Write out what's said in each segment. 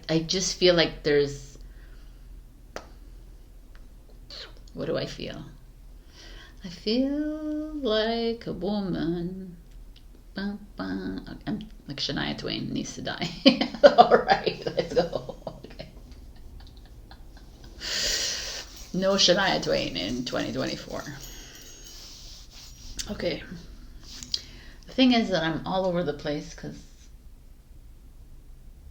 I just feel like there's, what do I feel? I feel like a woman. I'm like Shania Twain needs to die. All right, let's go. Okay. No Shania Twain in 2024. Okay. The thing is that I'm all over the place because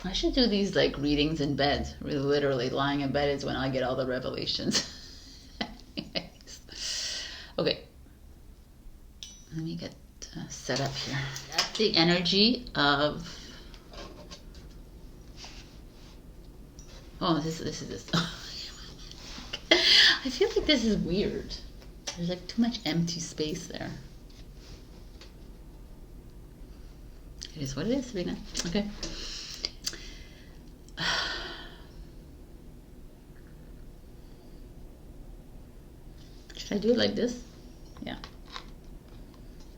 I should do these like readings in bed. Really, literally lying in bed is when I get all the revelations. Okay. Let me get set up here. That's the energy of. Oh, this is this. I feel like this is weird. There's like too much empty space there. It is what it is, Sabrina. Okay. Should I do it like this? Yeah.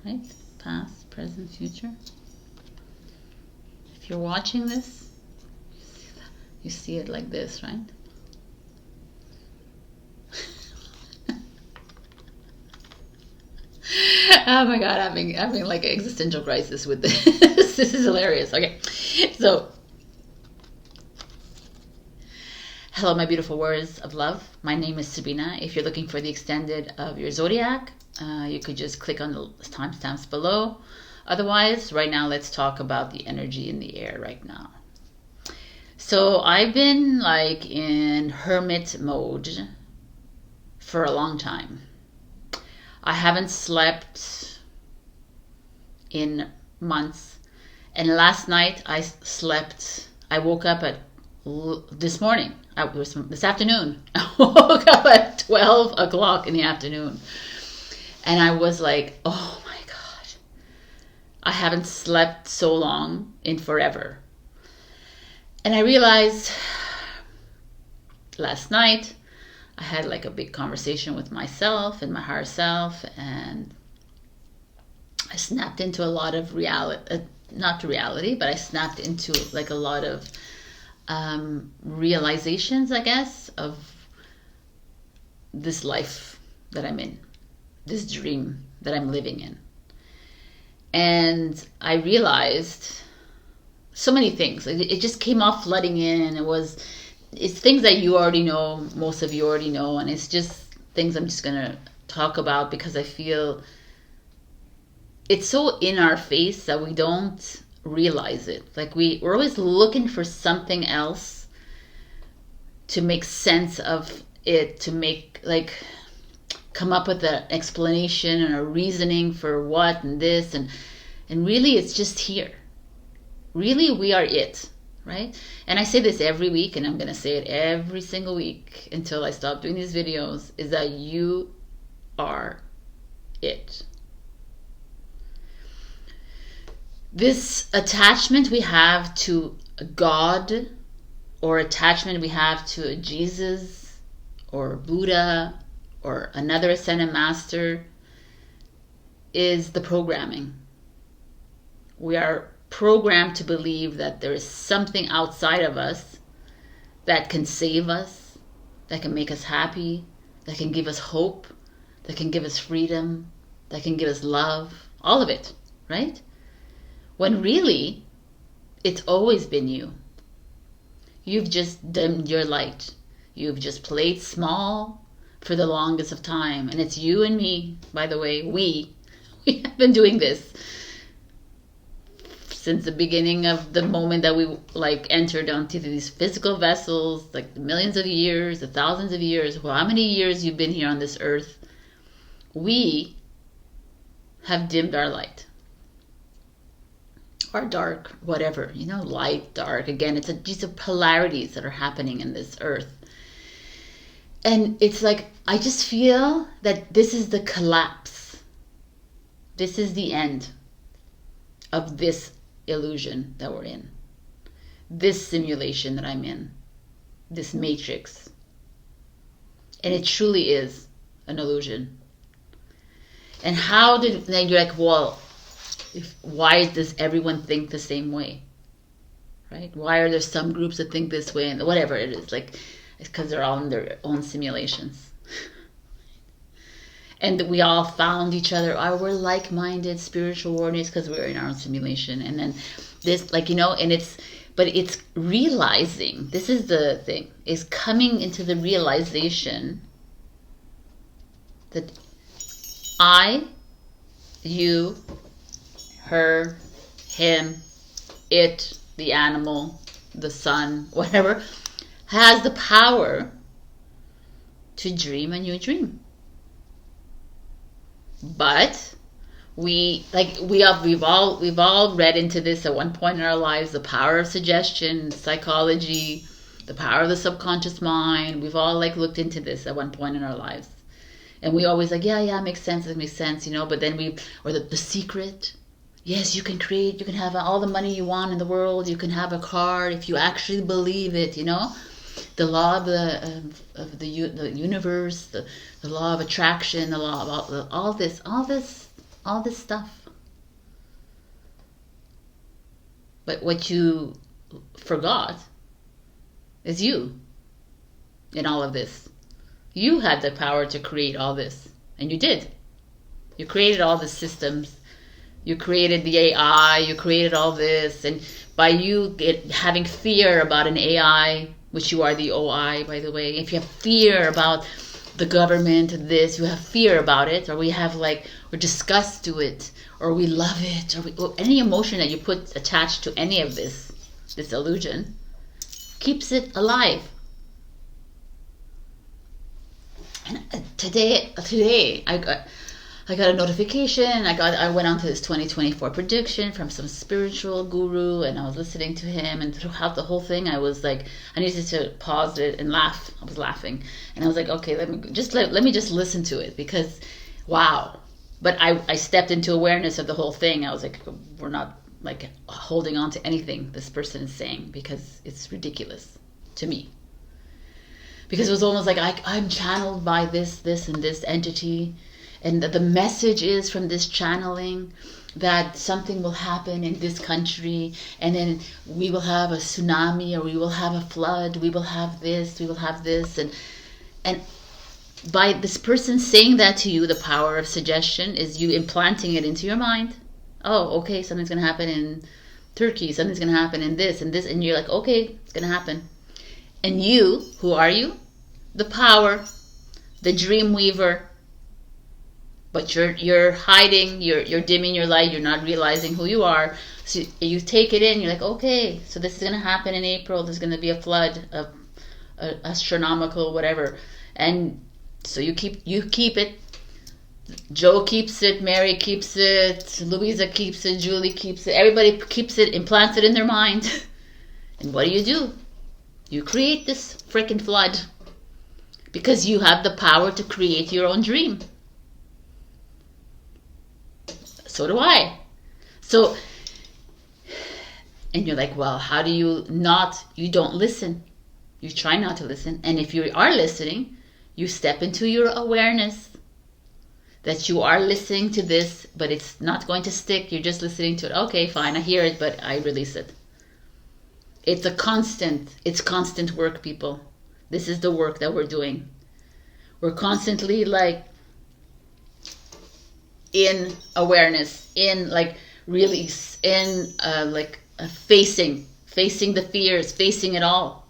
Right? Past, present, future. If you're watching this, you see it like this, right? Oh my God, having like an existential crisis with this. This is hilarious. Okay, so hello, my beautiful warriors of love. My name is Sabrina. If you're looking for the extended of your zodiac, you could just click on the timestamps below. Otherwise, right now, let's talk about the energy in the air right now. So I've been like in hermit mode for a long time. I haven't slept in months. And last night I woke up at this morning. This afternoon. I woke up at 12 o'clock in the afternoon. And I was like, oh my God. I haven't slept so long in forever. And I realized last night I had like a big conversation with myself and my higher self, and I snapped into a lot of reality, not reality, but I snapped into like a lot of realizations, I guess, of this life that I'm in, this dream that I'm living in. And I realized so many things. It just came off flooding in, and it's things that you already know, most of you already know, and it's just things I'm just gonna talk about because I feel it's so in our face that we don't realize it. Like we're always looking for something else to make sense of it, to make like come up with an explanation and a reasoning for what and this, and really it's just here. Really, we are it, right? And I say this every week, and I'm going to say it every single week until I stop doing these videos, is that you are it. This attachment we have to God, or attachment we have to Jesus or Buddha or another ascended master, is the programming. We are programmed to believe that there is something outside of us that can save us, that can make us happy, that can give us hope, that can give us freedom, that can give us love, all of it, right? When really, it's always been you. You've just dimmed your light. You've just played small for the longest of time. And it's you and me, by the way, we have been doing this since the beginning of the moment that we like entered onto these physical vessels, like the millions of years, the thousands of years, well, how many years you've been here on this earth, we have dimmed our light. Or dark, whatever, light, dark. Again, these are polarities that are happening in this earth. And it's like, I just feel that this is the collapse. This is the end of this illusion that we're in, this simulation that I'm in, this matrix. And it truly is an illusion. And how did then you're like, well, why does everyone think the same way? right? Why are there some groups that think this way and whatever it is? Like, it's because they're all in their own simulations. And we all found each other. Oh, we're like-minded spiritual warriors because we're in our own simulation. And then this, like, you know, and but it's realizing, this is the thing, is coming into the realization that I, you, her, him, it, the animal, the sun, whatever, has the power to dream a new dream. But we've all read into this at one point in our lives, the power of suggestion, psychology, the power of the subconscious mind. We've all like looked into this at one point in our lives. And we always like, yeah, it makes sense, you know, but then or the secret. Yes, you can create, you can have all the money you want in the world, you can have a car if you actually believe it, you know. The law of the universe, the law of attraction, the law of all this stuff. But what you forgot is you in all of this. You had the power to create all this, and you did. You created all the systems. You created the AI. You created all this, and by you having fear about an AI, which you are the OI, by the way. If you have fear about the government, this, you have fear about it, or we're disgust to it, or we love it, or any emotion that you put attached to any of this illusion, keeps it alive. And today I got a notification. I went on to this 2024 prediction from some spiritual guru, and I was listening to him, and throughout the whole thing I was like, I needed to pause it and laugh. I was laughing, and I was like, okay, let me just listen to it, because wow. But I stepped into awareness of the whole thing. I was like, we're not like holding on to anything this person is saying, because it's ridiculous to me. Because it was almost like I'm channeled by this and this entity, and the message is from this channeling that something will happen in this country, and then we will have a tsunami, or we will have a flood, we will have this, and by this person saying that to you, the power of suggestion is you implanting it into your mind. Oh, okay, something's going to happen in Turkey, something's going to happen in this, and you're like, okay, it's going to happen. And you, who are you? The power, the dream weaver. But you're hiding, you're dimming your light, you're not realizing who you are. So you take it in, you're like, okay, so this is going to happen in April, there's going to be a flood, of astronomical whatever. And so you keep it. Joe keeps it, Mary keeps it, Louisa keeps it, Julie keeps it, everybody keeps it, implants it in their mind. And what do? You create this freaking flood, because you have the power to create your own dream. So do I. So, and you're like, well, how do you don't listen. You try not to listen. And if you are listening, you step into your awareness that you are listening to this, but it's not going to stick. You're just listening to it. Okay, fine, I hear it, but I release it. It's constant work, people. This is the work that we're doing. We're constantly like in awareness, in like release, in facing the fears, facing it all.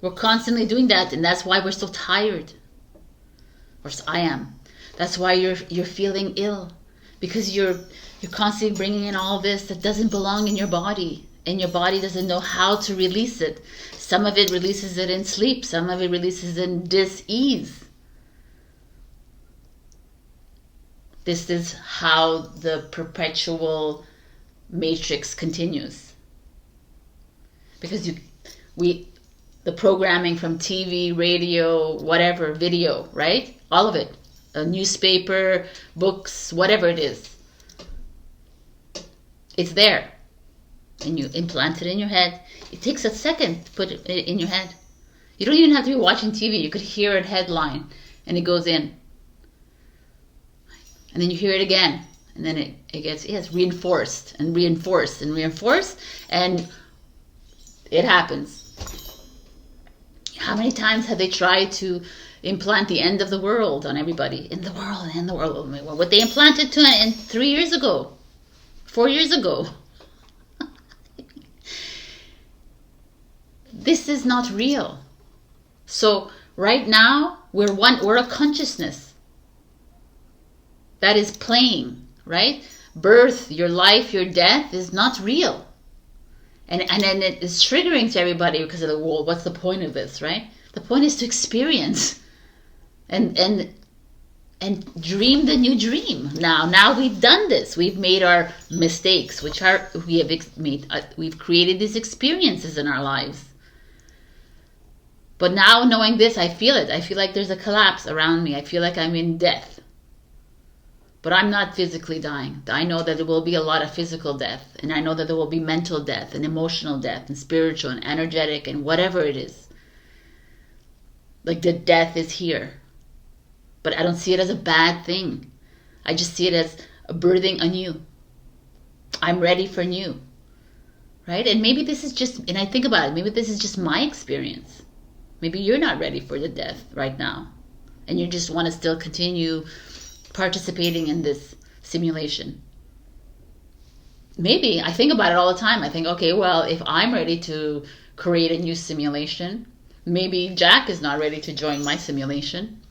We're constantly doing that, and that's why we're so tired. Or so I am. That's why you're feeling ill, because you're constantly bringing in all this that doesn't belong in your body, and your body doesn't know how to release it. Some of it releases it in sleep, some of it releases in dis-ease. This is how the perpetual matrix continues. Because the programming from TV, radio, whatever, video, right? All of it. A newspaper, books, whatever it is. It's there. And you implant it in your head. It takes a second to put it in your head. You don't even have to be watching TV. You could hear a headline and it goes in. And then you hear it again. And then it gets reinforced and reinforced and reinforced. And It happens. How many times have they tried to implant the end of the world on everybody? In the world, in the world. What they implanted to in 3 years ago, 4 years ago. This is not real. So right now, we're a consciousness that is playing, right? Birth, your life, your death is not real. And then it is triggering to everybody because of the world. What's the point of this, right? The point is to experience and dream the new dream. Now we've done this. We've made our mistakes, we've created these experiences in our lives. But now knowing this, I feel it. I feel like there's a collapse around me. I feel like I'm in death. But I'm not physically dying. I know that there will be a lot of physical death. And I know that there will be mental death and emotional death and spiritual and energetic and whatever it is. Like the death is here. But I don't see it as a bad thing. I just see it as a birthing anew. I'm ready for new. Right? And maybe this is just, and I think about it, maybe this is just my experience. Maybe you're not ready for the death right now. And you just want to still continue participating in this simulation. Maybe. I think about it all the time. I think, okay, well, if I'm ready to create a new simulation, maybe Jack is not ready to join my simulation.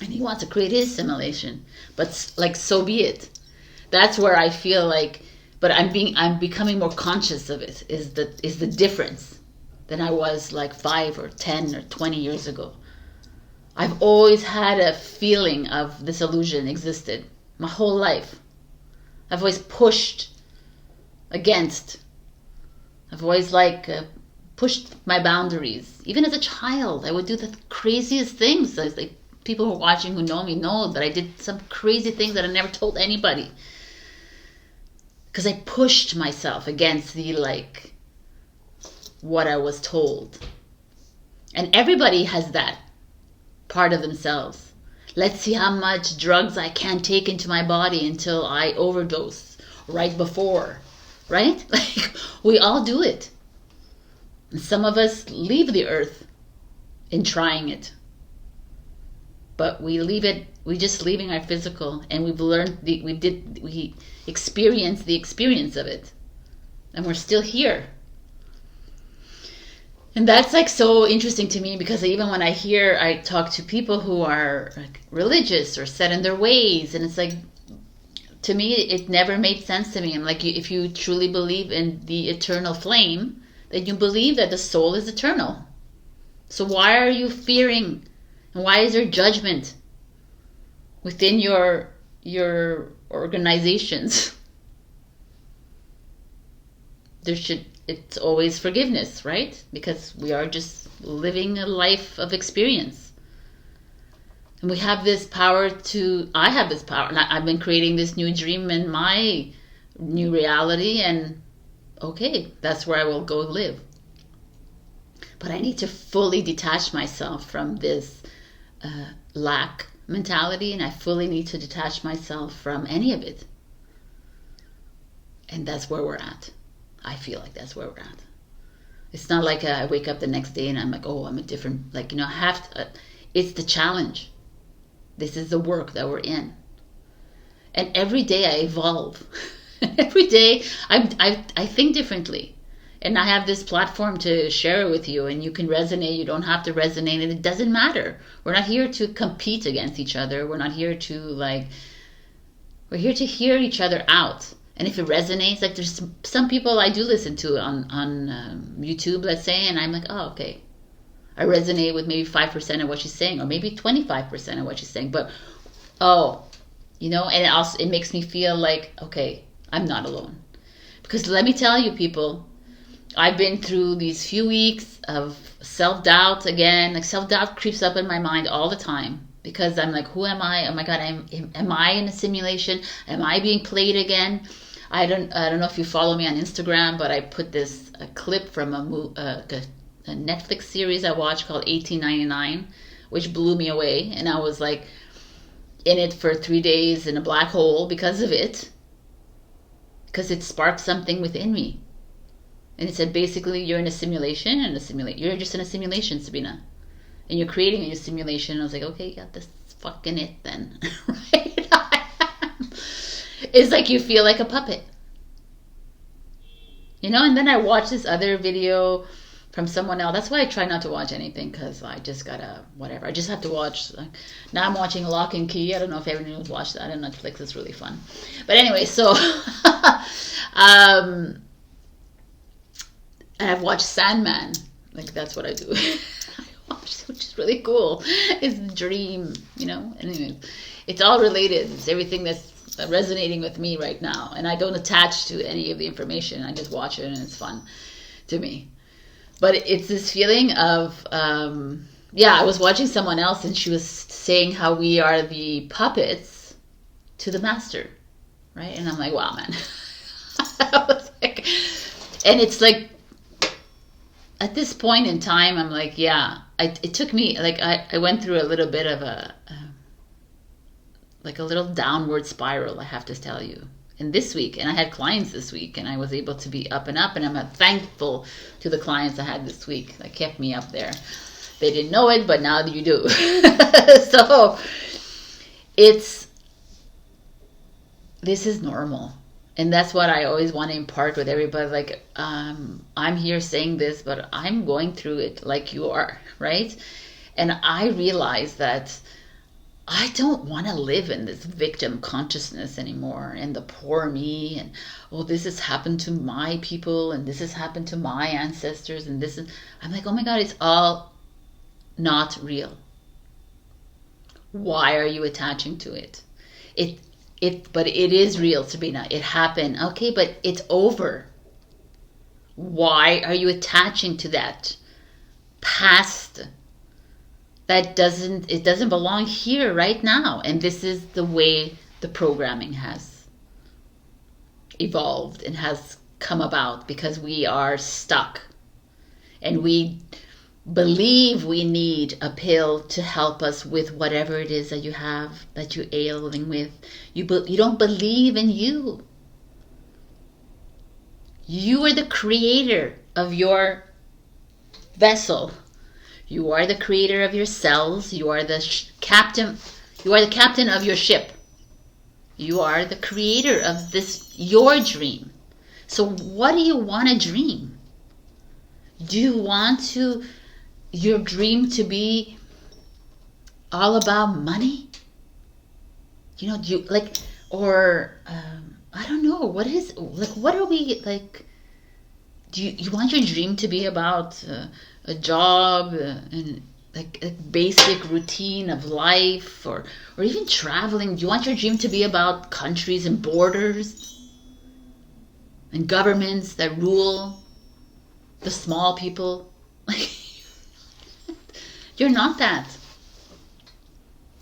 And he wants to create his simulation. But like, so be it. That's where I feel like, but I'm becoming more conscious of it, is the difference than I was like 5 or 10 or 20 years ago. I've always had a feeling of this illusion existed my whole life. I've always pushed against. I've always pushed my boundaries. Even as a child, I would do the craziest things. Like people who are watching who know me know that I did some crazy things that I never told anybody. Because I pushed myself against what I was told. And everybody has that part of themselves. Let's see how much drugs I can take into my body until I overdose right before, right? Like, we all do it. And some of us leave the earth in trying it. But we're just leaving our physical, and we've learned, we experienced the experience of it. And we're still here. And that's so interesting to me, because even when I talk to people who are religious or set in their ways, and it's to me, it never made sense to me. I'm like, if you truly believe in the eternal flame, then you believe that the soul is eternal. So why are you fearing, and why is there judgment within your organizations? It's always forgiveness, right? Because we are just living a life of experience. And we have this power I have this power. And I've been creating this new dream in my new reality. And okay, that's where I will go live. But I need to fully detach myself from this lack mentality. And I fully need to detach myself from any of it. And that's where we're at. I feel like that's where we're at. It's not like I wake up the next day and I'm like, oh, I'm a different, I have to, it's the challenge. This is the work that we're in. And every day I evolve. Every day I think differently. And I have this platform to share it with you, and you can resonate, you don't have to resonate, and it doesn't matter. We're not here to compete against each other. We're not here to we're here to hear each other out. And if it resonates, there's some people I do listen to on YouTube, let's say, and I'm like, oh, okay. I resonate with maybe 5% of what she's saying, or maybe 25% of what she's saying. But, and it makes me feel like, okay, I'm not alone. Because let me tell you, people, I've been through these few weeks of self-doubt again. Self-doubt creeps up in my mind all the time. Because I'm like, who am I? Oh my God, am I in a simulation? Am I being played again? I don't know if you follow me on Instagram, but I put this clip from a Netflix series I watched called 1899, which blew me away. And I was in it for 3 days in a black hole because of it. Because it sparked something within me. And it said, basically, you're in a simulation, and you're just in a simulation, Sabrina. And you're creating a simulation. And I was like, okay, yeah, this is fucking it then. Right? It's like you feel like a puppet. You know, and then I watched this other video from someone else. That's why I try not to watch anything, because I just gotta, whatever. I just have to watch. Now I'm watching Lock and Key. I don't know if everyone's watched that on Netflix. It's really fun. But anyway, so I've watched Sandman. Like, that's what I do. I watched, which is really cool. It's a dream, you know. Anyway, it's all related. It's everything that's resonating with me right now, and I don't attach to any of the information. I just watch it, and it's fun to me. But it's this feeling of, I was watching someone else, and she was saying how we are the puppets to the master, right? And I'm like, wow, man. I was like, and it's like, at this point in time, I'm like, yeah, it took me, like, I went through a little bit of a little downward spiral, I have to tell you. And this week, and I had clients this week, and I was able to be up and up, and I'm thankful to the clients I had this week that kept me up there. They didn't know it, but now you do. So this is normal. And that's what I always want to impart with everybody. Like, I'm here saying this, but I'm going through it like you are, right? And I realize that I don't want to live in this victim consciousness anymore, and the poor me, and, oh, this has happened to my people, and this has happened to my ancestors, and this is, I'm like, oh my God, it's all not real. Why are you attaching to it? But it is real, Sabrina. It happened. Okay, but it's over. Why are you attaching to that past? It doesn't belong here right now. And this is the way the programming has evolved and has come about, because we are stuck. And we believe we need a pill to help us with whatever it is that you have, that you're ailing with. You don't believe in you. You are the creator of your vessel. You are the creator of your cells. You are the captain. You are the captain of your ship. You are the creator of your dream. So what do you want to dream? Do you want your dream to be all about money? You know, do you like, or I don't know, what are we like? Do you want your dream to be about a job and like a basic routine of life, or even traveling? Do you want your dream to be about countries and borders and governments that rule the small people? You're not that.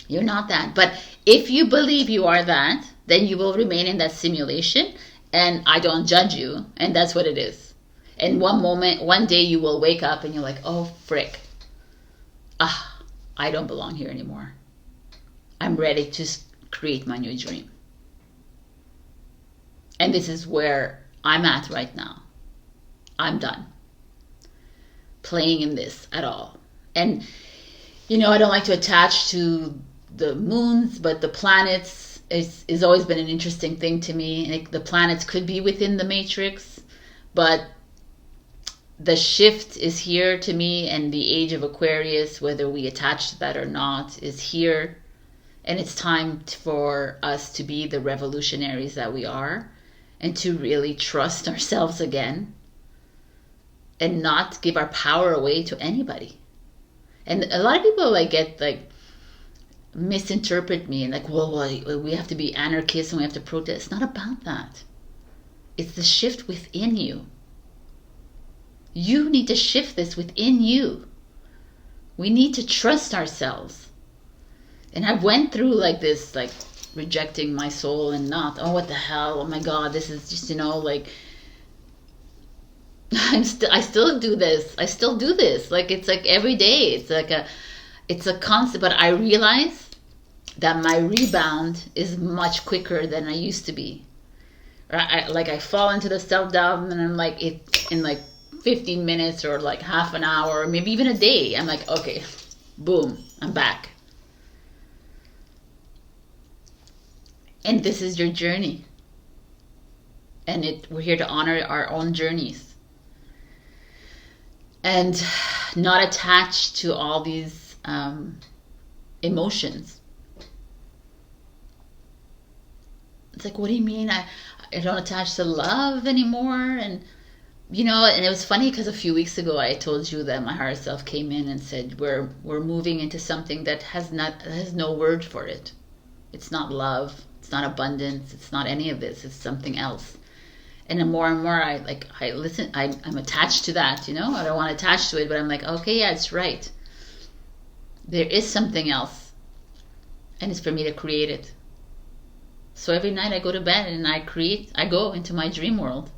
You're not that. But if you believe you are that, then you will remain in that simulation, and I don't judge you, and that's what it is. And one day you will wake up and you're like, oh, frick. I don't belong here anymore. I'm ready to create my new dream. And this is where I'm at right now. I'm done playing in this at all. And, you know, I don't like to attach to the moons, but the planets is always been an interesting thing to me. Like, the planets could be within the matrix, but the shift is here to me, and the age of Aquarius, whether we attach to that or not, is here. And it's time for us to be the revolutionaries that we are, and to really trust ourselves again, and not give our power away to anybody. And a lot of people misinterpret me and like, well, we have to be anarchists and we have to protest. It's not about that. It's the shift within you. You need to shift this within you. We need to trust ourselves. And I went through this, rejecting my soul and not, oh, what the hell? Oh my God, this is just, I still do this. I still do this. It's every day. It's a constant, but I realize that my rebound is much quicker than I used to be. I fall into the self-doubt, and I'm 15 minutes or like half an hour, or maybe even a day. I'm like, okay, boom, I'm back. And this is your journey. And we're here to honor our own journeys. And not attached to all these emotions. It's like, what do you mean? I don't attach to love anymore? And and it was funny because a few weeks ago I told you that my higher self came in and said we're moving into something that has no word for it. It's not love. It's not abundance. It's not any of this. It's something else. And the more and more I listen, I'm attached to that. I don't want to attach to it, but I'm like, okay, yeah, it's right. There is something else, and it's for me to create it. So every night I go to bed and I go into my dream world.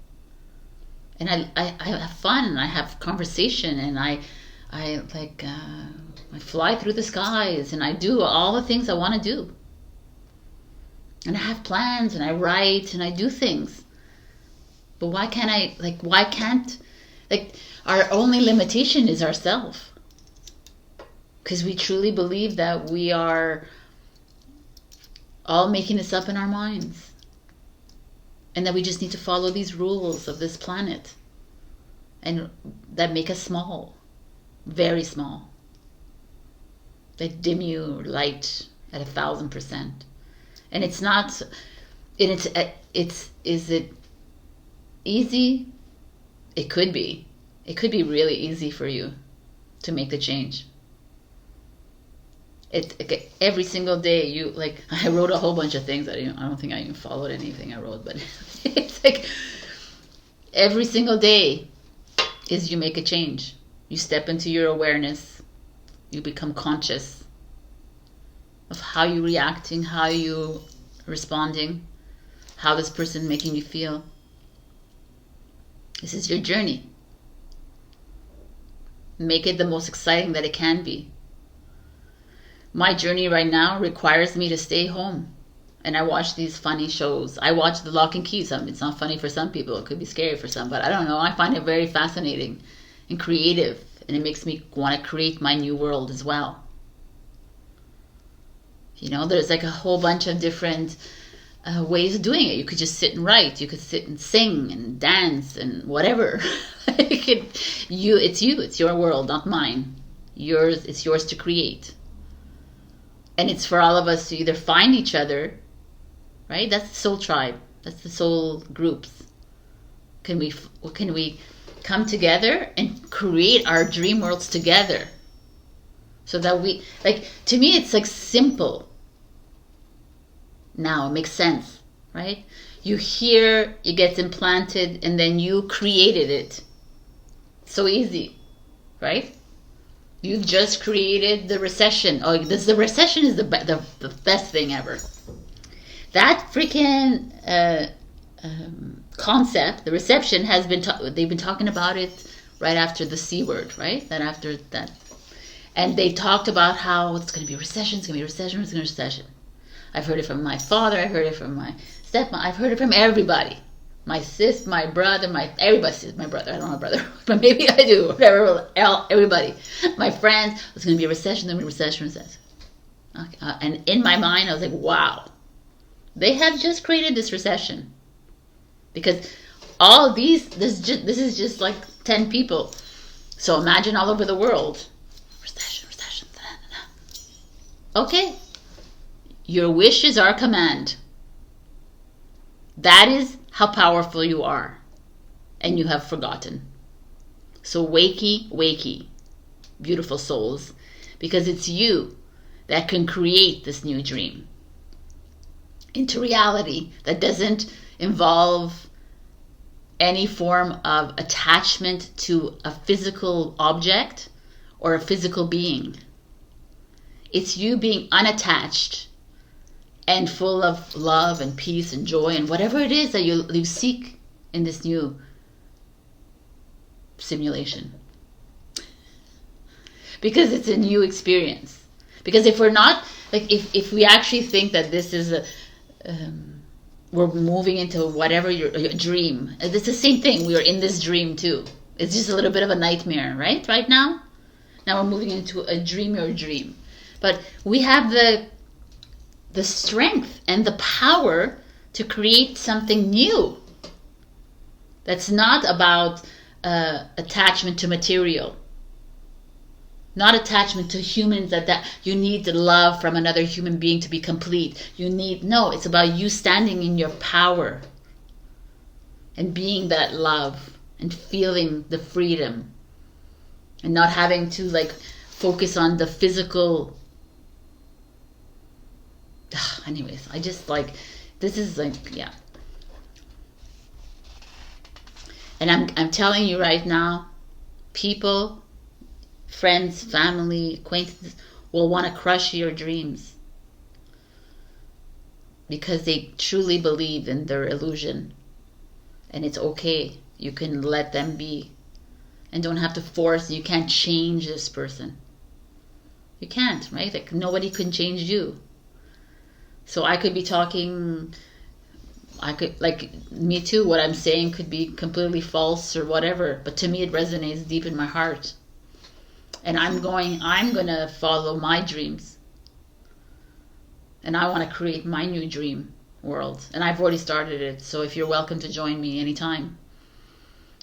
And I have fun, I have conversation, and I fly through the skies, and I do all the things I want to do. And I have plans, and I write, and I do things. But why can't our only limitation is ourself. Because we truly believe that we are all making this up in our minds. And that we just need to follow these rules of this planet. And that make us small. Very small. They dim you light at 1,000%. And it's not, is it easy? It could be. It could be really easy for you to make the change. Every single day I wrote a whole bunch of things. I don't think I even followed anything I wrote, but it's like every single day is you make a change. You step into your awareness. You become conscious of how you're reacting, how you responding, how this person making you feel. This is your journey. Make it the most exciting that it can be. My journey right now requires me to stay home. And I watch these funny shows. I watch The Lock and Key. It's not funny for some people. It could be scary for some. But I don't know. I find it very fascinating and creative. And it makes me want to create my new world as well. There's like a whole bunch of different ways of doing it. You could just sit and write. You could sit and sing and dance and whatever. It's you. It's your world, not mine. It's yours to create. And it's for all of us to either find each other, right? That's the soul tribe. That's the soul groups. Can we come together and create our dream worlds together? So that to me, it's like simple. Now it makes sense, right? You hear, it gets implanted, and then you created it. So easy, right? You just created the recession. Oh, the recession is the best thing ever. That freaking concept, the reception, has been they've been talking about it right after the C word, right? That after that, and they talked about how it's going to be a recession. It's going to be a recession. It's going to be a recession. I've heard it from my father. I heard it from my stepmom. I've heard it from everybody. My sis, my brother, everybody says my brother. I don't have a brother, but maybe I do. Whatever, everybody, my friends. It's going to be a recession. Then recession. Okay. And in my mind, I was like, wow, they have just created this recession, because all these this is just like 10 people. So imagine all over the world, recession. Okay, your wish is our command. That is how powerful you are, and you have forgotten. So wakey, beautiful souls, because it's you that can create this new dream into reality that doesn't involve any form of attachment to a physical object or a physical being. It's you being unattached and full of love and peace and joy and whatever it is that you seek in this new simulation. Because it's a new experience. Because if we're not, if we actually think that this is we're moving into whatever your dream, it's the same thing. We are in this dream too. It's just a little bit of a nightmare, right? Right now. Now we're moving into a dreamier dream. But we have the strength and the power to create something new. That's not about attachment to material. Not attachment to humans that you need the love from another human being to be complete. No, it's about you standing in your power and being that love and feeling the freedom and not having to like focus on the physical. Anyways, I just like, this is like, yeah. And I'm telling you right now, people, friends, family, acquaintances will want to crush your dreams because they truly believe in their illusion. And it's okay. You can let them be and don't have to force. You can't change this person. You can't, right? Like nobody can change you. So I could be talking, like me too, what I'm saying could be completely false or whatever, but to me it resonates deep in my heart. And I'm gonna follow my dreams. And I want to create my new dream world. And I've already started it. So if you're welcome to join me anytime.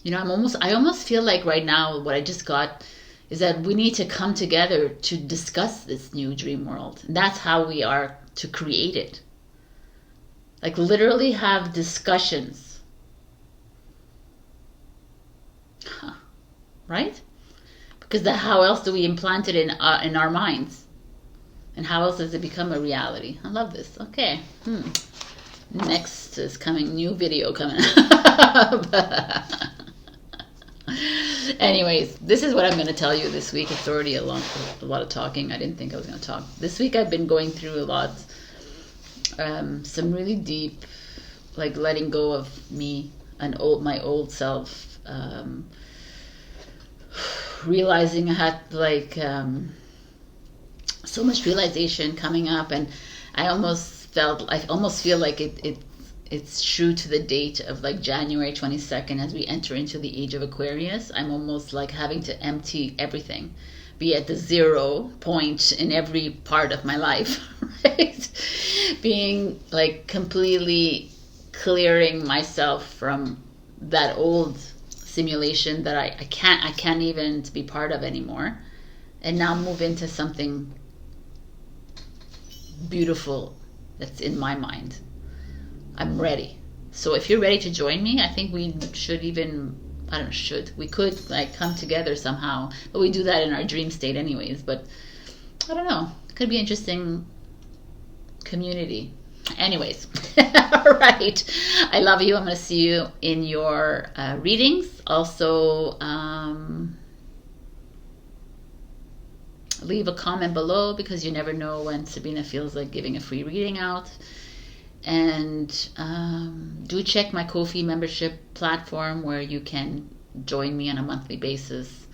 You know, I almost feel like right now what I just got is that we need to come together to discuss this new dream world. And that's how we are to create it. Like literally have discussions. Right? Because how else do we implant it in our minds? And how else does it become a reality? I love this. Okay. Next is coming, new video coming up. Anyways, this is what I'm going to tell you this week. It's already a lot of talking. I didn't think I was going to talk. This week I've been going through a lot. Some really deep, like letting go of me and my old self. Realizing I had like so much realization coming up, and I almost feel like it's true to the date of like January 22nd as we enter into the age of Aquarius. I'm almost like having to empty everything, be at the 0 point in every part of my life, right? Being like completely clearing myself from that old simulation that I can't even be part of anymore, and now move into something beautiful that's in my mind. I'm ready. So if you're ready to join me, I think we could like come together somehow, but we do that in our dream state anyways. But I don't know, it could be interesting community. Anyways, all right. I love you. I'm going to see you in your readings. Also, leave a comment below because you never know when Sabrina feels like giving a free reading out. And do check my Ko-fi membership platform where you can join me on a monthly basis.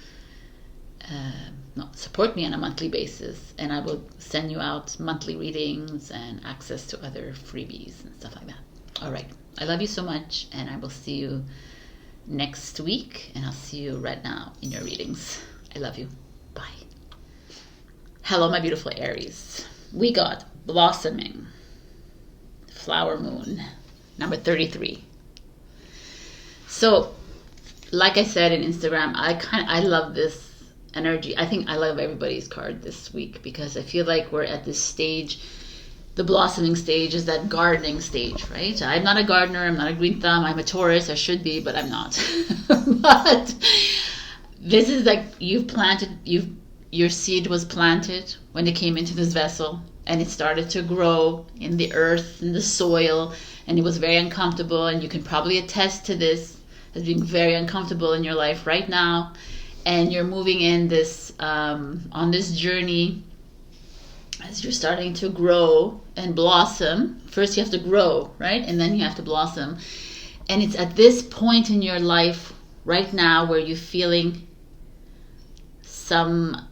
Support me on a monthly basis, and I will send you out monthly readings and access to other freebies and stuff like that. All right. I love you so much, and I will see you next week, and I'll see you right now in your readings. I love you. Bye. Hello, my beautiful Aries. We got blossoming, flower moon, number 33. So, like I said in Instagram, I love this energy. I think I love everybody's card this week because I feel like we're at this stage. The blossoming stage is that gardening stage, right? I'm not a gardener. I'm not a green thumb. I'm a Taurus. I should be, but I'm not. But this is like your seed was planted when it came into this vessel, and it started to grow in the earth, in the soil, and it was very uncomfortable. And you can probably attest to this as being very uncomfortable in your life right now. And you're moving in this on this journey as you're starting to grow and blossom. First you have to grow, right? And then you have to blossom. And it's at this point in your life right now where you're feeling some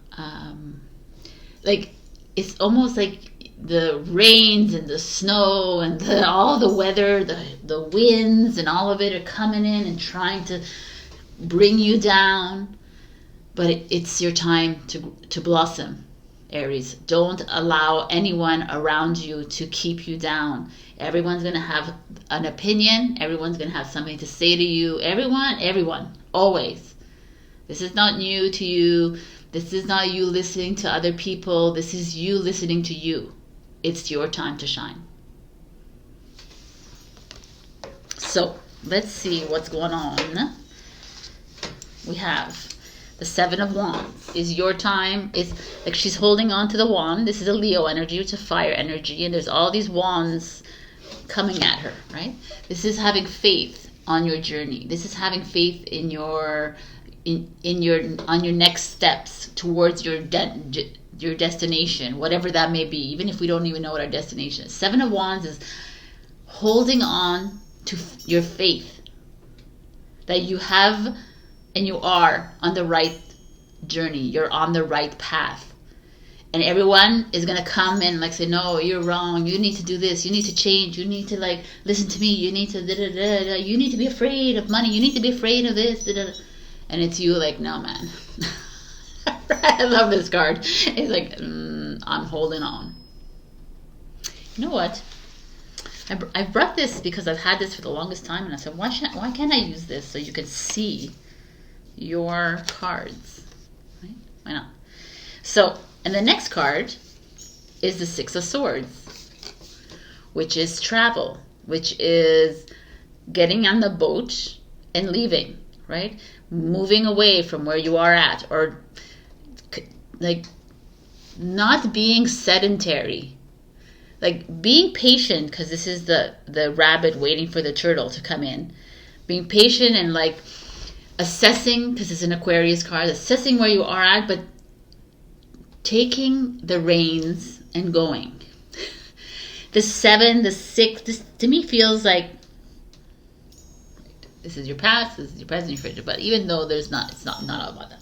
like it's almost like the rains and the snow and all the weather, the winds and all of it are coming in and trying to bring you down, but it's your time to blossom, Aries. Don't allow anyone around you to keep you down. Everyone's going to have an opinion. Everyone's going to have something to say to you. Everyone, always. This is not new to you. This is not you listening to other people. This is you listening to you. It's your time to shine. So let's see what's going on. We have the Seven of Wands. Is your time. It's like she's holding on to the wand. This is a Leo energy, it's a fire energy, and there's all these wands coming at her, right? This is having faith on your journey. This is having faith in your on your next steps towards your destination, whatever that may be, even if we don't even know what our destination is. Seven of Wands is holding on to your faith that you have and you are on the right journey. You're on the right path. And everyone is going to come and like say, no, you're wrong. You need to do this. You need to change. You need to like listen to me. You need to you need to be afraid of money. You need to be afraid of this. And it's you like, no, man. I love this card. It's like, I'm holding on. You know what? I brought this because I've had this for the longest time, and I said, why can't I use this so you can see your cards? Right? Why not? So, and the next card is the Six of Swords, which is travel, which is getting on the boat and leaving, right? Moving away from where you are at, or like not being sedentary, like being patient, because this is the rabbit waiting for the turtle to come in. Being patient and like assessing, because it's an Aquarius card, assessing where you are at, but taking the reins and going. The 7, the 6, this to me feels like this is your past, this is your present, your future. But even though it's not all about that.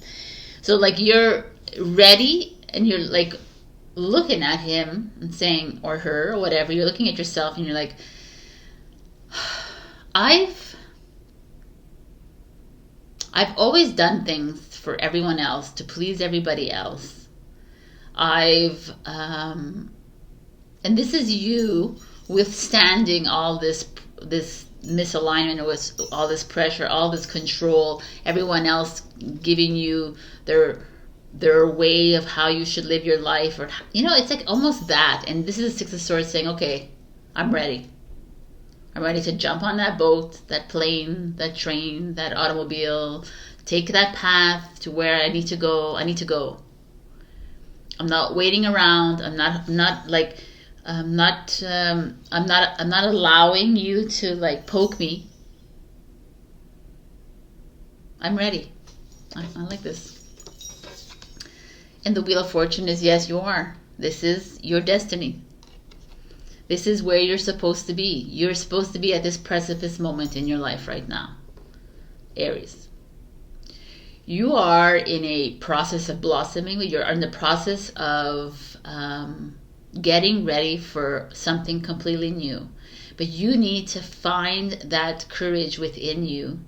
So like you're ready and you're like looking at him and saying, or her, or whatever, you're looking at yourself and you're like, I've always done things for everyone else to please everybody else. And this is you withstanding all this misalignment with all this pressure, all this control, everyone else giving you their way of how you should live your life, or it's like almost that. And this is the Six of Swords saying, okay, I'm ready to jump on that boat, that plane, that train, that automobile, take that path to where I need to go. I'm not waiting around. I'm not allowing you to like poke me. I'm ready. I like this. And the Wheel of Fortune is, yes, you are. This is your destiny. This is where you're supposed to be. You're supposed to be at this precipice moment in your life right now. Aries. You are in a process of blossoming. You're in the process of getting ready for something completely new. But you need to find that courage within you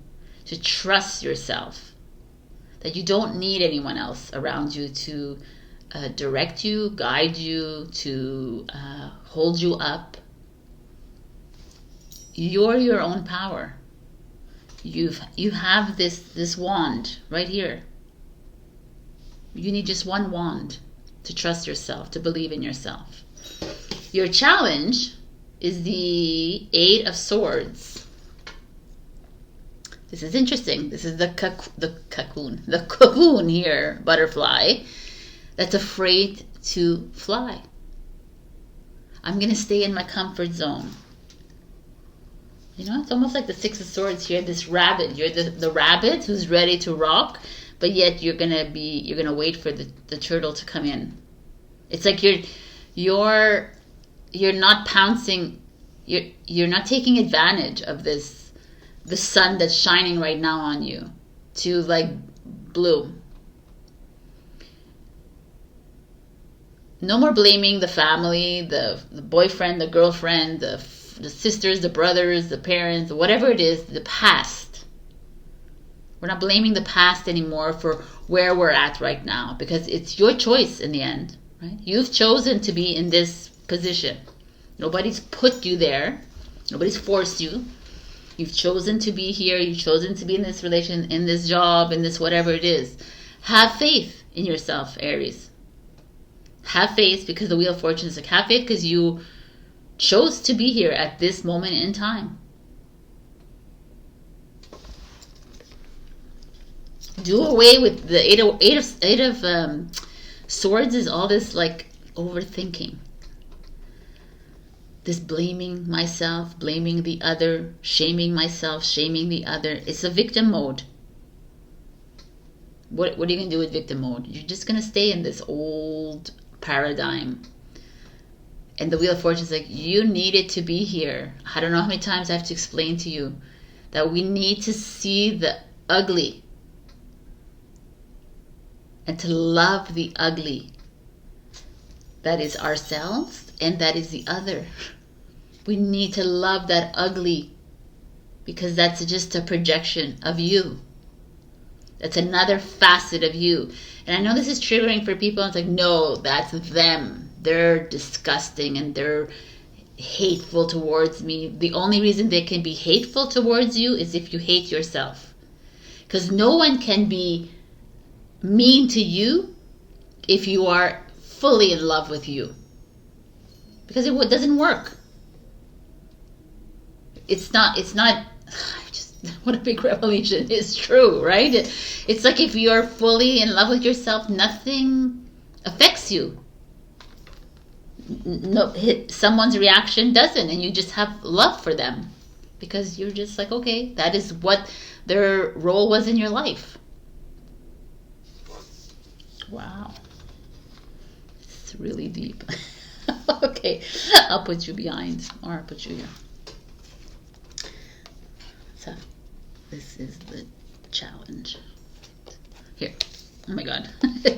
to trust yourself. That you don't need anyone else around you to direct you, guide you, to hold you up. You're your own power. You have this wand right here. You need just one wand to trust yourself, to believe in yourself. Your challenge is the Eight of Swords. This is interesting. This is the cocoon here, butterfly, that's afraid to fly. I'm going to stay in my comfort zone. It's almost like the Six of Swords here, this rabbit. You're the rabbit who's ready to rock, but yet you're going to wait for the turtle to come in. It's like you're not pouncing, you're not taking advantage of the sun that's shining right now on you to like bloom. No more blaming the family, the boyfriend, the girlfriend, the sisters, the brothers, the parents, whatever it is, the past. We're not blaming the past anymore for where we're at right now, because it's your choice in the end, right? You've chosen to be in this position. Nobody's put you there. Nobody's forced you. You've chosen to be here. You've chosen to be in this relation, in this job, in this whatever it is. Have faith in yourself, Aries. Have faith, because the Wheel of Fortune is like, have faith because you chose to be here at this moment in time. Do away with the eight of Swords is all this like overthinking. This blaming myself, blaming the other, shaming myself, shaming the other. It's a victim mode. What are you going to do with victim mode? You're just going to stay in this old paradigm. And the Wheel of Fortune is like, you needed to be here. I don't know how many times I have to explain to you that we need to see the ugly and to love the ugly. That is ourselves and that is the other. We need to love that ugly because that's just a projection of you. That's another facet of you. And I know this is triggering for people. It's like, no, that's them. They're disgusting and they're hateful towards me. The only reason they can be hateful towards you is if you hate yourself. Because no one can be mean to you if you are fully in love with you. Because it doesn't work. It's not, what a big revelation. It's true, right? It's like if you're fully in love with yourself, nothing affects you. No, someone's reaction doesn't, and you just have love for them because you're just like, okay, that is what their role was in your life. Wow. It's really deep. Okay, I'll put you behind, or I'll put you here. So, this is the challenge. Here. Oh my God.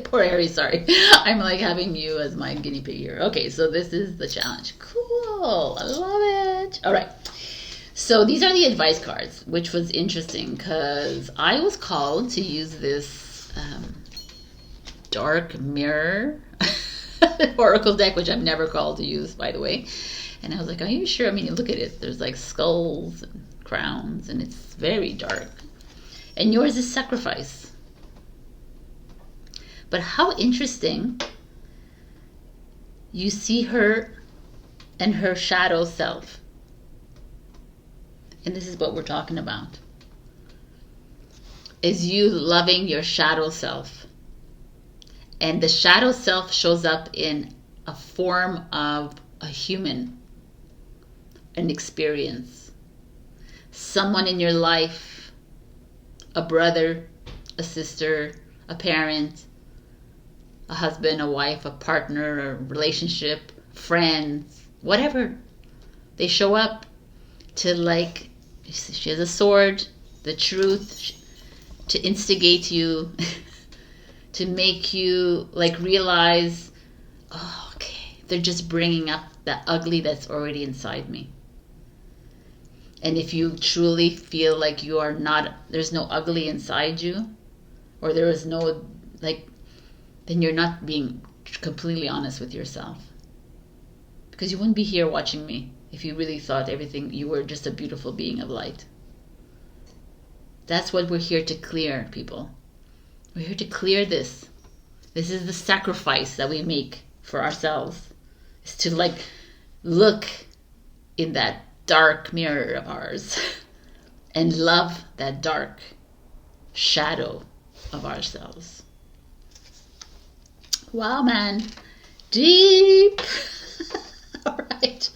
Poor Aries, sorry. I'm like having you as my guinea pig here. Okay, so this is the challenge. Cool. I love it. All right. So these are the advice cards, which was interesting because I was called to use this dark mirror oracle deck, which I'm never called to use, by the way. And I was like, are you sure? I mean, look at it. There's like skulls and crowns, and it's very dark. And yours is sacrifice. But how interesting. You see her and her shadow self. And this is what we're talking about. Is you loving your shadow self. And the shadow self shows up in a form of a human, an experience. Someone in your life, a brother, a sister, a parent, a husband, a wife, a partner, a relationship, friends, whatever. They show up to like, she has a sword, the truth, to instigate you, to make you like realize, oh, okay, they're just bringing up that ugly that's already inside me. And if you truly feel like you are not, there's no ugly inside you, or there is no, like, then you're not being completely honest with yourself. Because you wouldn't be here watching me if you really thought everything, you were just a beautiful being of light. That's what we're here to clear, people. We're here to clear this. This is the sacrifice that we make for ourselves. Is to like look in that dark mirror of ours and love that dark shadow of ourselves. Wow, man. Deep. All right.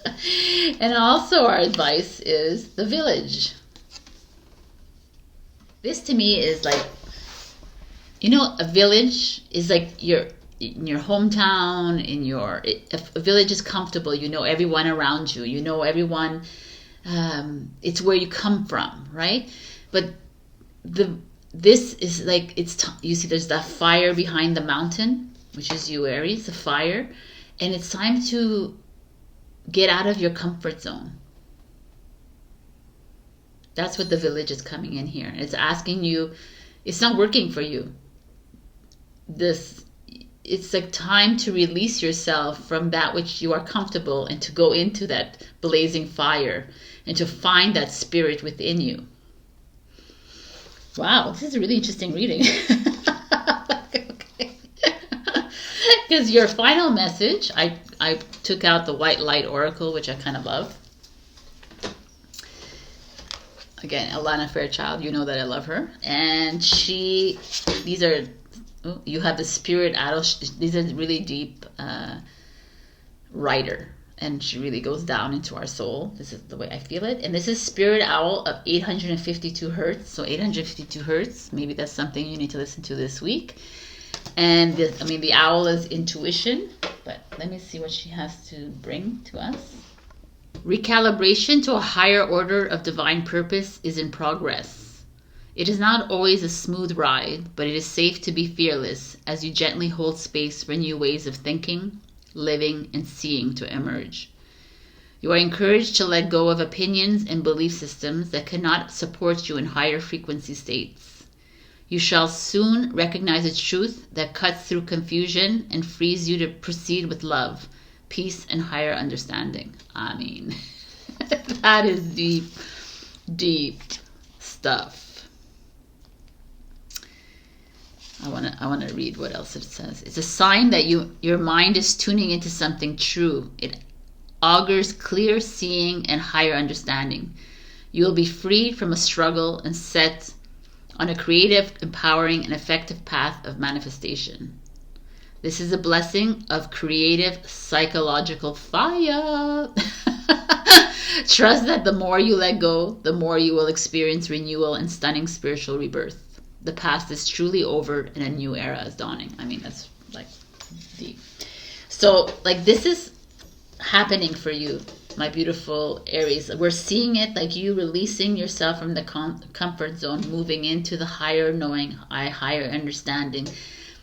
And also our advice is the village. This to me is like, you know, a village is like in your hometown, a village is comfortable. You know everyone around you. You know everyone. It's where you come from, right? But this is like, you see there's that fire behind the mountain, which is you, Aries, the fire. And it's time to get out of your comfort zone. That's what the village is coming in here. It's asking you It's not working for you. It's like time to release yourself from that which you are comfortable and to go into that blazing fire and to find that spirit within you. Wow, this is a really interesting reading. Okay. Because your final message, I took out the White Light Oracle, which I kind of love. Again, Alana Fairchild, you know that I love her. And these are, you have the Spirit Owl. These are really deep writer. And she really goes down into our soul. This is the way I feel it. And this is Spirit Owl of 852 hertz. So 852 hertz, maybe that's something you need to listen to this week. And the owl is intuition. But let me see what she has to bring to us. Recalibration to a higher order of divine purpose is in progress. It is not always a smooth ride, but it is safe to be fearless as you gently hold space for new ways of thinking, living, and seeing to emerge. You are encouraged to let go of opinions and belief systems that cannot support you in higher frequency states. You shall soon recognize a truth that cuts through confusion and frees you to proceed with love, peace, and higher understanding. I mean, that is deep, deep stuff. I want to read what else it says. It's a sign that your mind is tuning into something true. It augurs clear seeing and higher understanding. You will be freed from a struggle and set on a creative, empowering, and effective path of manifestation. This is a blessing of creative psychological fire. Trust that the more you let go, the more you will experience renewal and stunning spiritual rebirth. The past is truly over and a new era is dawning. I mean, that's like deep. So, like, this is happening for you, my beautiful Aries. We're seeing it, like you releasing yourself from the comfort zone, moving into the higher knowing, higher understanding,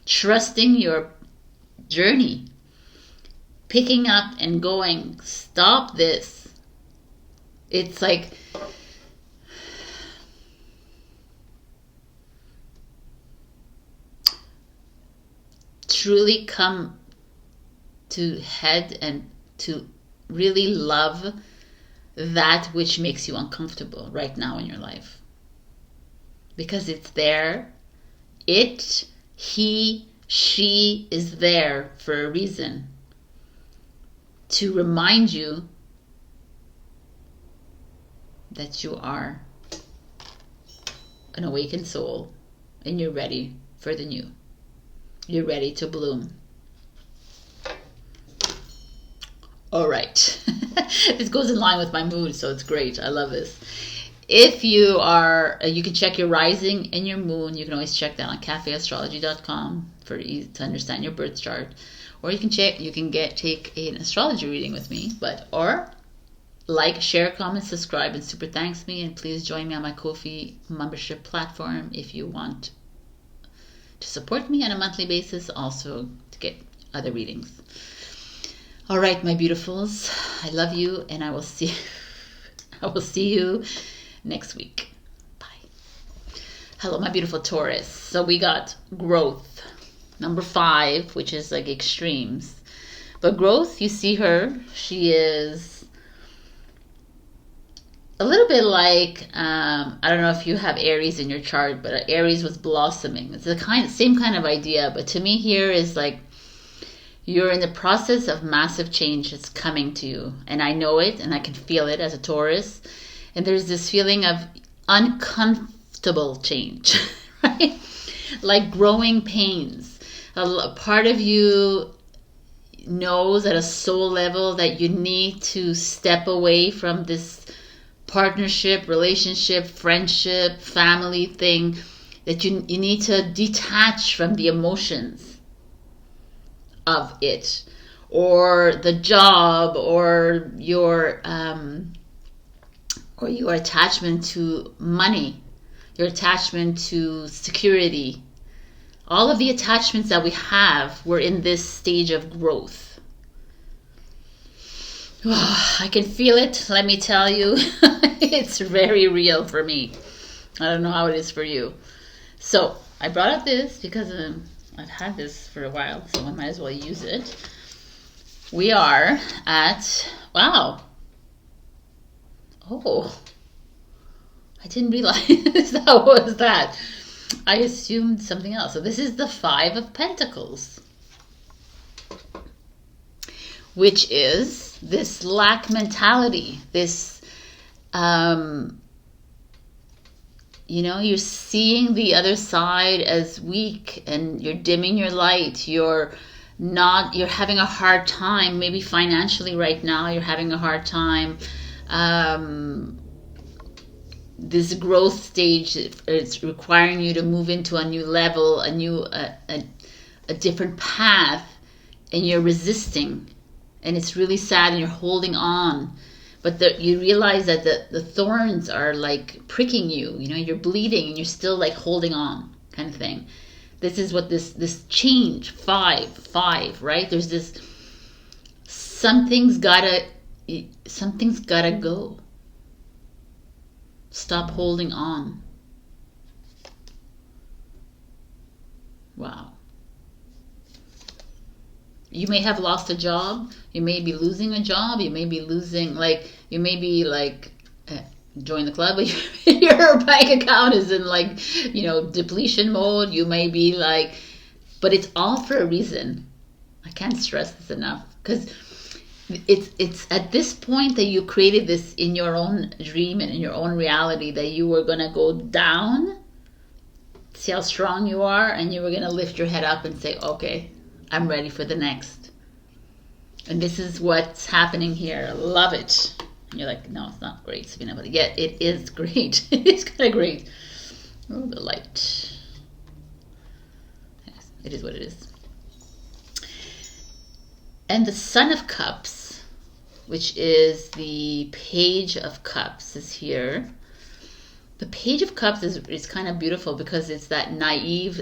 trusting your journey, picking up and going. Stop this. It's like truly come to head and to really love that which makes you uncomfortable right now in your life, because it's there. She is there for a reason, to remind you that you are an awakened soul and you're ready for the new. You're ready to bloom. All right. This goes in line with my mood, so it's great. I love this. If you are, you can check your rising and your moon. You can always check that on cafeastrology.com to understand your birth chart, or you can take an astrology reading with me. Or like, share, comment, subscribe, and super thanks me. And please join me on my Ko-fi membership platform if you want to support me on a monthly basis, also to get other readings. All right, my beautifuls, I love you, and I will see you next week. Bye. Hello, my beautiful Taurus. So we got growth, number 5, which is like extremes. But growth, you see her, she is a little bit like, I don't know if you have Aries in your chart, but Aries was blossoming. It's the same kind of idea, but to me here is like, you're in the process of massive change that's coming to you. And I know it, and I can feel it as a Taurus. And there's this feeling of uncomfortable change, right? Like growing pains. A part of you knows at a soul level that you need to step away from this partnership, relationship, friendship, family thing, that you need to detach from the emotions of it, or the job, or your attachment to money, your attachment to security. All of the attachments that we have, we're in this stage of growth. I can feel it, let me tell you. It's very real for me. I don't know how it is for you. So I brought up this because I've had this for a while, so I might as well use it. We are at, wow. Oh, I didn't realize that was that. I assumed something else. So this is the Five of Pentacles, which is this lack mentality, this, you know, you're seeing the other side as weak and you're dimming your light. You're having a hard time, maybe financially right now, you're having a hard time. This growth stage, it's requiring you to move into a new level, a different path, and you're resisting. And it's really sad and you're holding on. But you realize that the thorns are like pricking you, you know, you're bleeding and you're still like holding on, kind of thing. This is what this change, five, right? There's this, something's gotta go. Stop holding on. Wow. You may have lost a job. You may be losing a job. You may be losing, join the club, but your bank account is in depletion mode. You may be but it's all for a reason. I can't stress this enough, because it's at this point that you created this in your own dream and in your own reality, that you were going to go down, see how strong you are, and you were going to lift your head up and say, okay, I'm ready for the next. And this is what's happening here. I love it. And you're like, no, it's not great, Sabrina, but yet it is great. It's kind of great. Oh, the light. Yes, it is what it is. And the Son of Cups, which is the Page of Cups, is here. The Page of Cups is kind of beautiful because it's that naive,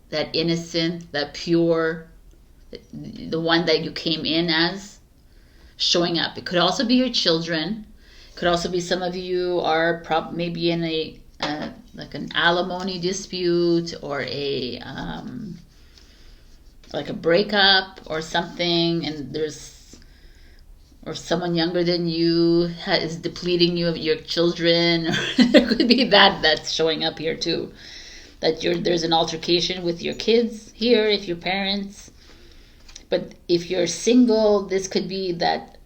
that innocent, that pure, the one that you came in as, showing up. It could also be your children. It could also be some of you are maybe in a like an alimony dispute, or a like a breakup or something, and or someone younger than you is depleting you of your children. There could be that's showing up here too. That there's an altercation with your kids here, if you're parents. But if you're single, this could be that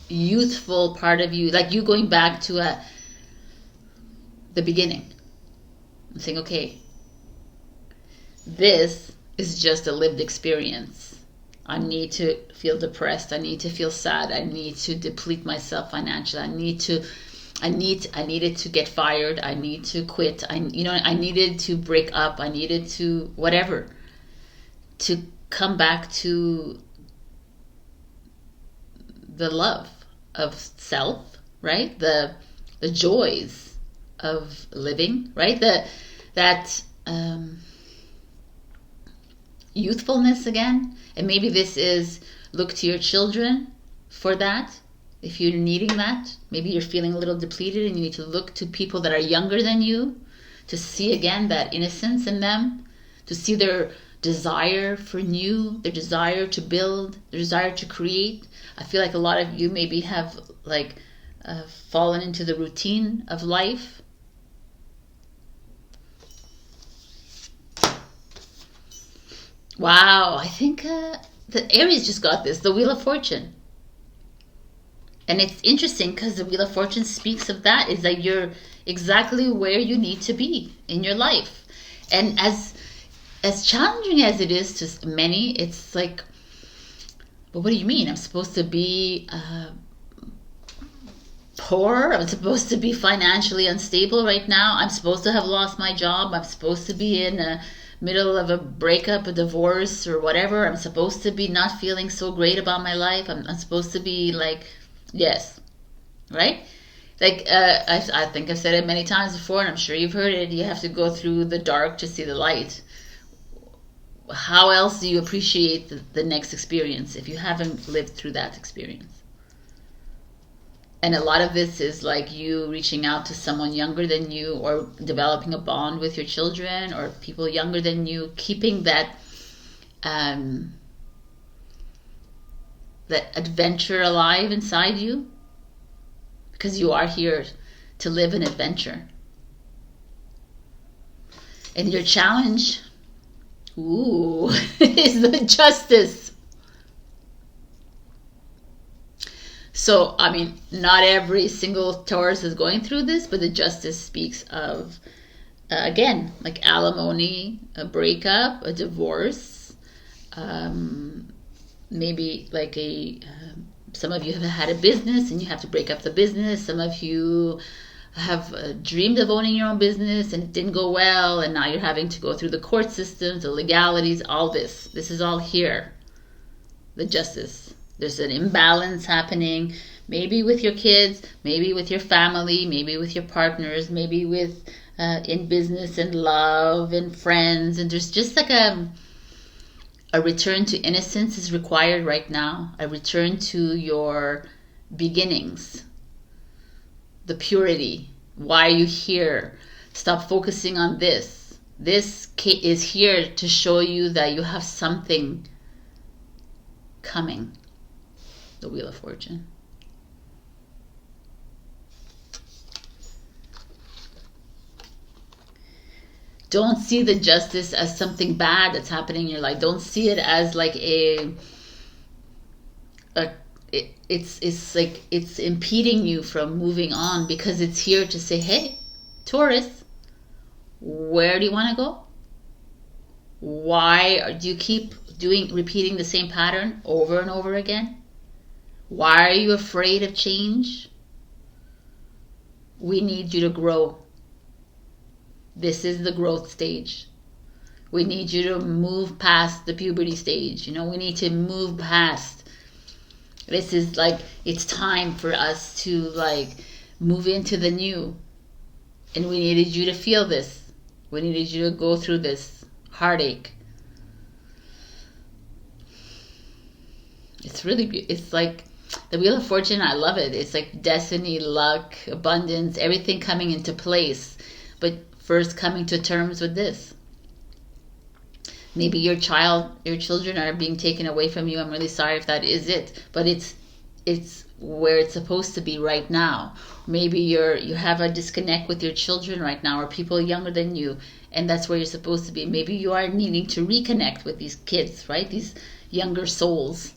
youthful part of you, like you going back to the beginning. I'm saying, okay, this is just a lived experience. I need to feel depressed. I need to feel sad. I need to deplete myself financially. I needed to get fired. I need to quit. I needed to break up. I needed to whatever, to come back to the love of self, right? The joys of living, right? That youthfulness again. And maybe this is, look to your children for that. If you're needing that, maybe you're feeling a little depleted and you need to look to people that are younger than you to see again that innocence in them, to see their desire for new, their desire to build, their desire to create. I feel like a lot of you maybe have fallen into the routine of life. Wow, I think the Aries just got this, the Wheel of Fortune. And it's interesting because the Wheel of Fortune speaks of that, is that you're exactly where you need to be in your life. And as challenging as it is to many, it's like, but what do you mean? I'm supposed to be poor? I'm supposed to be financially unstable right now? I'm supposed to have lost my job? I'm supposed to be in a middle of a breakup, a divorce, or whatever? I'm supposed to be not feeling so great about my life? I'm supposed to be yes, right? I think I've said it many times before, and I'm sure you've heard it. You have to go through the dark to see the light. How else do you appreciate the next experience if you haven't lived through that experience? And a lot of this is like you reaching out to someone younger than you, or developing a bond with your children or people younger than you, keeping that that adventure alive inside you, because you are here to live an adventure. And your challenge, is the Justice. So, I mean, not every single Taurus is going through this, but the Justice speaks of, again, like alimony, a breakup, a divorce, maybe like some of you have had a business and you have to break up the business. Some of you have dreamed of owning your own business and it didn't go well, and now you're having to go through the court systems, the legalities, all this. This is all here. The Justice. There's an imbalance happening, maybe with your kids, maybe with your family, maybe with your partners, maybe with in business and love and friends. And there's just like a return to innocence is required right now. A return to your beginnings. The purity. Why are you here? Stop focusing on this. This is here to show you that you have something coming. The Wheel of Fortune. Don't see the Justice as something bad that's happening in your life. Don't see it as like it's impeding you from moving on, because it's here to say, hey, Taurus, where do you want to go? Why do you keep repeating the same pattern over and over again? Why are you afraid of change? We need you to grow. This is the growth stage. We need you to move past the puberty stage. You know, we need to move past. This is like, it's time for us to like move into the new. And we needed you to feel this. We needed you to go through this heartache. It's really, it's like the Wheel of Fortune. I love it. It's like destiny, luck, abundance, everything coming into place. But first coming to terms with this. Maybe your children are being taken away from you. I'm really sorry if that is it. But it's where it's supposed to be right now. Maybe you have a disconnect with your children right now, or people younger than you, and that's where you're supposed to be. Maybe you are needing to reconnect with these kids, right? These younger souls.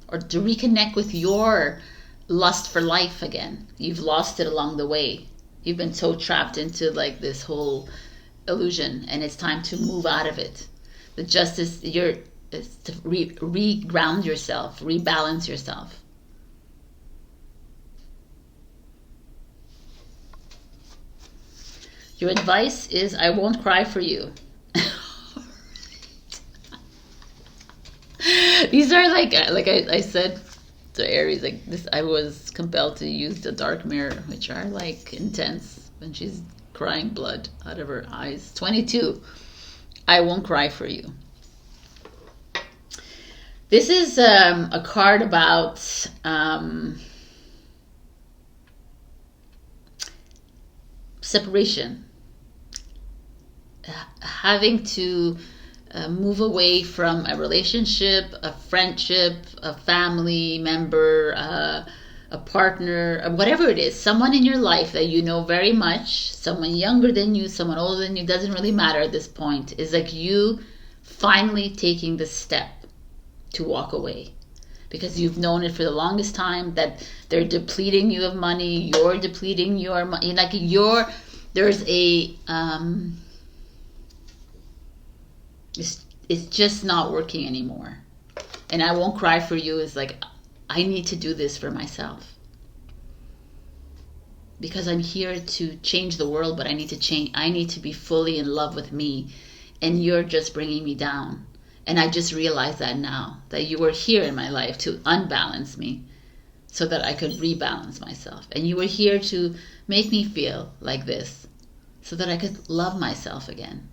Or to reconnect with your lust for life again. You've lost it along the way. You've been so trapped into like this whole illusion, and it's time to move out of it. The Justice, is to re-ground yourself, rebalance yourself. Your advice is, I won't cry for you. These are like I said to Aries, like this, I was compelled to use the dark mirror, which are like intense when she's crying blood out of her eyes. 22. I won't cry for you. This is a card about separation. Having to move away from a relationship, a friendship, a family member, a partner, whatever it is, someone in your life that you know very much, someone younger than you, someone older than you, doesn't really matter at this point. Is like you finally taking the step to walk away, because you've known it for the longest time that they're depleting you of money, you're depleting your money, like there's a it's just not working anymore. And I won't cry for you is like, I need to do this for myself, because I'm here to change the world, but I need to be fully in love with me, and you're just bringing me down. And I just realized that now, that you were here in my life to unbalance me so that I could rebalance myself. And you were here to make me feel like this so that I could love myself again.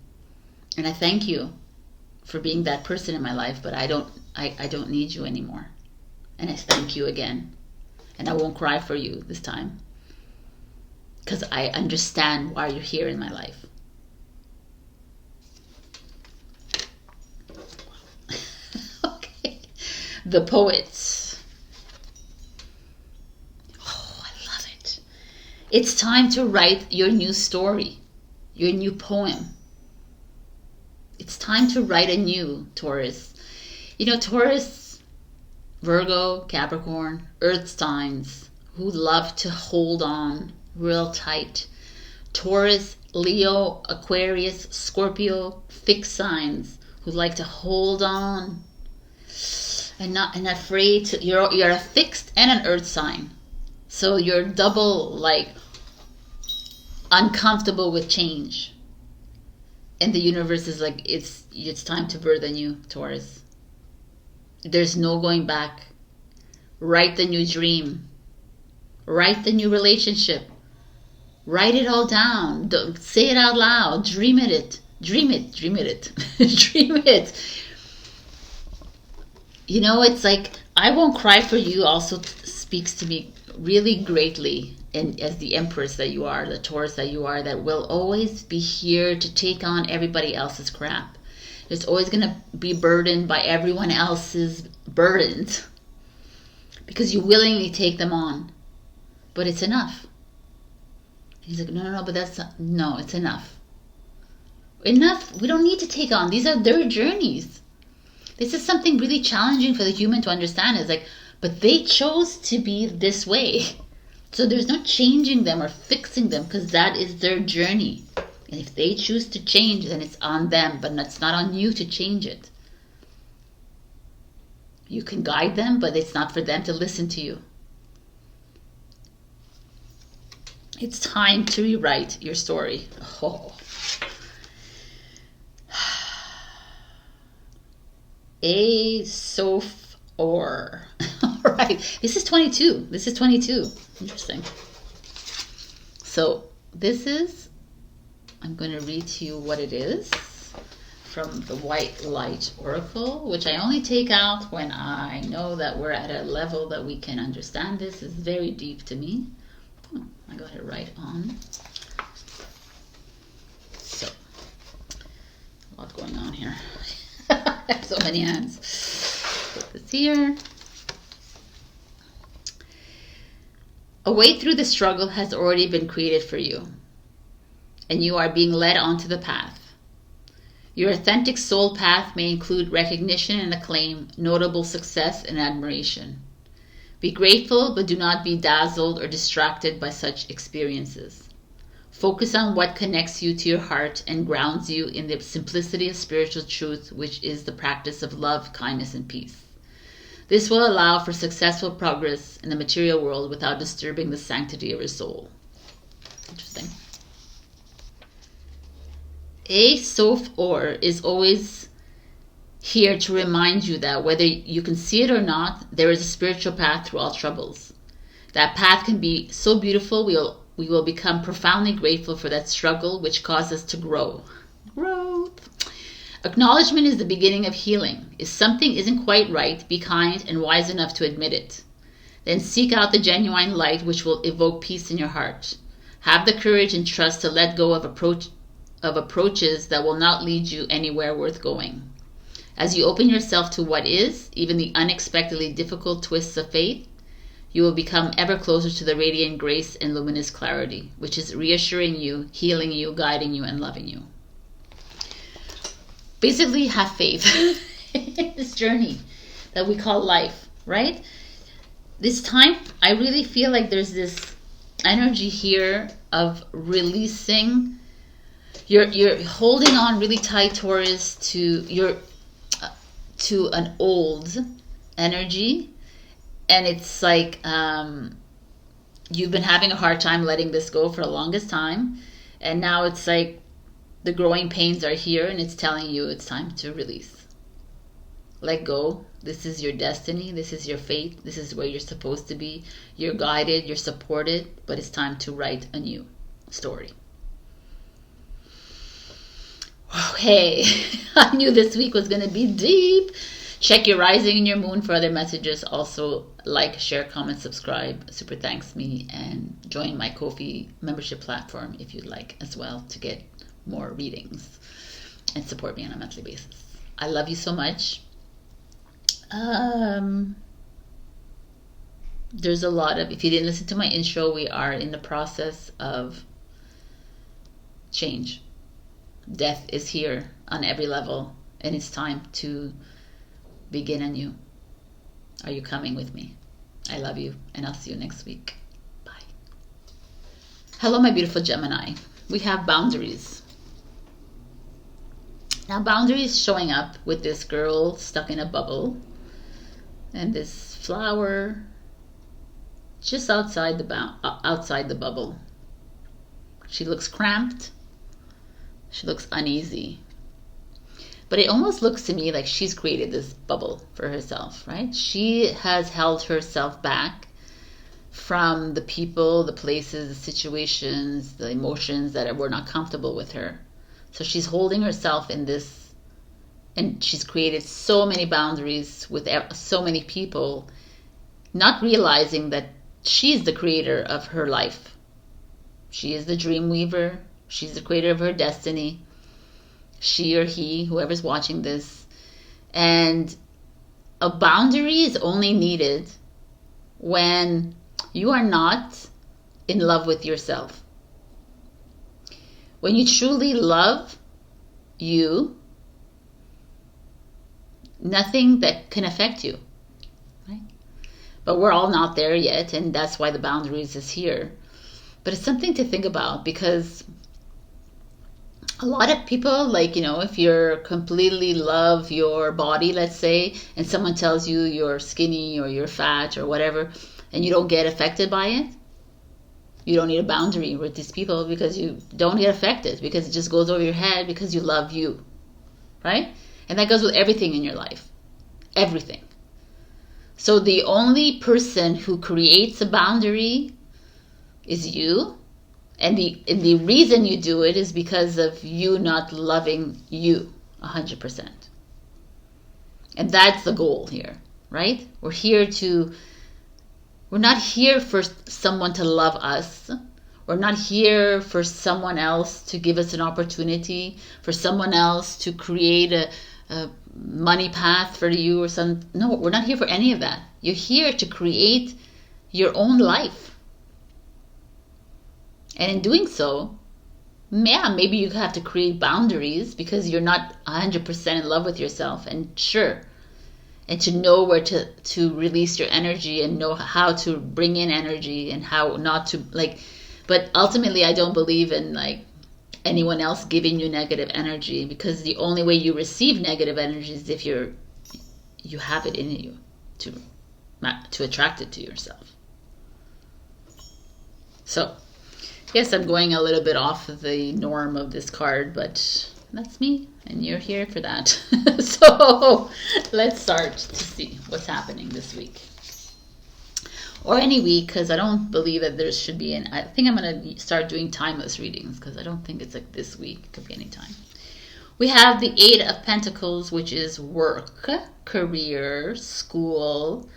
And I thank you for being that person in my life, but I don't need you anymore. And I thank you again. And I won't cry for you this time, because I understand why you're here in my life. Okay. The Poets. Oh, I love it. It's time to write your new story, your new poem. It's time to write anew, Taurus. You know, Taurus, Virgo, Capricorn, earth signs who love to hold on real tight. Taurus, Leo, Aquarius, Scorpio, fixed signs who like to hold on and not afraid to. You're a fixed and an earth sign, so you're double, like, uncomfortable with change. And the universe is like, it's time to birth a new, Taurus. There's no going back. Write the new dream. Write the new relationship. Write it all down. Don't say it out loud. Dream it. Dream it. Dream it. Dream it. You know, it's like, I won't cry for you also speaks to me really greatly. And as the Empress that you are, the Taurus that you are, that will always be here to take on everybody else's crap. It's always going to be burdened by everyone else's burdens, because you willingly take them on. But it's enough. He's like, no, but that's not, no, it's enough. Enough. We don't need to take on. These are their journeys. This is something really challenging for the human to understand. Is like, but they chose to be this way. So there's no changing them or fixing them, because that is their journey. And if they choose to change, then it's on them, but it's not on you to change it. You can guide them, but it's not for them to listen to you. It's time to rewrite your story. Oh. A Soph Or. All right. This is 22. This is 22. Interesting. So this is, I'm going to read to you what it is from the White Light Oracle, which I only take out when I know that we're at a level that we can understand this. Is very deep to me. Oh, I got it right on. So, a lot going on here. I have so many hands. Put this here. A way through the struggle has already been created for you, and you are being led onto the path. Your authentic soul path may include recognition and acclaim, notable success and admiration. Be grateful, but do not be dazzled or distracted by such experiences. Focus on what connects you to your heart and grounds you in the simplicity of spiritual truth, which is the practice of love, kindness, and peace. This will allow for successful progress in the material world without disturbing the sanctity of your soul. Interesting. A Soph Or is always here to remind you that whether you can see it or not, there is a spiritual path through all troubles. That path can be so beautiful, we will become profoundly grateful for that struggle which caused us to grow. Growth. Acknowledgement is the beginning of healing. If something isn't quite right, be kind and wise enough to admit it. Then seek out the genuine light which will evoke peace in your heart. Have the courage and trust to let go of approaches that will not lead you anywhere worth going. As you open yourself to what is, even the unexpectedly difficult twists of fate, you will become ever closer to the radiant grace and luminous clarity, which is reassuring you, healing you, guiding you, and loving you. Basically, have faith in this journey that we call life, right? This time, I really feel like there's this energy here of releasing. You're holding on really tight, Taurus, to an old energy, and it's like you've been having a hard time letting this go for the longest time, and now it's like the growing pains are here, and it's telling you it's time to release. Let go. This is your destiny. This is your fate. This is where you're supposed to be. You're guided. You're supported. But it's time to write a new story. Okay. I knew this week was going to be deep. Check your rising and your moon for other messages. Also, like, share, comment, subscribe. Super thanks me, and join my Ko-fi membership platform if you'd like as well to get more readings and support me on a monthly basis. I love you so much. There's a lot of, if you didn't listen to my intro, we are in the process of change. Death is here on every level, and it's time to begin anew. Are you coming with me? I love you, and I'll see you next week. Bye. Hello, my beautiful Gemini. We have boundaries. Now, boundaries showing up with this girl stuck in a bubble and this flower just outside the bubble. She looks cramped. She looks uneasy. But it almost looks to me like she's created this bubble for herself, right? She has held herself back from the people, the places, the situations, the emotions that were not comfortable with her. So she's holding herself in this, and she's created so many boundaries with so many people, not realizing that she's the creator of her life. She is the dream weaver. She's the creator of her destiny. She or he, whoever's watching this. And a boundary is only needed when you are not in love with yourself. When you truly love you, nothing that can affect you, right? But we're all not there yet, and that's why the boundaries is here. But it's something to think about, because a lot of people, like, you know, if you're completely love your body, let's say, and someone tells you you're skinny or you're fat or whatever, and you don't get affected by it, you don't need a boundary with these people, because you don't get affected, because it just goes over your head, because you love you, right? And that goes with everything in your life. Everything. So the only person who creates a boundary is you. And the reason you do it is because of you not loving you 100%. And that's the goal here, right? We're not here for someone to love us. We're not here for someone else to give us an opportunity, for someone else to create a money path for you or some. No, we're not here for any of that. You're here to create your own life. And in doing so, yeah, maybe you have to create boundaries because you're not 100% in love with yourself. And sure, and to know where to release your energy and know how to bring in energy and how not to, like, but ultimately I don't believe in like anyone else giving you negative energy, because the only way you receive negative energy is if you have it in you to attract it to yourself. So yes, I'm going a little bit off the norm of this card, but that's me, and you're here for that. So let's start to see what's happening this week. Or any week, because I don't believe that there should be I think I'm going to start doing timeless readings, because I don't think it's like this week. It could be any time. We have the Eight of Pentacles, which is work, career, school,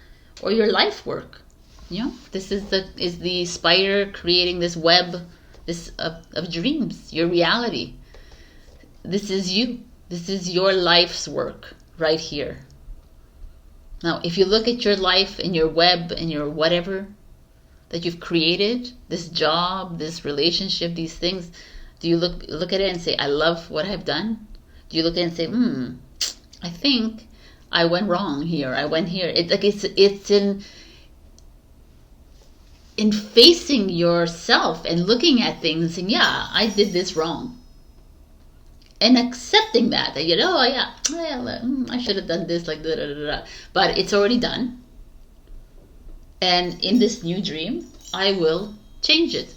or your life work. You know, this is the spider creating this web, of dreams, your reality. This is you. This is your life's work right here. Now, if you look at your life and your web and your whatever that you've created, this job, this relationship, these things, do you look at it and say, I love what I've done? Do you look at it and say, I think I went wrong here. I went here. It's in facing yourself and looking at things and saying, yeah, I did this wrong. And accepting that you know, oh yeah, well, I should have done this, like da, da, da, da. But it's already done. And in this new dream, I will change it.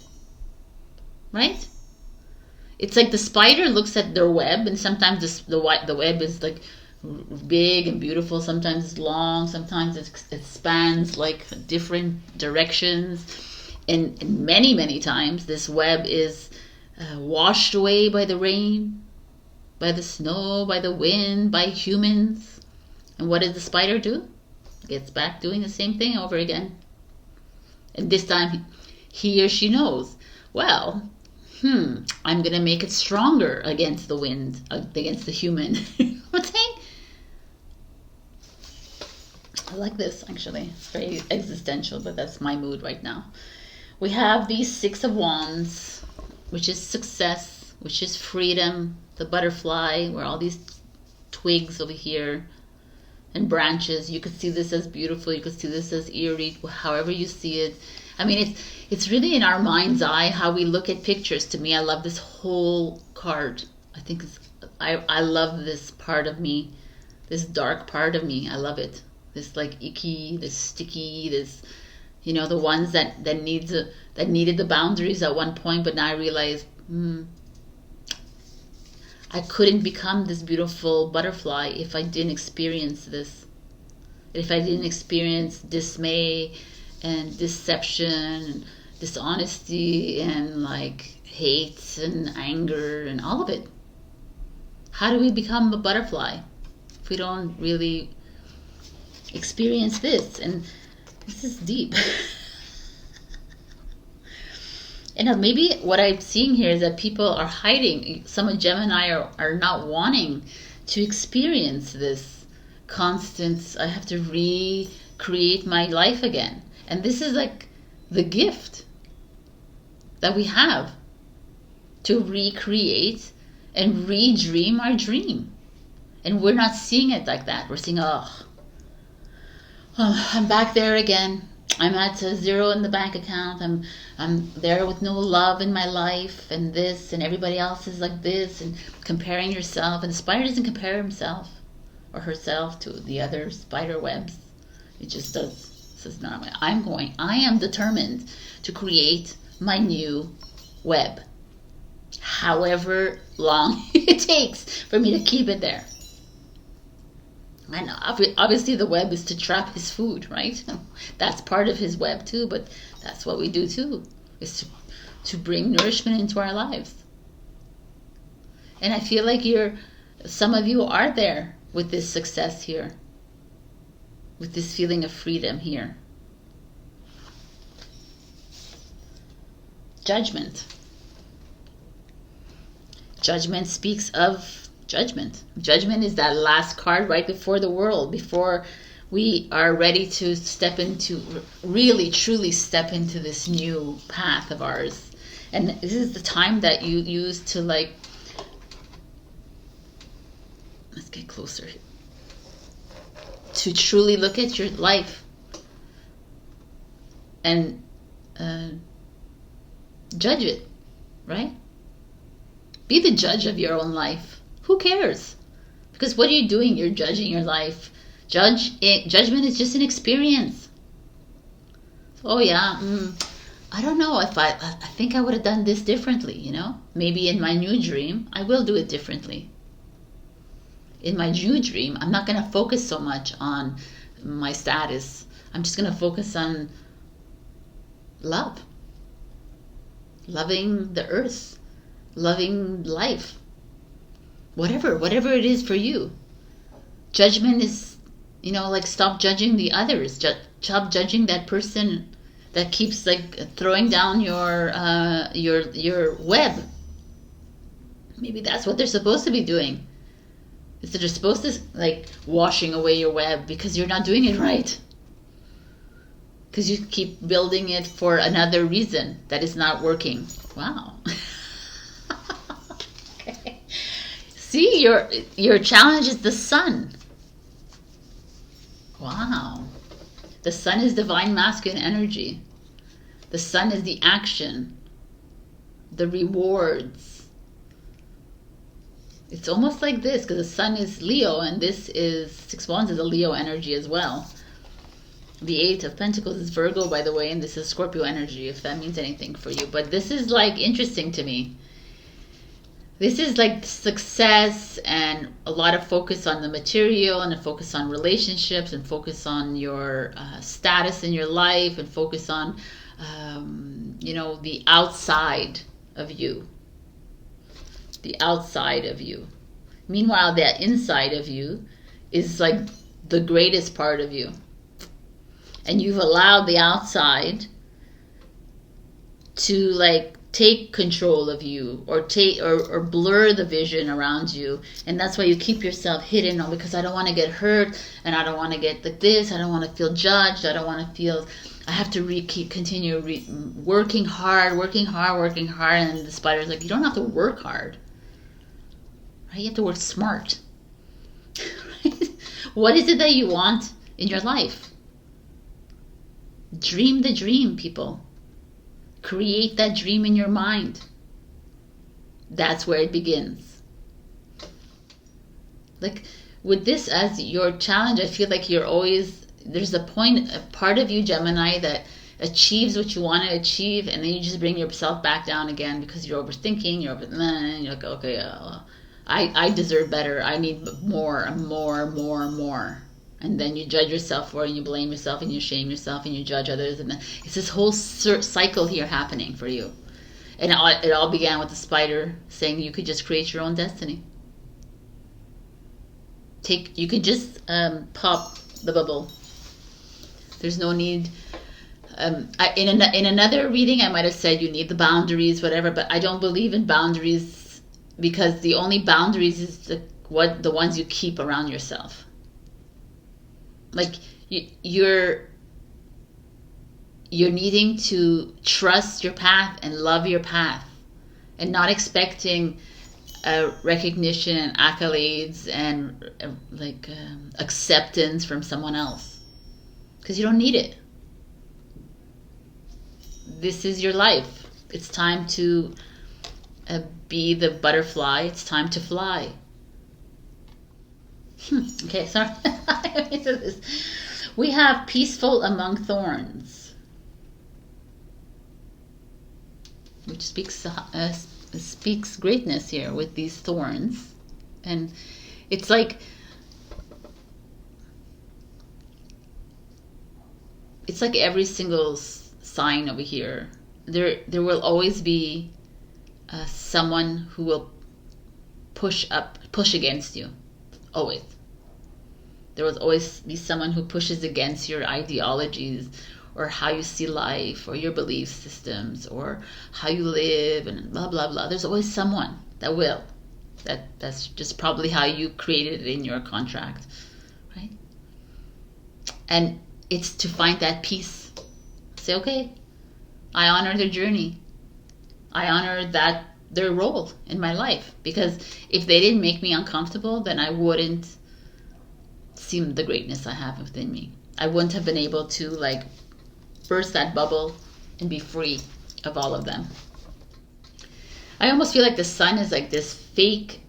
Right? It's like the spider looks at their web, and sometimes the web is like big and beautiful. Sometimes it's long. Sometimes it spans like different directions. And many, many times this web is washed away by the rain, by the snow, by the wind, by humans. And what does the spider do? Gets back doing the same thing over again. And this time he or she knows, well, I'm going to make it stronger against the wind, against the human. You know what I'm saying? I like this, actually. It's very existential, but that's my mood right now. We have the Six of Wands, which is success, which is freedom, the butterfly, where all these twigs over here and branches. You could see this as beautiful. You could see this as eerie, however you see it. I mean, it's really in our mind's eye how we look at pictures. To me, I love this whole card. I think I love this part of me, this dark part of me. I love it. This like icky, this sticky, this, you know, the ones that needed the boundaries at one point, but now I realize I couldn't become this beautiful butterfly if I didn't experience this. If I didn't experience dismay and deception and dishonesty and like hate and anger and all of it. How do we become a butterfly if we don't really experience this? And this is deep. And maybe what I'm seeing here is that people are hiding. Some of Gemini are not wanting to experience this constant, I have to recreate my life again. And this is like the gift that we have to recreate and redream our dream. And we're not seeing it like that. We're seeing, oh, I'm back there again. I'm at 0 in the bank account. I'm there with no love in my life, and this, and everybody else is like this, and comparing yourself. And the spider doesn't compare himself or herself to the other spider webs. It just does. It says, no, I am determined to create my new web, however long it takes for me to keep it there. And obviously the web is to trap his food, right? That's part of his web too, but that's what we do too, is to bring nourishment into our lives. And I feel like some of you are there with this success here, with this feeling of freedom here. Judgment. Judgment speaks of judgment. Judgment is that last card right before the world, before we are ready to step into, really truly step into this new path of ours. And this is the time that you use to, like, let's get closer, to truly look at your life and judge it, right? Be the judge of your own life. Who cares? Because what are you doing? You're judging your life. Judgment is just an experience. Oh yeah, I don't know if I think I would have done this differently, you know? Maybe in my new dream, I will do it differently. In my new dream, I'm not going to focus so much on my status. I'm just going to focus on love. Loving the earth. Loving life. Whatever it is for you. Judgment is, you know, like, stop judging the others. Stop judging that person that keeps, like, throwing down your web. Maybe that's what they're supposed to be doing. Is that they're supposed to, like, washing away your web because you're not doing it right. Because you keep building it for another reason that is not working. Wow. Okay. See, your challenge is the sun. Wow. The sun is divine masculine energy. The sun is the action, the rewards. It's almost like this, because the sun is Leo, and this is 6 Wands is a Leo energy as well. The 8 of Pentacles is Virgo, by the way, and this is Scorpio energy, if that means anything for you. But this is, like, interesting to me. This is like success and a lot of focus on the material and a focus on relationships and focus on your status in your life and focus on, you know, the outside of you. The outside of you. Meanwhile, the inside of you is like the greatest part of you. And you've allowed the outside to like take control of you, or take or blur the vision around you. And that's why you keep yourself hidden, because I don't want to get hurt, and I don't want to get like this, I don't want to feel judged, I don't want to feel I have to continue working hard, and the spider's like, you don't have to work hard, right? You have to work smart. Right? What is it that you want in your life? Dream the dream, people. Create that dream in your mind. That's where it begins. Like with this as your challenge, I feel like you're always, there's a part of you, Gemini, that achieves what you want to achieve, and then you just bring yourself back down again because you're overthinking, you're like, okay, I deserve better, I need more. And then you judge yourself for it, and you blame yourself, and you shame yourself, and you judge others, and then it's this whole cycle here happening for you. And it all began with the spider saying you could just create your own destiny. You could just pop the bubble. There's no need. In another reading, I might have said you need the boundaries, whatever, but I don't believe in boundaries, because the only boundaries is the ones you keep around yourself. Like you're needing to trust your path and love your path, and not expecting recognition and accolades and acceptance from someone else, because you don't need it. This is your life. It's time to be the butterfly. It's time to fly. Okay, sorry. We have peaceful among thorns, which speaks greatness here with these thorns. And it's like every single sign over here, there will always be someone who will push against you. Always. There will always be someone who pushes against your ideologies, or how you see life, or your belief systems, or how you live, and blah blah blah. There's always someone that will. That's just probably how you created it in your contract, right? And it's to find that peace. Say, okay, I honor their journey. I honor their role in my life, because if they didn't make me uncomfortable, then I wouldn't see the greatness I have within me. I wouldn't have been able to burst that bubble and be free of all of them. I almost feel like the sun is like this fake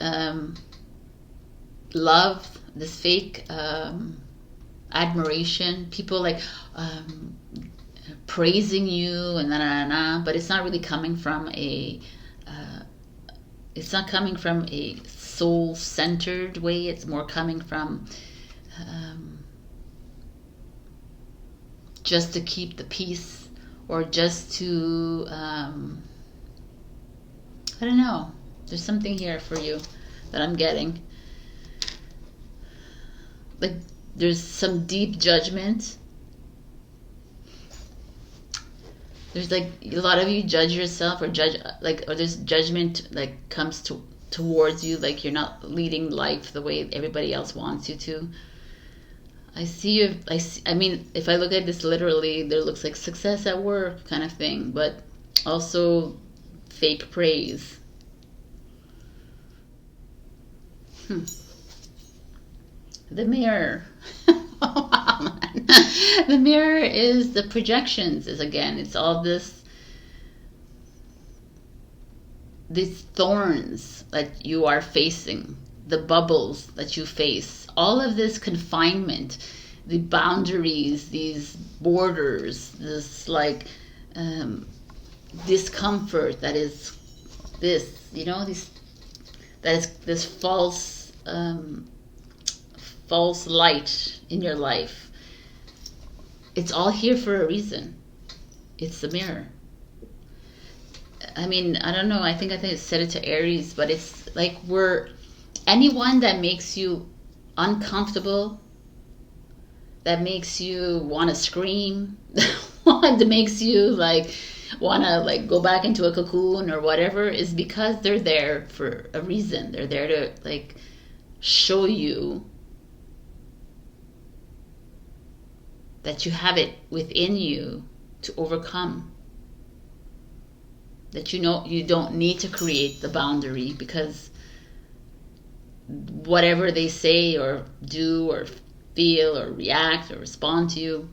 love, this fake admiration. People praising you and but it's not really coming from a soul-centered way. It's more coming from just to keep the peace, or just to I don't know. There's something here for you that I'm getting. Like there's some deep judgment. There's a lot of you judge yourself, or there's judgment comes towards you, like you're not leading life the way everybody else wants you to. I see you. I mean, if I look at this literally, there looks like success at work kind of thing, but also fake praise. The mirror. Oh, wow, man. The mirror is the projections. It's all these thorns that you are facing, the bubbles that you face, all of this confinement, the boundaries, these borders, this discomfort that is this, that is this false light in your life. It's all here for a reason. It's the mirror. I mean, I don't know. I think I said it to Aries, but it's like anyone that makes you uncomfortable that makes you want to scream, that makes you like want to like go back into a cocoon or whatever, is because they're there for a reason. They're there to like show you that you have it within you to overcome. That you know you don't need to create the boundary, because whatever they say or do or feel or react or respond to you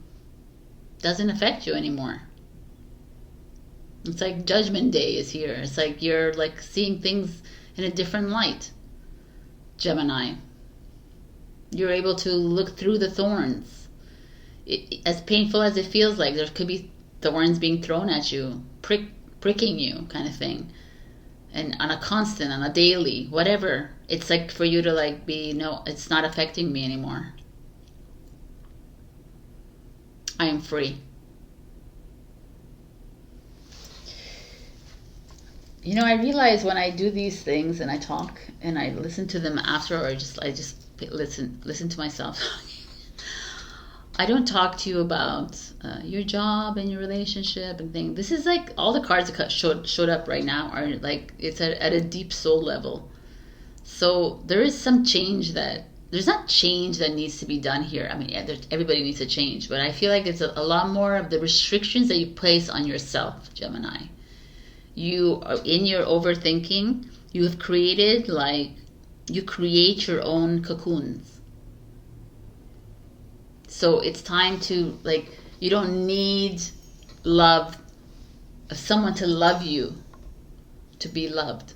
doesn't affect you anymore. It's like Judgment Day is here. It's like you're like seeing things in a different light, Gemini. You're able to look through the thorns. As painful as it feels like, there could be thorns being thrown at you, pricking you kind of thing. And on a constant, on a daily, whatever. It's like for you to like be, no, it's not affecting me anymore. I am free. You know, I realize when I do these things and I talk and I listen to them after, or I just listen to myself. I don't talk to you about your job and your relationship and things. This is like all the cards that showed up right now are like, it's at a deep soul level. So there is some change there's not change that needs to be done here. I mean, everybody needs to change, but I feel like it's a lot more of the restrictions that you place on yourself, Gemini. You are in your overthinking. You have created you create your own cocoons. So it's time to you don't need someone to love you to be loved,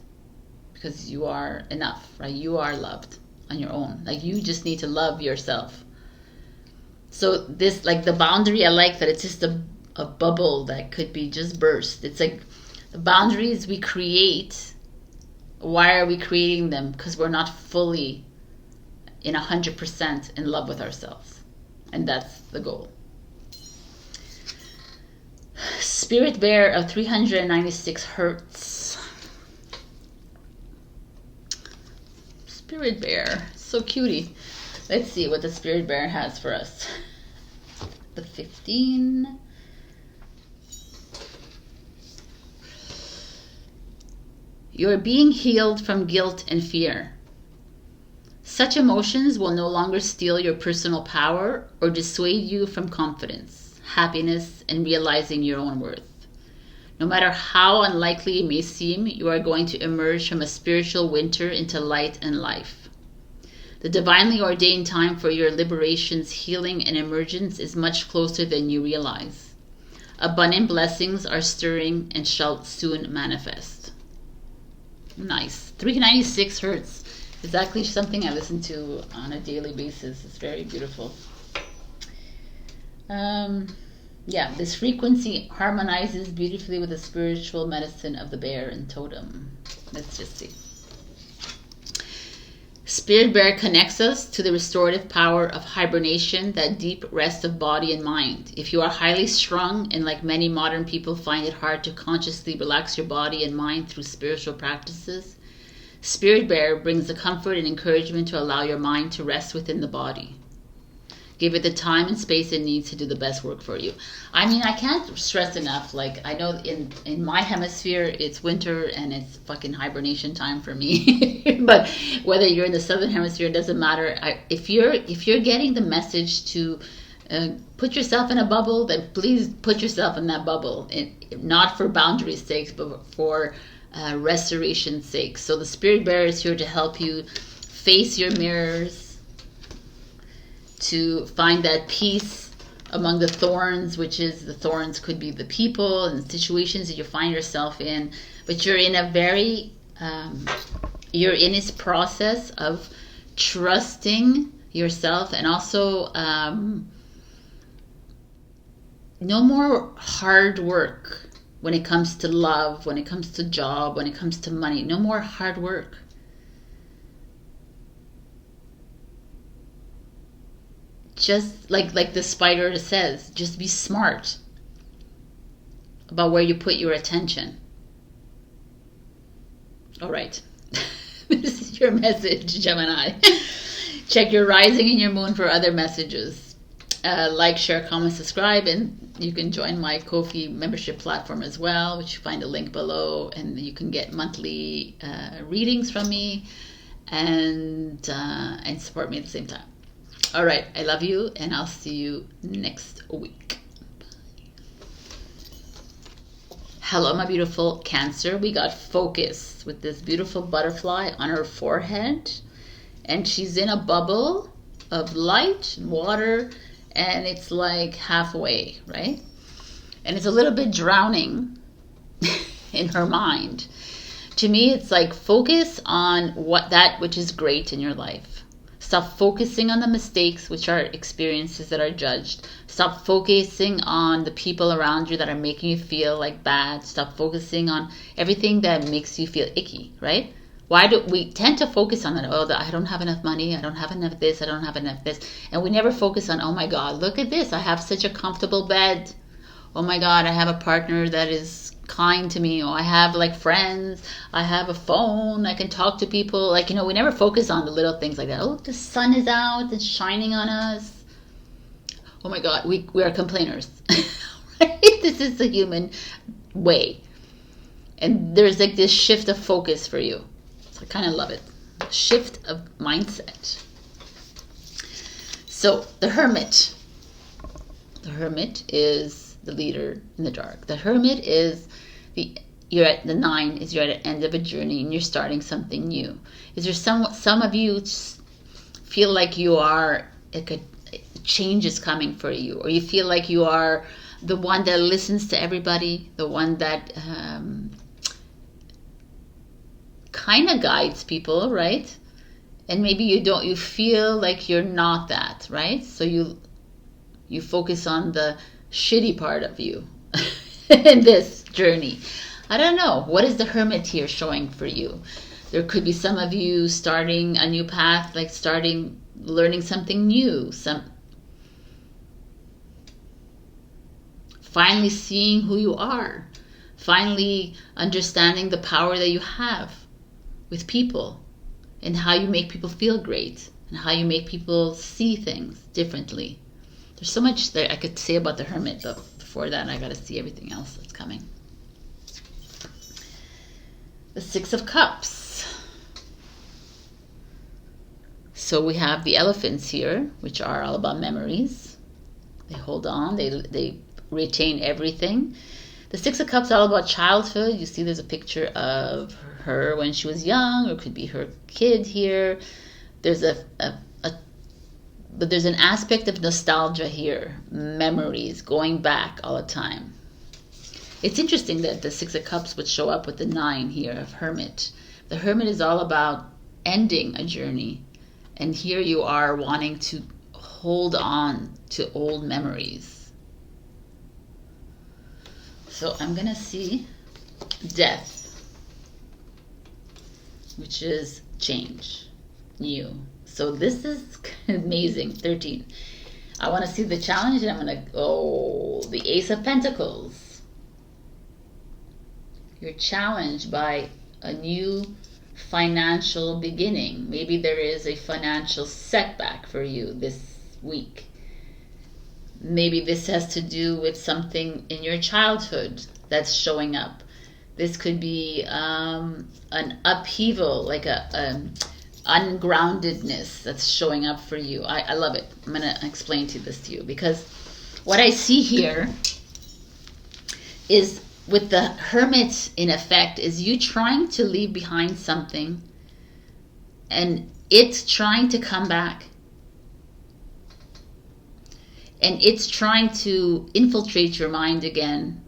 because you are enough, right? You are loved on your own. You just need to love yourself. So this, the boundary, I like that it's just a bubble that could be just burst. It's like the boundaries we create. Why are we creating them? Because we're not fully in 100% in love with ourselves. And that's the goal. Spirit Bear of 396 Hertz. Spirit Bear, so cutie. Let's see what the Spirit Bear has for us. The 15. You are being healed from guilt and fear. Such emotions will no longer steal your personal power or dissuade you from confidence, happiness, and realizing your own worth. No matter how unlikely it may seem, you are going to emerge from a spiritual winter into light and life. The divinely ordained time for your liberations, healing, and emergence is much closer than you realize. Abundant blessings are stirring and shall soon manifest. Nice. 396 Hertz. It's actually something I listen to on a daily basis. It's very beautiful. Yeah, this frequency harmonizes beautifully with the spiritual medicine of the bear and totem. Let's just see. Spirit Bear connects us to the restorative power of hibernation, that deep rest of body and mind. If you are highly strung and like many modern people find it hard to consciously relax your body and mind through spiritual practices, Spirit Bear brings the comfort and encouragement to allow your mind to rest within the body. Give it the time and space it needs to do the best work for you. I mean, I can't stress enough. I know in my hemisphere, it's winter and it's fucking hibernation time for me. But whether you're in the southern hemisphere, it doesn't matter. If you're getting the message to put yourself in a bubble, then please put yourself in that bubble. Not for boundaries' sake, but for restoration's sake. So the Spirit Bear is here to help you face your mirrors, to find that peace among the thorns, which is the thorns could be the people and the situations that you find yourself in. But you're in a very, you're in this process of trusting yourself, and also no more hard work. When it comes to love, when it comes to job, when it comes to money, no more hard work. Just like the spider says, just be smart about where you put your attention. All right. This is your message, Gemini. Check your rising and your moon for other messages. Like, share, comment, subscribe, and you can join my Ko-fi membership platform as well, which you find a link below, and you can get monthly readings from me and support me at the same time. All right, I love you, and I'll see you next week. Hello, my beautiful Cancer. We got focused with this beautiful butterfly on her forehead, and she's in a bubble of light and water, and it's like halfway, right? And it's a little bit drowning in her mind. To me, it's like, focus on that which is great in your life. Stop focusing on the mistakes, which are experiences that are judged. Stop focusing on the people around you that are making you feel like bad. Stop focusing on everything that makes you feel icky, right? Why do we tend to focus on that? Oh, I don't have enough money. I don't have enough this. I don't have enough this. And we never focus on, oh my God, look at this. I have such a comfortable bed. Oh my God, I have a partner that is kind to me. Oh, I have like friends. I have a phone. I can talk to people. Like, we never focus on the little things like that. Oh, the sun is out. It's shining on us. Oh my God, we are complainers. Right? This is the human way. And there's like this shift of focus for you. I kind of love it. Shift of mindset. So the Hermit. The Hermit is the leader in the dark. The Hermit is you're at the 9 is you're at the end of a journey and you're starting something new. Is there some of you feel like you are like a change is coming for you, or you feel like you are the one that listens to everybody, the one that kind of guides people, right? And maybe you feel like you're not that, right? So you focus on the shitty part of you in this journey. I don't know. What is the Hermit here showing for you? There could be some of you starting a new path, like learning something new, finally seeing who you are, finally understanding the power that you have with people, and how you make people feel great, and how you make people see things differently. There's so much that I could say about the Hermit, but before that I got to see everything else that's coming. The 6 of Cups. So we have the elephants here, which are all about memories. They hold on, they retain everything. The 6 of Cups is all about childhood. You see there's a picture of her when she was young, or it could be her kid here. There's but there's an aspect of nostalgia here, memories, going back all the time. It's interesting that the 6 of Cups would show up with the 9 here of Hermit. The Hermit is all about ending a journey, and here you are wanting to hold on to old memories. So I'm gonna see Death, which is change, new. So this is amazing. 13. I want to see the challenge, and I'm going to go the Ace of Pentacles. You're challenged by a new financial beginning. Maybe there is a financial setback for you this week. Maybe this has to do with something in your childhood that's showing up. This could be an upheaval, like a ungroundedness that's showing up for you. I love it. I'm going to explain this to you, because what I see here is with the Hermit in effect is you trying to leave behind something and it's trying to come back. And it's trying to infiltrate your mind again.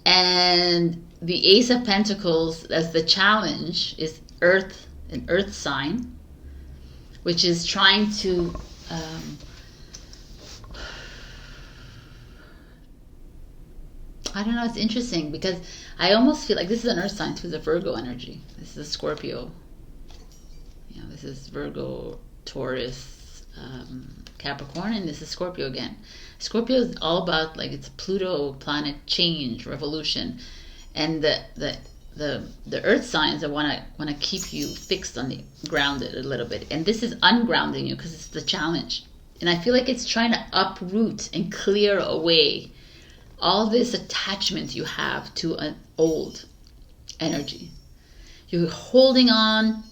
And the Ace of Pentacles as the challenge is Earth, an Earth sign, which is trying to I don't know, it's interesting because I almost feel like this is an Earth sign too, the Virgo energy. This is a Scorpio. You know, this is Virgo, Taurus, Capricorn, and this is Scorpio again. Scorpio is all about, like, it's a Pluto planet, change, revolution, and the Earth signs that want to keep you fixed on the grounded a little bit, and this is ungrounding you because it's the challenge. And I feel like it's trying to uproot and clear away all this attachment you have to an old energy. You're holding on.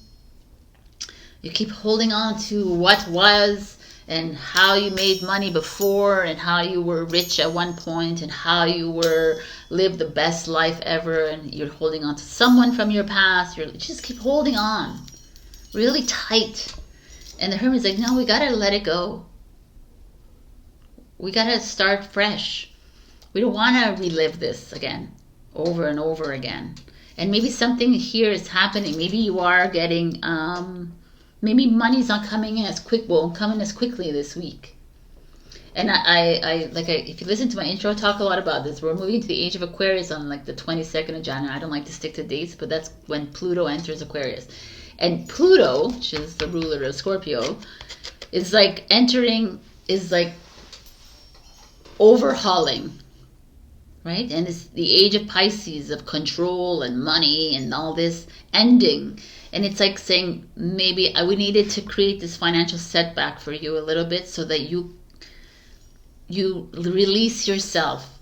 You keep holding on to what was and how you made money before and how you were rich at one point and how you were lived the best life ever, and you're holding on to someone from your past. You just keep holding on really tight. And the Hermit's like, no, we gotta let it go. We gotta start fresh. We don't want to relive this again, over and over again. And maybe something here is happening. Maybe you are getting, maybe money's not coming in as quick, won't come in as quickly this week. And if you listen to my intro, I talk a lot about this. We're moving to the age of Aquarius on like the 22nd of January. I don't like to stick to dates, but that's when Pluto enters Aquarius. And Pluto, which is the ruler of Scorpio, is like overhauling, right? And it's the age of Pisces, of control and money and all this ending. And it's like saying, maybe we needed to create this financial setback for you a little bit so that you release yourself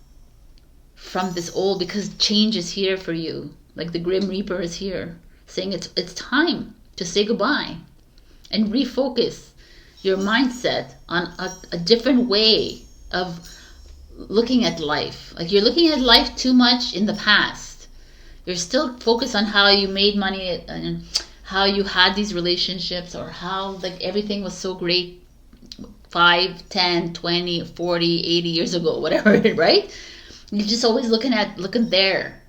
from this old, because change is here for you. Like the Grim Reaper is here, saying it's time to say goodbye and refocus your mindset on a different way of looking at life. Like you're looking at life too much in the past. You're still focused on how you made money and how you had these relationships, or how like everything was so great 5, 10, 20, 40, 80 years ago, whatever, right? You're just always looking there.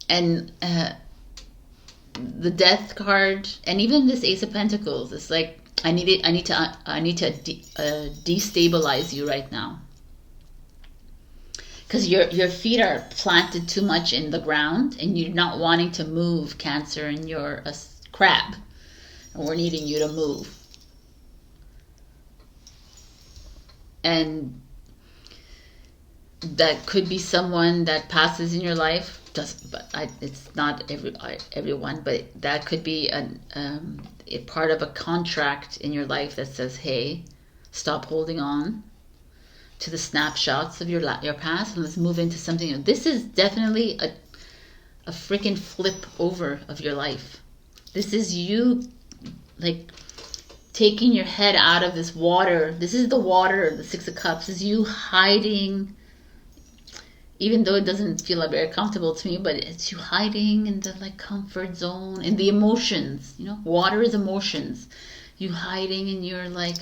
And the Death card, and even this Ace of Pentacles, it's like, I need to destabilize you right now, because your feet are planted too much in the ground, and you're not wanting to move, Cancer, and you're a crab, and we're needing you to move. And that could be someone that passes in your life. It's not everyone, but that could be a part of a contract in your life that says, hey, stop holding on to the snapshots of your past, and let's move into something new. This is definitely a freaking flip over of your life. This is you like taking your head out of this water. This is the water, the Six of Cups. This is you hiding, even though it doesn't feel very comfortable to me, but it's you hiding in the like comfort zone, in the emotions. You know, water is emotions. You hiding, and you're like,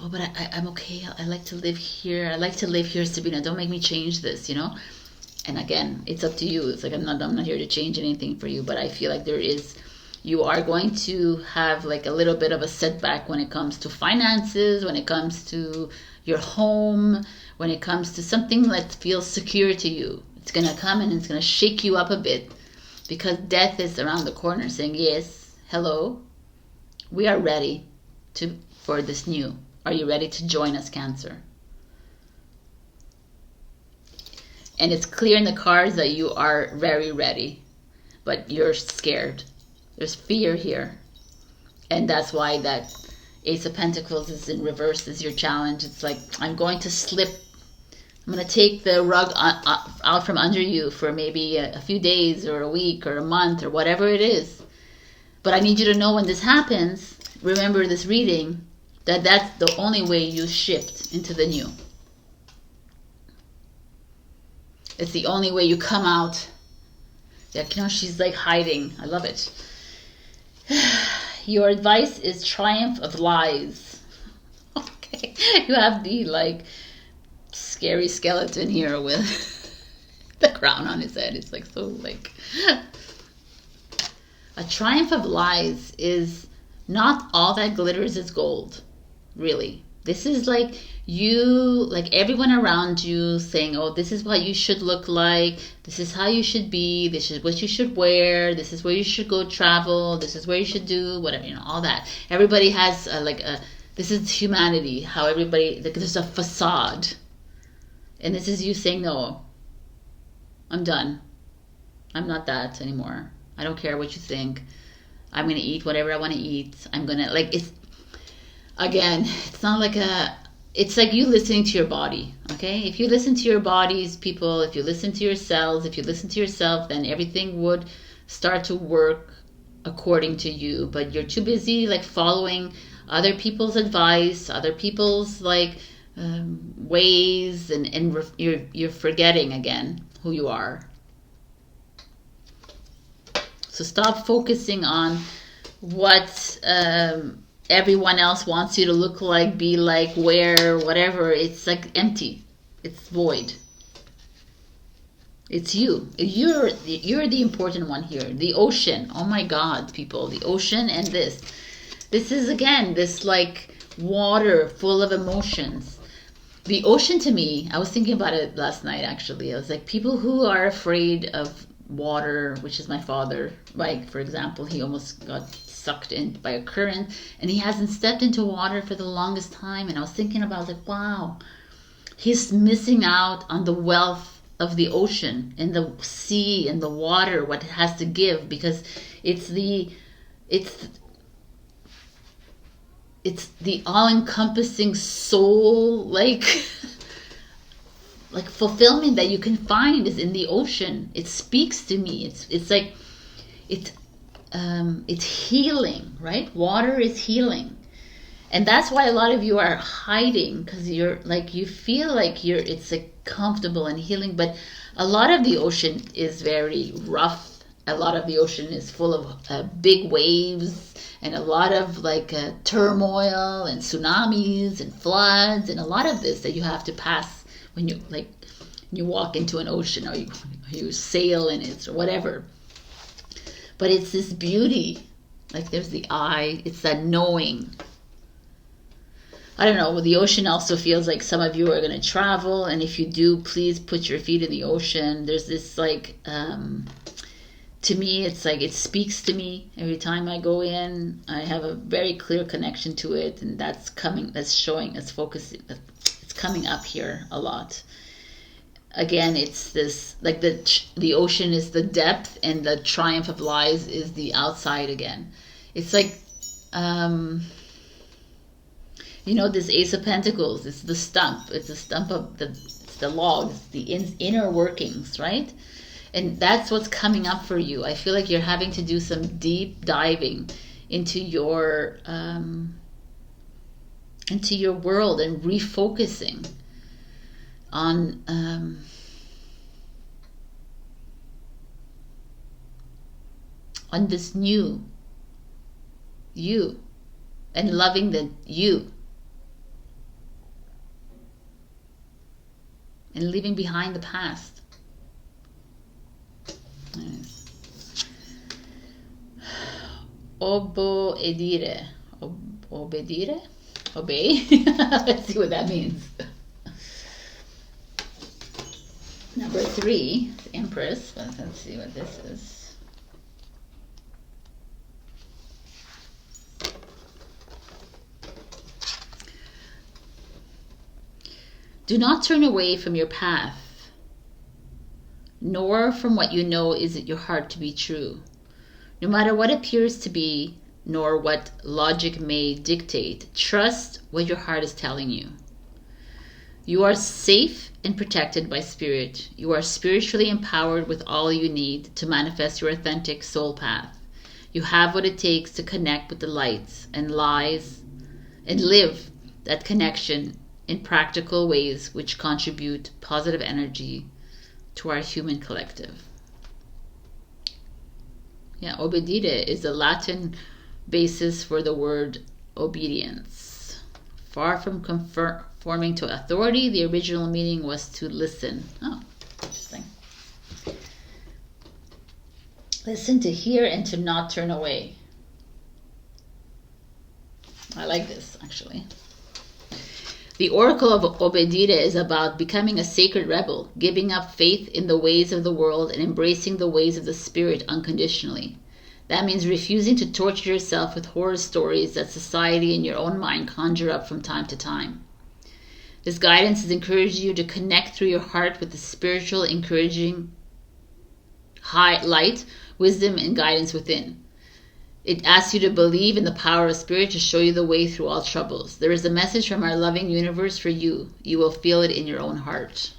oh, but I'm okay. I like to live here. I like to live here, Sabrina. Don't make me change this, you know? And again, it's up to you. It's like, I'm not here to change anything for you, but I feel like you are going to have like a little bit of a setback when it comes to finances, when it comes to your home, when it comes to something that feels secure to you. It's going to come and it's going to shake you up a bit, because death is around the corner saying, yes, hello, we are ready for this new. Are you ready to join us, Cancer? And it's clear in the cards that you are very ready, but you're scared. There's fear here. And that's why that Ace of Pentacles is in reverse, is your challenge. It's like, I'm going to slip. I'm going to take the rug out from under you for maybe a few days or a week or a month or whatever it is. But I need you to know, when this happens, remember this reading, that's the only way you shift into the new. It's the only way you come out. Yeah, you know, she's like hiding. I love it. Your advice is triumph of lies. Okay. You have the like scary skeleton here with the crown on his head. It's like so like a triumph of lies is not all that glitters is gold, really. This is like you, like everyone around you saying, oh, this is what you should look like, this is how you should be, this is what you should wear, this is where you should go travel, this is where you should do whatever, you know, all that. Everybody has this is humanity, how everybody, like, there's a facade. And this is you saying, no, I'm done. I'm not that anymore. I don't care what you think. I'm going to eat whatever I want to eat. I'm going to, like, it's, again, it's not like it's like you listening to your body, okay? If you listen to your bodies, people, if you listen to your cells, if you listen to yourself, then everything would start to work according to you. But you're too busy like following other people's advice, other people's like ways, and you're forgetting again who you are. So stop focusing on what everyone else wants you to look like, be like, wear, whatever. It's like empty. It's void. It's you. You're the important one here. The ocean. Oh my God, people. The ocean and this. This is, again, this like water full of emotions. The ocean, to me, I was thinking about it last night, actually. I was like, people who are afraid of water, which is my father, like, for example, he almost got sucked in by a current, and he hasn't stepped into water for the longest time. And I was thinking about, like, wow, he's missing out on the wealth of the ocean and the sea and the water, what it has to give, because it's the all-encompassing soul, like like fulfillment that you can find is in the ocean. It speaks to me. It's like it's healing, right? Water is healing. And that's why a lot of you are hiding, because you're like, you feel like it's like comfortable and healing, but a lot of the ocean is very rough. A lot of the ocean is full of big waves, and a lot of like turmoil and tsunamis and floods, and a lot of this that you have to pass when you walk into an ocean, or you sail in it, or whatever. But it's this beauty, like there's the eye, it's that knowing. I don't know, the ocean also feels like some of you are going to travel, and if you do, please put your feet in the ocean. There's this like, to me, it's like it speaks to me every time I go in. I have a very clear connection to it, and that's showing, it's focusing, it's coming up here a lot. Again, it's this, like the ocean is the depth, and the triumph of lies is the outside again. It's like, you know, this Ace of Pentacles, it's the stump. It's the stump of it's the log, it's the inner workings, right? And that's what's coming up for you. I feel like you're having to do some deep diving into your world, and refocusing on this new you, and loving the you, and leaving behind the past. Nice. Obedire. Obedire? Obey? Let's see what that means. Number 3, the Empress. Let's see what this is. Do not turn away from your path, nor from what you know is at your heart to be true. No matter what appears to be, nor what logic may dictate, trust what your heart is telling you. You are safe and protected by spirit. You are spiritually empowered with all you need to manifest your authentic soul path. You have what it takes to connect with the lights and lies, and live that connection in practical ways which contribute positive energy to our human collective. Yeah, obedire is the Latin basis for the word obedience. Far from conforming to authority, the original meaning was to listen. Oh, interesting. Listen, to hear, and to not turn away. I like this, actually. The oracle of obedire is about becoming a sacred rebel, giving up faith in the ways of the world and embracing the ways of the spirit unconditionally. That means refusing to torture yourself with horror stories that society and your own mind conjure up from time to time. This guidance is encouraging you to connect through your heart with the spiritual, encouraging high light, wisdom, and guidance within. It asks you to believe in the power of spirit to show you the way through all troubles. There is a message from our loving universe for you. You will feel it in your own heart.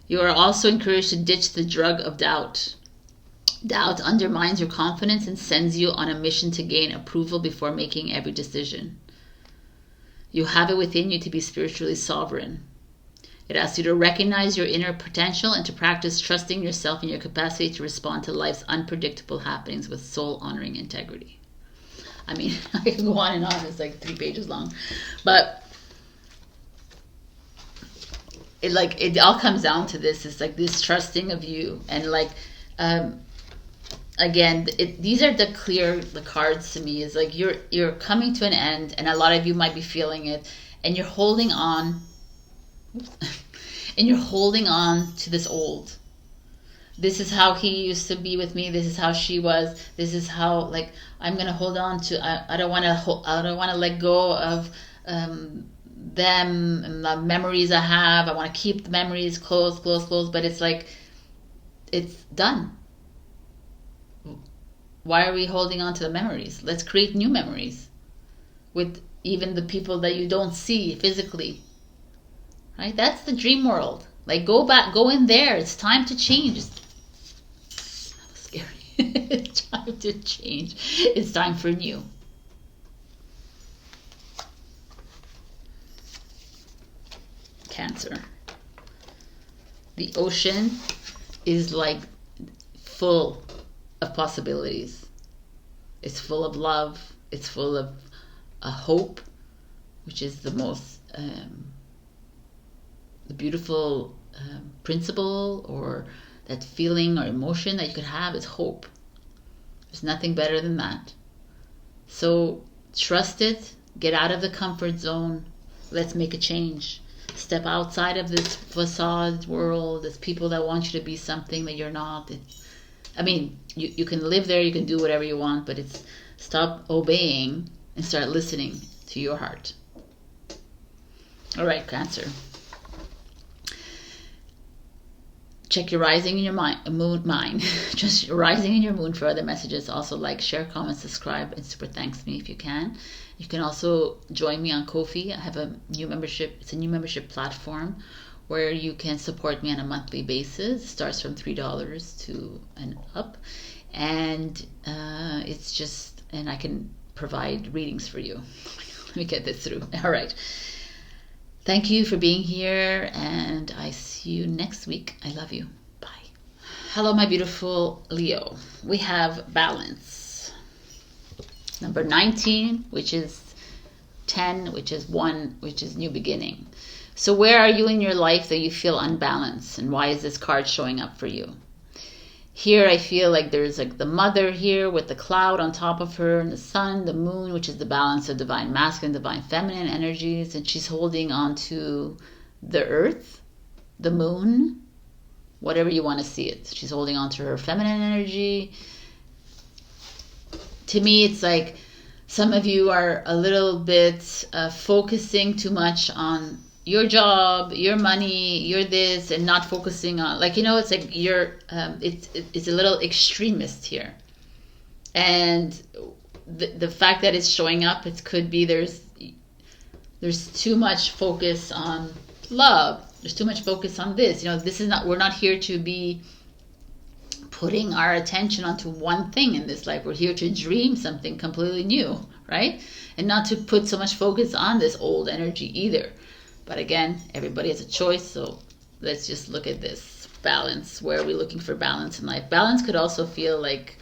You are also encouraged to ditch the drug of doubt. Doubt undermines your confidence and sends you on a mission to gain approval before making every decision. You have it within you to be spiritually sovereign. It asks you to recognize your inner potential and to practice trusting yourself and your capacity to respond to life's unpredictable happenings with soul-honoring integrity. I mean, I can go on and on. It's like 3 pages long. But it all comes down to this. It's like this trusting of you. And like, again, these are the cards to me. Is like you're coming to an end, and a lot of you might be feeling it, and you're holding on. And you're holding on to this old. This is how he used to be with me. This is how she was. This is how, like, I'm gonna hold on to. I don't want to let go of them and the memories I have. I want to keep the memories close. But it's like, it's done. Why are we holding on to the memories? Let's create new memories with even the people that you don't see physically. Right? That's the dream world. Like, go back, go in there. It's time to change. It's scary. It's time to change. It's time for new. Cancer. The ocean is like full of possibilities. It's full of love. It's full of a hope, which is the most the beautiful principle or that feeling or emotion that you could have is hope. There's nothing better than that. So trust it. Get out of the comfort zone. Let's make a change. Step outside of this facade world. There's people that want you to be something that you're not. I mean, you can live there, you can do whatever you want, but it's stop obeying and start listening to your heart. All right, Cancer. Check your rising in your moon. Just your rising in your moon for other messages. Also, like, share, comment, subscribe, and super thanks me if you can. You can also join me on Ko-fi. I have a new membership. It's a new membership platform where you can support me on a monthly basis. It starts from $3 to and up, and it's just, and I can provide readings for you. Let me get this through. All right. Thank you for being here, and I see you next week. I love you. Bye. Hello, my beautiful Leo. We have balance. Number 19, which is 10, which is 1, which is new beginning. So where are you in your life that you feel unbalanced, and why is this card showing up for you? Here I feel like there's like the mother here with the cloud on top of her, and the sun, the moon, which is the balance of divine masculine, divine feminine energies, and she's holding on to the earth, the moon, whatever you want to see it. She's holding on to her feminine energy. To me, it's like some of you are a little bit focusing too much on your job, your money, your this, and not focusing on, like, you know, it's like you're it's a little extremist here. And the fact that it's showing up, it could be there's too much focus on love, there's too much focus on this, you know, this is not, we're not here to be putting our attention onto one thing in this life. We're here to dream something completely new, right? And not to put so much focus on this old energy either. But again, everybody has a choice, so let's just look at this balance. Where are we looking for balance in life? Balance could also feel like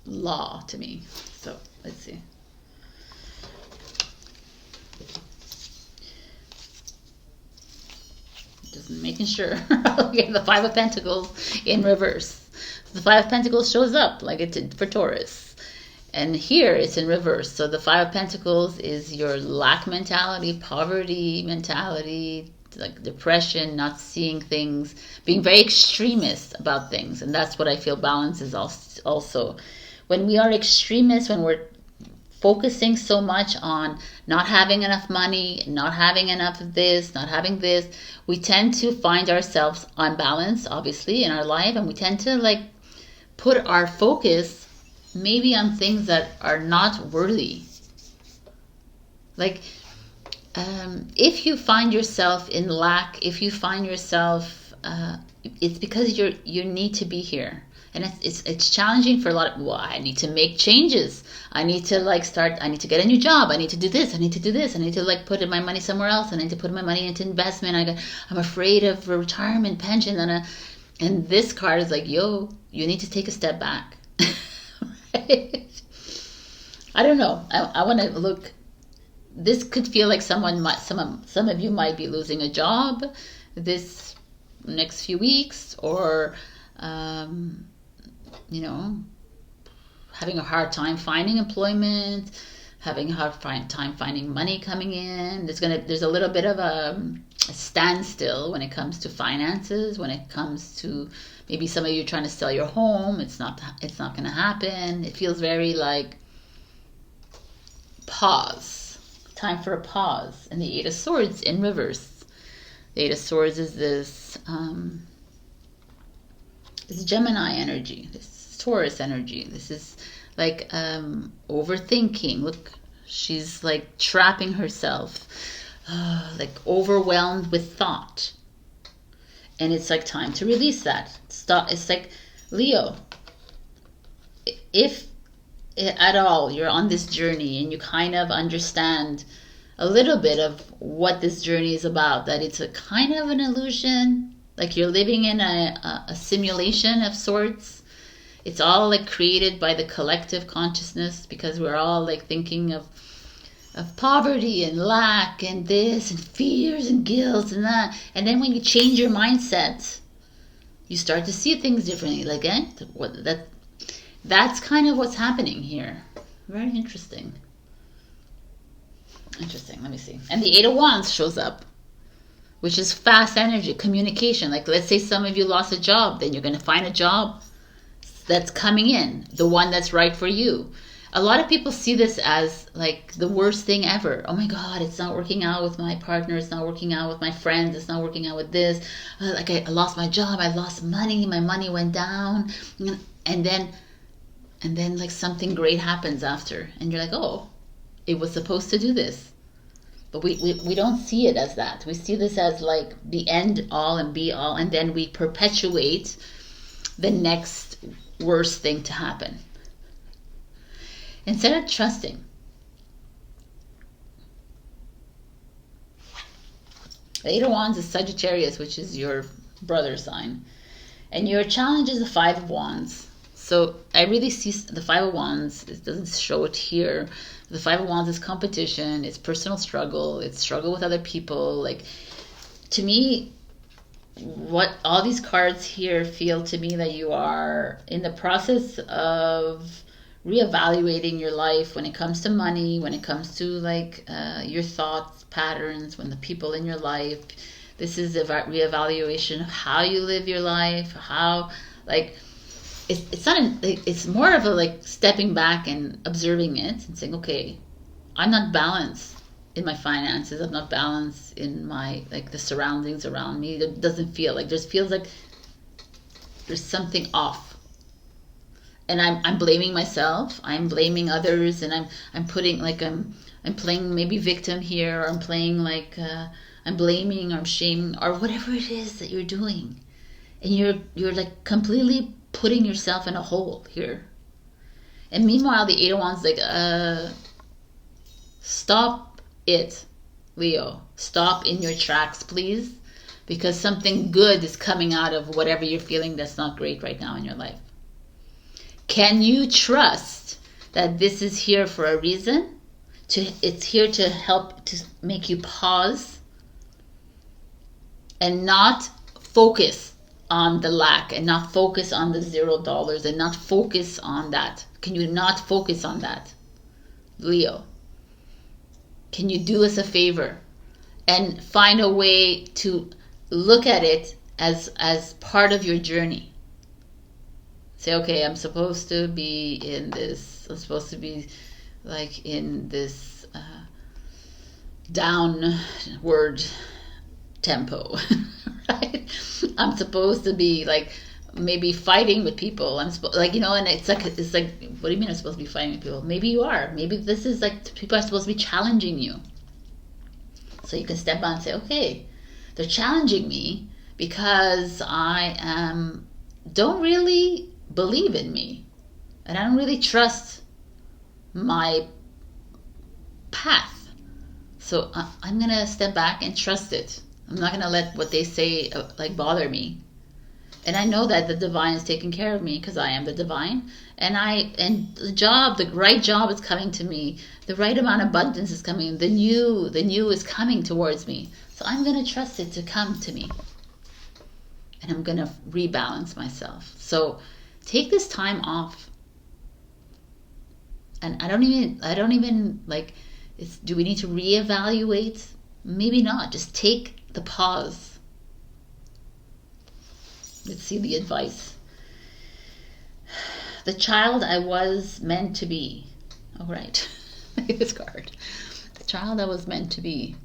law to me. So let's see. Just making sure. Okay, the Five of Pentacles in reverse. The Five of Pentacles shows up like it did for Taurus. And here it's in reverse. So the Five of Pentacles is your lack mentality, poverty mentality, like depression, not seeing things, being very extremist about things. And that's what I feel balance is also. When we are extremists, when we're focusing so much on not having enough money, not having enough of this, not having this, we tend to find ourselves unbalanced, obviously, in our life, and we tend to like put our focus maybe on things that are not worthy. Like, if you find yourself in lack, if you find yourself, it's because you need to be here. And it's challenging for a lot of, well, I need to make changes. I need to like I need to get a new job. I need to do this. I need to do this. I need to like put my money somewhere else. I need to put my money into investment. I'm afraid of retirement, pension. And this card is like, yo, you need to take a step back. Right? I don't know. I want to look. This could feel like some of you might be losing a job this next few weeks, or having a hard time finding employment, having a hard time finding money coming in. There's a little bit of a standstill when it comes to finances, when it comes to maybe some of you trying to sell your home. It's not going to happen. It feels very like pause, time for a pause. And the Eight of Swords in reverse. The Eight of Swords is this Gemini energy, this Taurus energy. This is like overthinking. Look, she's like trapping herself, like overwhelmed with thought. And it's like time to release that. Stop. It's like, Leo, if at all you're on this journey and you kind of understand a little bit of what this journey is about, that it's a kind of an illusion, like you're living in a simulation of sorts. It's all like created by the collective consciousness, because we're all like thinking of poverty and lack and this and fears and guilt and that. And then when you change your mindset, you start to see things differently. Like, that's kind of what's happening here. Very interesting. Let me see. And the Eight of Wands shows up, which is fast energy, communication. Like, let's say some of you lost a job, then you're going to find a job that's coming in, the one that's right for you. A lot of people see this as like the worst thing ever. Oh my God, it's not working out with my partner. It's not working out with my friends. It's not working out with this. Like, I lost my job. I lost money. My money went down. And then like something great happens after. And you're like, oh, it was supposed to do this. But we don't see it as that. We see this as like the end all and be all. And then we perpetuate the next worst thing to happen. Instead of trusting. The Eight of Wands is Sagittarius, which is your brother sign. And your challenge is the Five of Wands. So I really see the Five of Wands. It doesn't show it here. The Five of Wands is competition. It's personal struggle. It's struggle with other people. Like, to me, what all these cards here feel to me that you are in the process of reevaluating your life when it comes to money, when it comes to like your thoughts patterns, when the people in your life. This is a reevaluation of how you live your life, how like it's not it's more of a like stepping back and observing it and saying, okay, I'm not balanced in my finances, I'm not balanced in my like the surroundings around me. It doesn't feel like feels like there's something off. And I'm blaming myself, I'm blaming others, and I'm putting like I'm playing maybe victim here, or I'm playing like I'm blaming or I'm shaming or whatever it is that you're doing, and you're like completely putting yourself in a hole here. And meanwhile, the Eight of Wands like stop it, Leo. Stop in your tracks, please, because something good is coming out of whatever you're feeling that's not great right now in your life. Can you trust that this is here for a reason? It's here to help to make you pause and not focus on the lack, and not focus on the $0, and not focus on that. Can you not focus on that, Leo? Can you do us a favor and find a way to look at it as part of your journey? Say, okay, I'm supposed to be in this. I'm supposed to be like in this downward tempo, right? I'm supposed to be like maybe fighting with people. I'm supposed, like, you know, and it's like, what do you mean I'm supposed to be fighting with people? Maybe you are. Maybe this is like, people are supposed to be challenging you. So you can step on and say, okay, they're challenging me because don't really believe in me, and I don't really trust my path. So I'm gonna step back and trust it. I'm not gonna let what they say like bother me. And I know that the divine is taking care of me because I am the divine, and the right job is coming to me. The right amount of abundance is coming. The new is coming towards me. So I'm gonna trust it to come to me, and I'm gonna rebalance myself. So take this time off. And I don't even like. Do we need to reevaluate? Maybe not. Just take the pause. Let's see the advice. The child I was meant to be. All right. Look at this card. The child I was meant to be.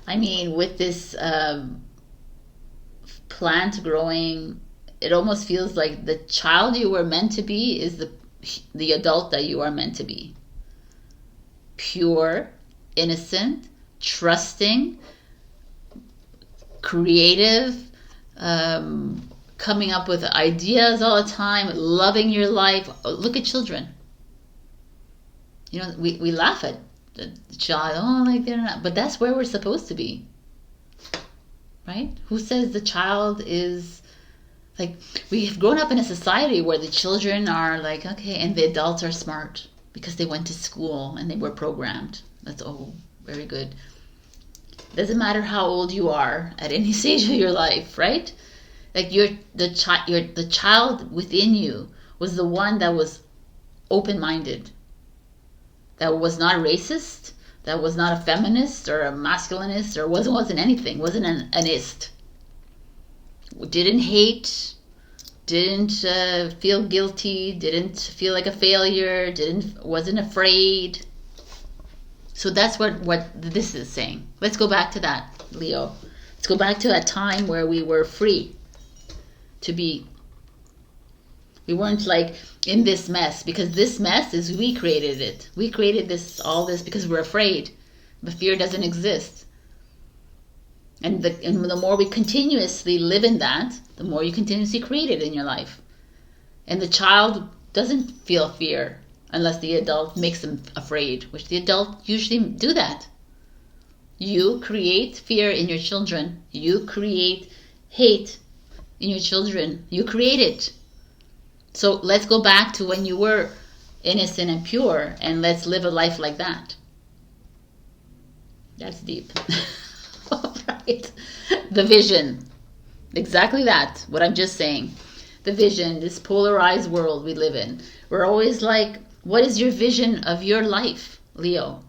I mean, with this plant growing, it almost feels like the child you were meant to be is the adult that you are meant to be. Pure, innocent, trusting, creative, coming up with ideas all the time, loving your life. Look at children. You know, we laugh at the child, oh, like they're not, but that's where we're supposed to be, right? Who says the child is like, we have grown up in a society where the children are like, okay, and the adults are smart because they went to school and they were programmed. That's all very good. Doesn't matter how old you are at any stage of your life, right? Like the child within you was the one that was open-minded, that was not racist, that was not a feminist or a masculinist, or wasn't anything, wasn't an ist. Didn't hate, didn't feel guilty, didn't feel like a failure, wasn't afraid. So that's what this is saying. Let's go back to that, Leo. Let's go back to that time where we were free to be. We weren't like in this mess, because this mess is, we created it. We created all this because we're afraid. But fear doesn't exist. And the more we continuously live in that, the more you continuously create it in your life. And the child doesn't feel fear unless the adult makes them afraid, which the adult usually do that. You create fear in your children. You create hate in your children. You create it. So let's go back to when you were innocent and pure, and let's live a life like that. That's deep. All right. The vision. Exactly that. What I'm just saying. The vision, this polarized world we live in. We're always like, what is your vision of your life, Leo?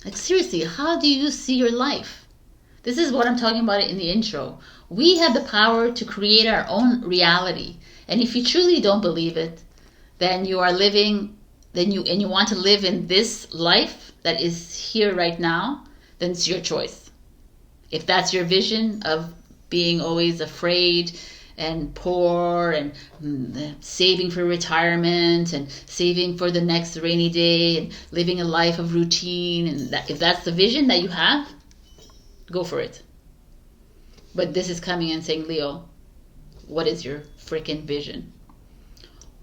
Like, seriously, how do you see your life? This is what I'm talking about in the intro. We have the power to create our own reality. And if you truly don't believe it, then you are living, and you want to live in this life that is here right now, then it's your choice. If that's your vision of being always afraid and poor and saving for retirement and saving for the next rainy day and living a life of routine, and if that's the vision that you have, go for it. But this is coming and saying, Leo, what is your freaking vision?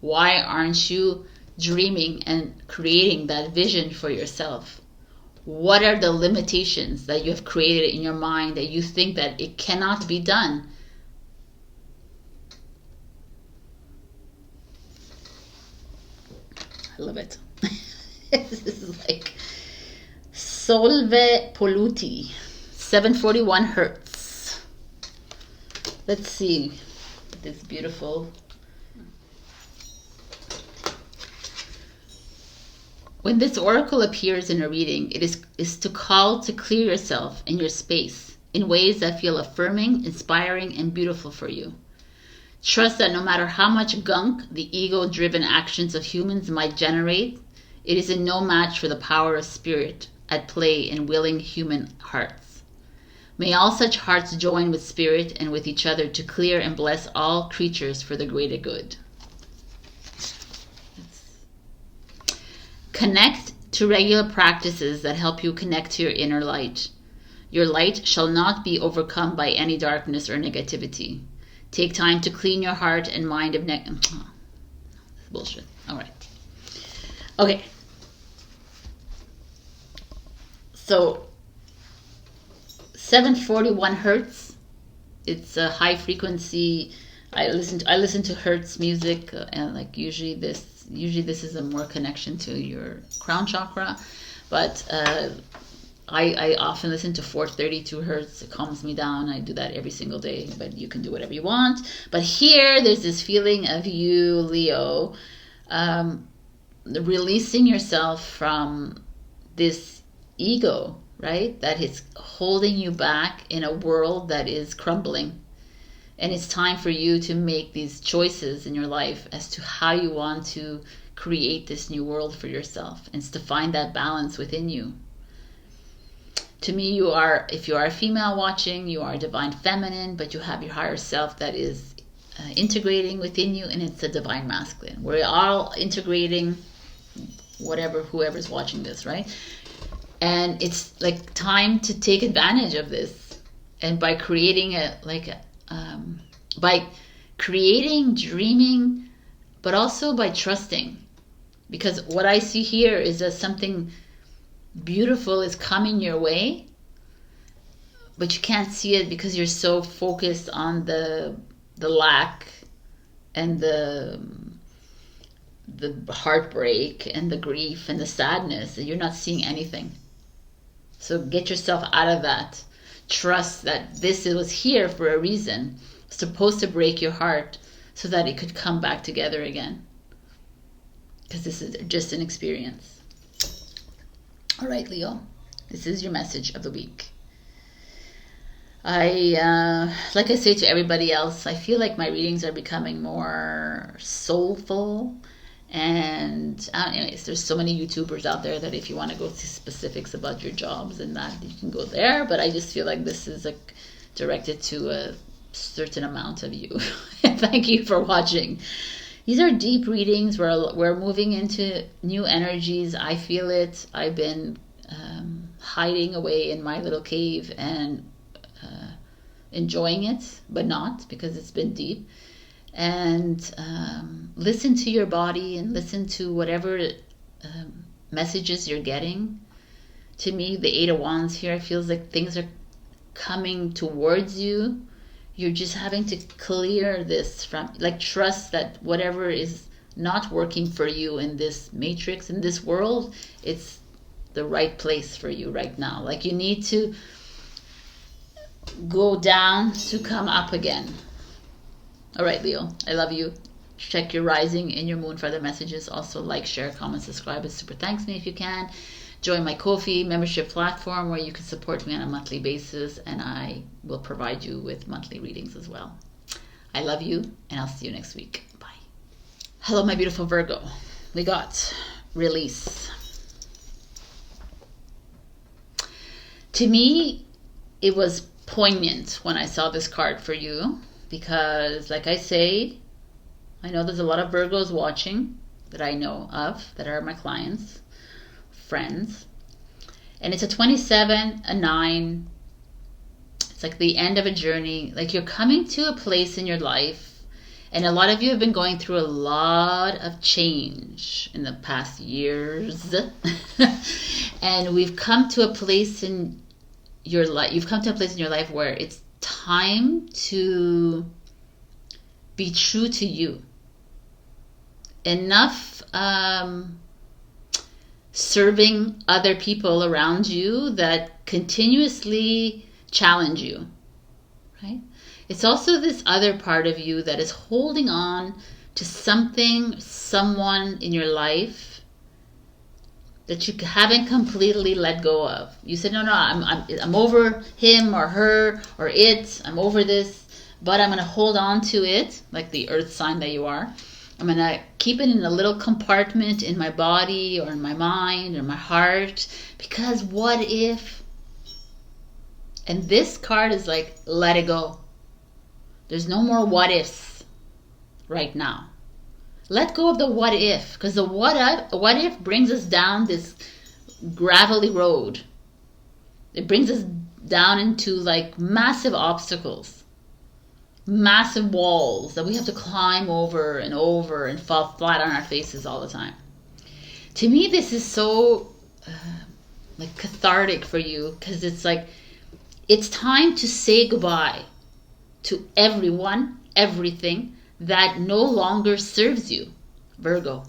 Why aren't you dreaming and creating that vision for yourself? What are the limitations that you have created in your mind that you think that it cannot be done? I love it. This is like Solve Polluti, 741 hertz. Let's see this beautiful. When this oracle appears in a reading, it is to call to clear yourself and your space in ways that feel affirming, inspiring, and beautiful for you. Trust that no matter how much gunk the ego-driven actions of humans might generate, it is in no match for the power of spirit at play in willing human hearts. May all such hearts join with spirit and with each other to clear and bless all creatures for the greater good. Connect to regular practices that help you connect to your inner light. Your light shall not be overcome by any darkness or negativity. Take time to clean your heart and mind of bullshit. All right. Okay. So 741 hertz. It's a high frequency. I listen to hertz music, and like usually this is a more connection to your crown chakra, but I often listen to 432 hertz. It calms me down. I do that every single day, but you can do whatever you want. But here, there's this feeling of you, Leo, releasing yourself from this ego, right? That is holding you back in a world that is crumbling. And it's time for you to make these choices in your life as to how you want to create this new world for yourself. And it's to find that balance within you. To me, if you are a female watching, you are divine feminine, but you have your higher self that is integrating within you, and it's a divine masculine. We're all integrating whoever's watching this, right? And it's like time to take advantage of this. And by creating by creating, dreaming, but also by trusting. Because what I see here is that something beautiful is coming your way, but you can't see it because you're so focused on the lack and the heartbreak and the grief and the sadness, and you're not seeing anything. So get yourself out of that. Trust that this was here for a reason. It's supposed to break your heart so that it could come back together again. Because this is just an experience. All right, Leo, this is your message of the week. Like I say to everybody else, I feel like my readings are becoming more soulful. And anyways, there's so many YouTubers out there that if you want to go to specifics about your jobs and that, you can go there. But I just feel like this is directed to a certain amount of you. Thank you for watching. These are deep readings. We're moving into new energies. I feel it. I've been hiding away in my little cave and enjoying it, but not because it's been deep. And listen to your body and listen to whatever messages you're getting. To me, the Eight of Wands here feels like things are coming towards you. You're just having to clear this from, trust that whatever is not working for you in this matrix, in this world, it's the right place for you right now. Like you need to go down to come up again. All right, Leo, I love you. Check your rising and your moon for other messages. Also like, share, comment, subscribe. It super thanks me if you can. Join my Ko-fi membership platform where you can support me on a monthly basis, and I will provide you with monthly readings as well. I love you, and I'll see you next week. Bye. Hello, my beautiful Virgo. We got release. To me, it was poignant when I saw this card for you because, like I say, I know there's a lot of Virgos watching that I know of that are my clients, friends, and it's a 27, a 9. It's like the end of a journey. Like you're coming to a place in your life, and a lot of you have been going through a lot of change in the past years. And we've come to a place in your life. You've come to a place in your life where it's time to be true to you. Enough serving other people around you that continuously challenge you, right? It's also this other part of you that is holding on to something, someone in your life that you haven't completely let go of. You said, no, I'm over him or her or it. I'm over this. but I'm going to hold on to it like the earth sign that you are. I'm going to keep it in a little compartment in my body or in my mind or my heart, because what if? And this card is like, let it go. There's no more what ifs right now. Let go of the what if, because the what if brings us down this gravelly road. It brings us down into like massive obstacles, massive walls that we have to climb over and fall flat on our faces all the time. To me, this is so like cathartic for you, because it's like, it's time to say goodbye to everyone, everything that no longer serves you, Virgo.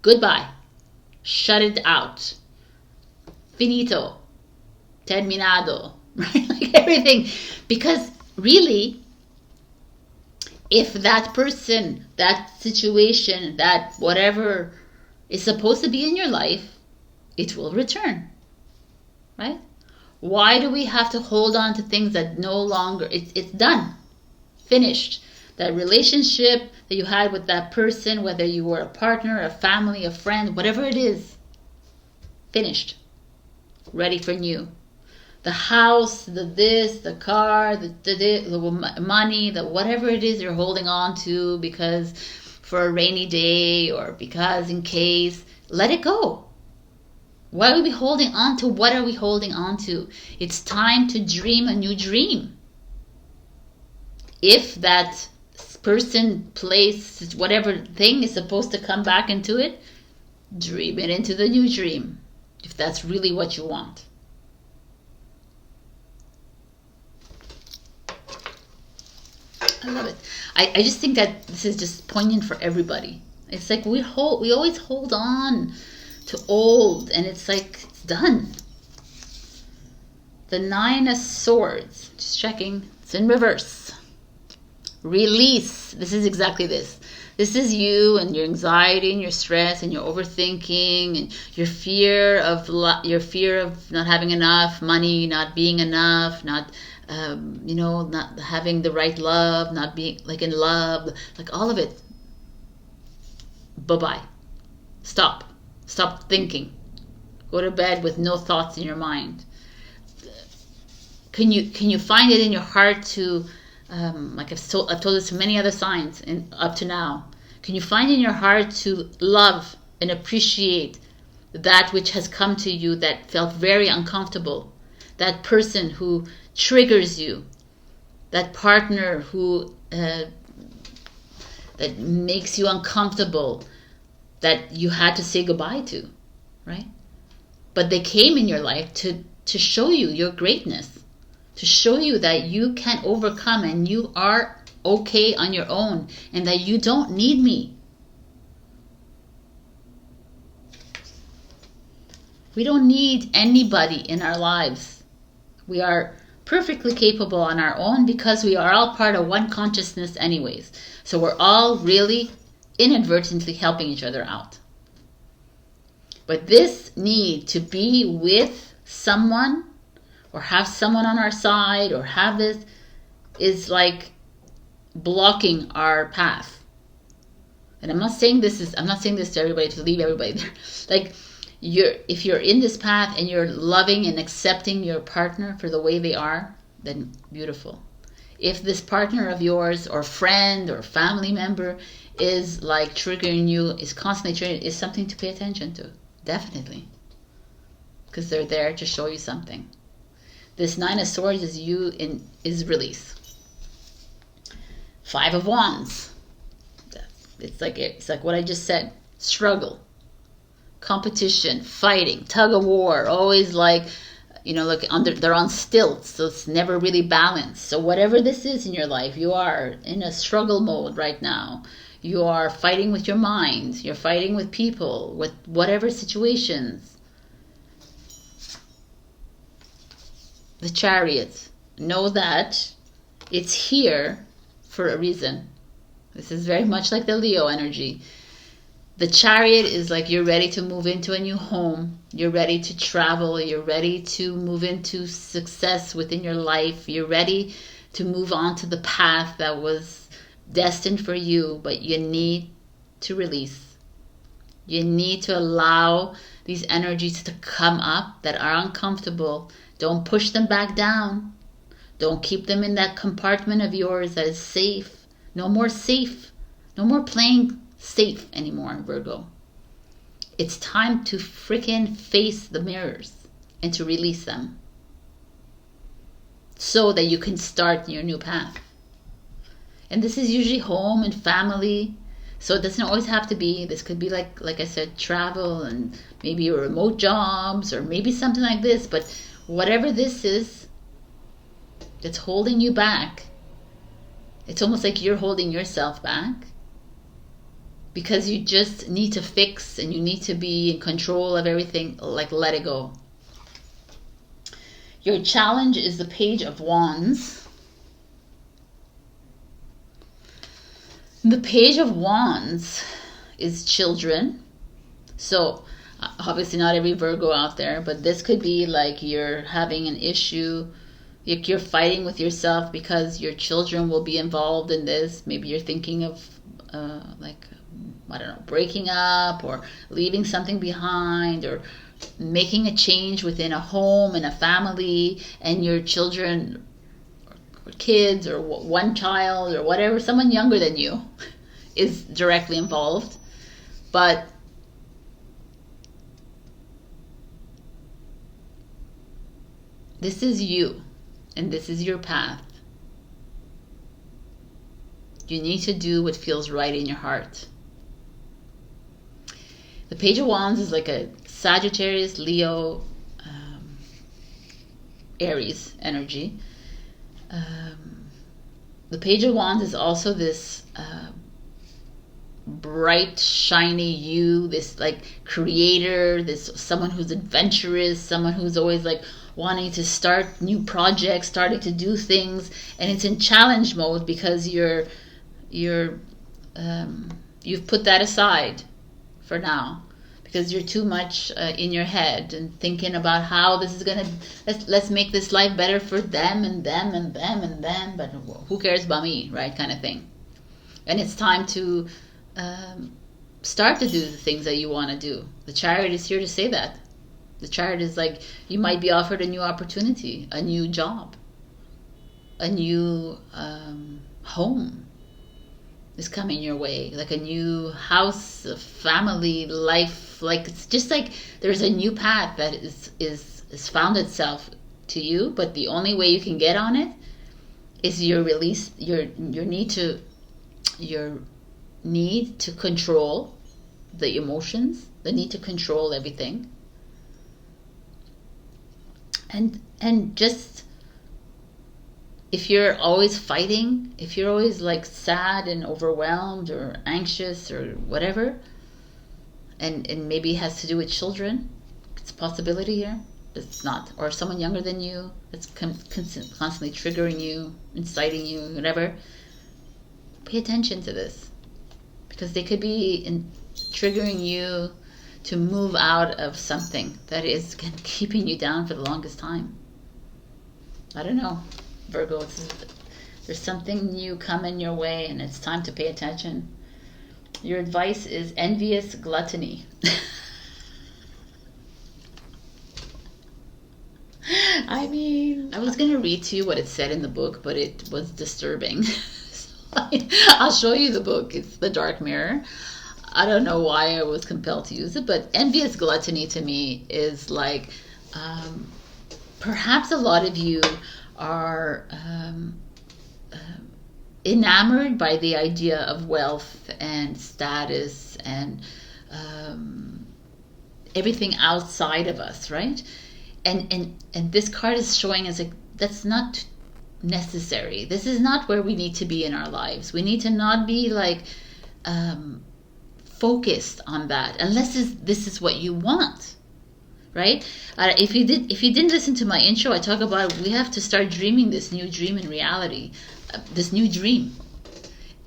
Goodbye. Shut it out. Finito. Terminado. Right? Like everything. Because really, if that person, that situation, that whatever is supposed to be in your life, it will return. Right? Why do we have to hold on to things that no longer, it's done, finished? That relationship that you had with that person, whether you were a partner, a family, a friend, whatever it is, finished, ready for new. The house, the this, the car, the money, the whatever it is you're holding on to because for a rainy day or because in case, let it go. Why are we holding on to? What are we holding on to? It's time to dream a new dream. If that person, place, whatever thing is supposed to come back into it, dream it into the new dream. If that's really what you want. I love it. I just think that this is just poignant for everybody. It's like we always hold on to old, and it's like it's done. The Nine of Swords, just checking, it's in reverse. Release. This is exactly this. This is you and your anxiety and your stress and your overthinking and your fear of not having enough money, not being enough, not not having the right love, not being like in love, like all of it. Bye-bye. Stop thinking. Go to bed with no thoughts in your mind. Can you find it in your heart to like I've told this to many other signs up to now. Can you find in your heart to love and appreciate that which has come to you that felt very uncomfortable? That person who triggers you, that partner who that makes you uncomfortable, that you had to say goodbye to, right? But they came in your life to show you your greatness, to show you that you can overcome and you are okay on your own and that you don't need me. We don't need anybody in our lives. We are perfectly capable on our own because we are all part of one consciousness anyways. So we're all really inadvertently helping each other out. But this need to be with someone or have someone on our side or have this is like blocking our path. And I'm not saying this to everybody to leave everybody there. Like if you're in this path and you're loving and accepting your partner for the way they are, then beautiful. If this partner of yours or friend or family member is like triggering you, is constantly triggering, is something to pay attention to. Definitely. Because they're there to show you something. This Nine of Swords is release. Five of Wands. It's like what I just said. Struggle. Competition. Fighting. Tug of war. Always like, they're on stilts, so it's never really balanced. So whatever this is in your life, you are in a struggle mode right now. You are fighting with your mind. You're fighting with people, with whatever situations. The Chariot. Know that it's here for a reason. This is very much like the Leo energy. The Chariot is like you're ready to move into a new home. You're ready to travel. You're ready to move into success within your life. You're ready to move on to the path that was destined for you, but you need to release. You need to allow these energies to come up that are uncomfortable. Don't push them back down. Don't keep them in that compartment of yours that is safe. No more safe. No more playing safe anymore, Virgo. It's time to freaking face the mirrors and to release them so that you can start your new path. And this is usually home and family. So it doesn't always have to be. This could be like I said, travel and maybe remote jobs or maybe something like this. But whatever this is that's holding you back, it's almost like you're holding yourself back because you just need to fix and you need to be in control of everything. Like, let it go. Your challenge is the Page of Wands. The Page of Wands is children. So obviously not every Virgo out there, but this could be like you're having an issue, you're fighting with yourself because your children will be involved in this. Maybe you're thinking of I don't know, breaking up or leaving something behind or making a change within a home and a family, and your children or kids or one child or whatever, someone younger than you is directly involved. But this is you and this is your path. You need to do what feels right in your heart. The Page of Wands is like a Sagittarius, Leo, Aries energy. The Page of Wands is also this bright, shiny you, this like creator, this someone who's adventurous, someone who's always like wanting to start new projects, starting to do things, and it's in challenge mode because you've put that aside for now because you're too much in your head and thinking about how this is gonna, let's make this life better for them and them and them and them, but who cares about me, right, kind of thing. And it's time to start to do the things that you want to do. The Chariot is here to say that. The Chariot is like, you might be offered a new opportunity, a new job, a new home is coming your way, like a new house, a family, life. Like, it's just like there's a new path that is found itself to you, but the only way you can get on it is your release, your need to control the emotions, the need to control everything, and just, if you're always fighting, if you're always like sad and overwhelmed or anxious or whatever, and maybe it has to do with children, it's a possibility here. It's not, or someone younger than you that's constantly triggering you, inciting you, whatever. Pay attention to this, because they could be triggering you to move out of something that is keeping you down for the longest time. I don't know, Virgo, there's something new coming your way and it's time to pay attention. Your advice is envious gluttony. I mean, I was going to read to you what it said in the book, but it was disturbing. I'll show you the book. It's The Dark Mirror. I don't know why I was compelled to use it, but envious gluttony to me is like, perhaps a lot of you are enamored by the idea of wealth and status and everything outside of us, right? And this card is showing us like that's not necessary. This is not where we need to be in our lives. We need to not be like focused on that unless this is what you want, right? If you didn't listen to my intro, I talk about we have to start dreaming this new dream in reality, this new dream.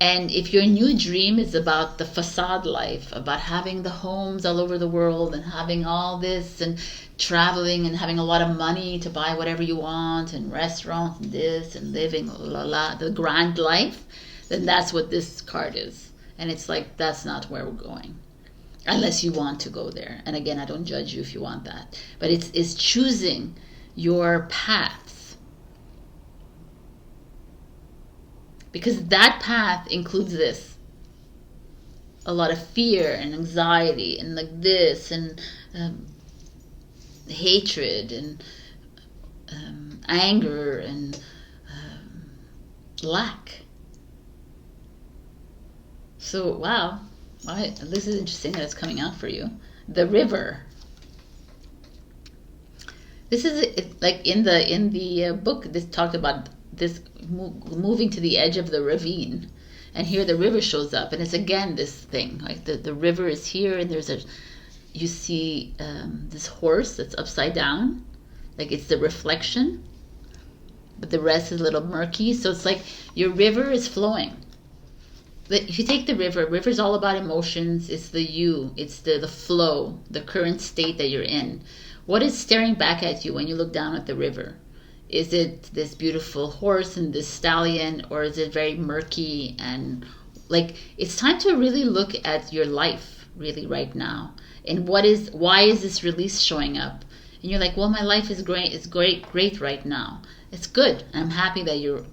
And if your new dream is about the facade life, about having the homes all over the world and having all this and traveling and having a lot of money to buy whatever you want and restaurants and this and living the grand life, then that's what this card is. And it's like, that's not where we're going. Unless you want to go there. And again, I don't judge you if you want that. But it's choosing your paths. Because that path includes this. A lot of fear and anxiety and like this and hatred and anger and lack. So, wow. This is interesting that it's coming out for you. The river. This is like in the book. This talked about this moving to the edge of the ravine, and here the river shows up, and it's again this thing. Like the river is here, and you see this horse that's upside down, like it's the reflection, but the rest is a little murky. So it's like your river is flowing. If you take the river's all about emotions. It's it's the flow, the current state that you're in. What is staring back at you when you look down at the river? Is it this beautiful horse and this stallion, or is it very murky? And like, it's time to really look at your life really right now. And why is this release showing up? And you're like, well, my life is great. It's great right now. It's good. I'm happy that your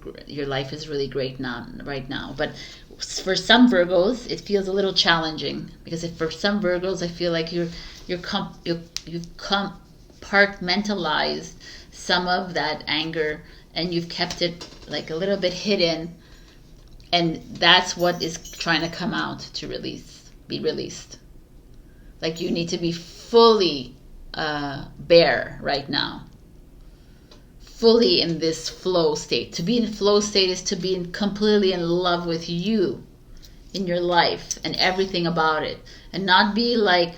life is really great right now. But for some Virgos, it feels a little challenging, because for some Virgos, I feel like you've compartmentalized some of that anger, and you've kept it like a little bit hidden, and that's what is trying to come out to be released. Like, you need to be fully bare right now, fully in this flow state. To be in flow state is to be completely in love with you, in your life and everything about it, and not be like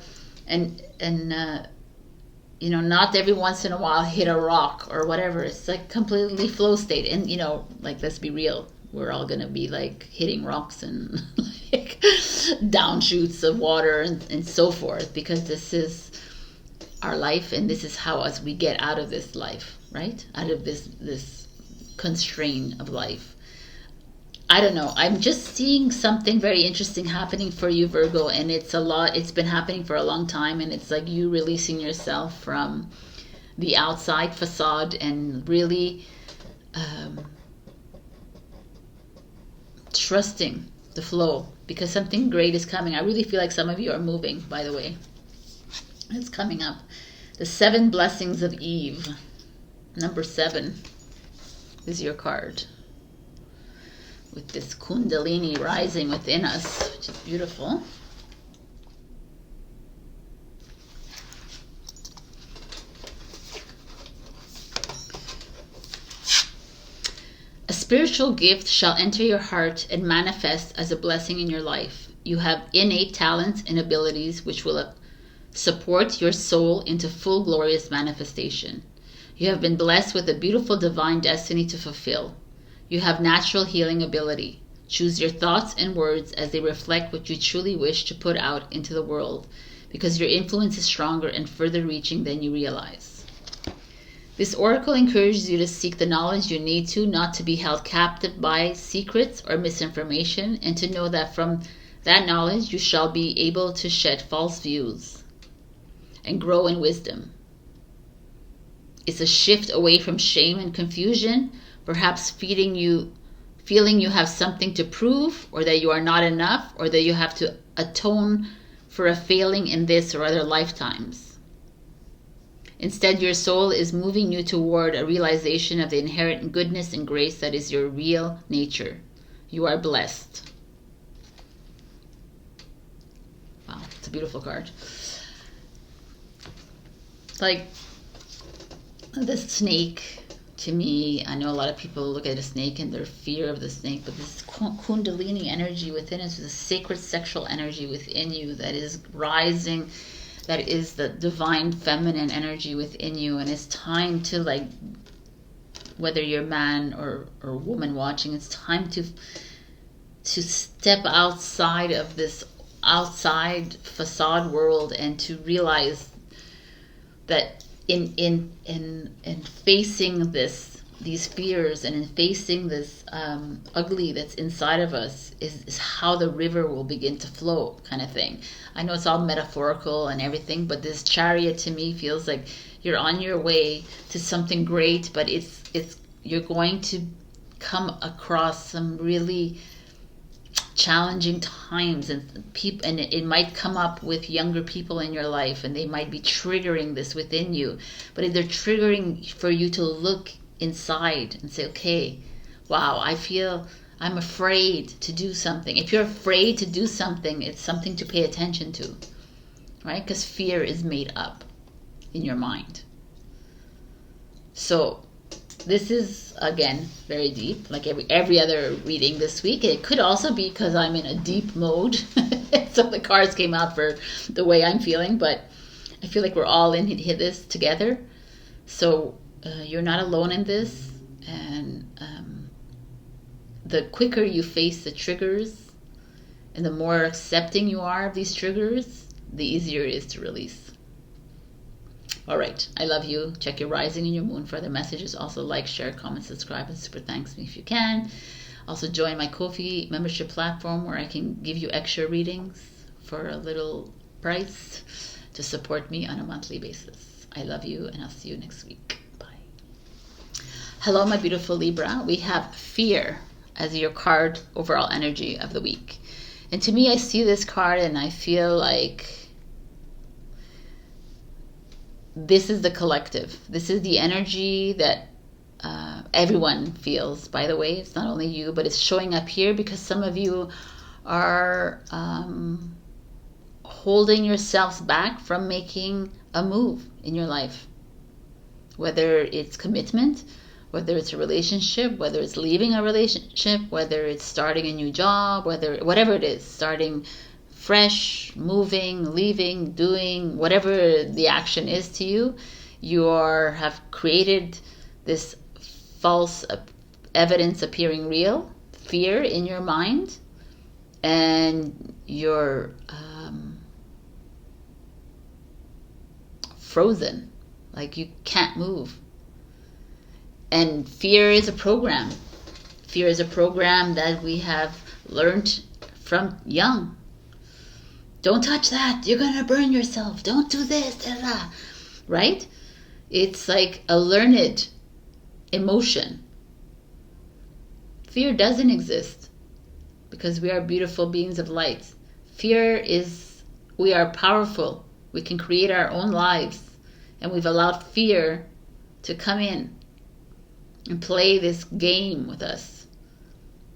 not every once in a while hit a rock or whatever. It's like completely flow state. And like, let's be real, we're all gonna be like hitting rocks and like downshoots of water and so forth, because this is our life, and this is how as we get out of this life, right? Out of this constraint of life. I don't know. I'm just seeing something very interesting happening for you, Virgo, and it's been happening for a long time, and it's like you releasing yourself from the outside facade and really trusting the flow, because something great is coming. I really feel like some of you are moving, by the way. It's coming up. The 7 blessings of Eve. Number 7 is your card, with this Kundalini rising within us, which is beautiful. A spiritual gift shall enter your heart and manifest as a blessing in your life. You have innate talents and abilities which will support your soul into full glorious manifestation. You have been blessed with a beautiful divine destiny to fulfill. You have natural healing ability. Choose your thoughts and words as they reflect what you truly wish to put out into the world, because your influence is stronger and further reaching than you realize. This oracle encourages you to seek the knowledge you need to, not to be held captive by secrets or misinformation, and to know that from that knowledge you shall be able to shed false views and grow in wisdom. It's a shift away from shame and confusion, perhaps feeling you have something to prove, or that you are not enough, or that you have to atone for a failing in this or other lifetimes. Instead, your soul is moving you toward a realization of the inherent goodness and grace that is your real nature. You are blessed. Wow, it's a beautiful card. Like, the snake, to me, I know a lot of people look at a snake and their fear of the snake, but this Kundalini energy within us, the sacred sexual energy within you that is rising, that is the divine feminine energy within you. And it's time to, like, whether you're man or woman watching, it's time to to step outside of this outside facade world and to realize that in facing these fears and in facing this ugly that's inside of us is how the river will begin to flow, kind of thing. I know it's all metaphorical and everything, but this chariot to me feels like you're on your way to something great, but it's you're going to come across some really challenging times, and people, and it might come up with younger people in your life, and they might be triggering this within you, but they're triggering for you to look inside and say, okay, wow, I'm afraid to do something. If you're afraid to do something, it's something to pay attention to, right? Because fear is made up in your mind. So this is, again, very deep, like every other reading this week. It could also be because I'm in a deep mode. So the cards came out for the way I'm feeling, but I feel like we're all in this together. So you're not alone in this. And the quicker you face the triggers and the more accepting you are of these triggers, the easier it is to release. All right, I love you. Check your rising and your moon for other messages. Also like, share, comment, subscribe, and super thanks me if you can. Also join my Ko-fi membership platform where I can give you extra readings for a little price to support me on a monthly basis. I love you, and I'll see you next week. Bye. Hello, my beautiful Libra. We have fear as your card overall energy of the week. And to me, I see this card and I feel like this is the collective. This is the energy that everyone feels, by the way. It's not only you, but it's showing up here because some of you are holding yourselves back from making a move in your life. Whether it's commitment, whether it's a relationship, whether it's leaving a relationship, whether it's starting a new job, whatever it is, starting fresh, moving, leaving, doing, whatever the action is to you, you have created this false evidence appearing real, fear in your mind, and you're frozen, like you can't move. And fear is a program. Fear is a program that we have learned from young. Don't touch that. You're going to burn yourself. Don't do this. Right? It's like a learned emotion. Fear doesn't exist because we are beautiful beings of light. We are powerful. We can create our own lives. And we've allowed fear to come in and play this game with us.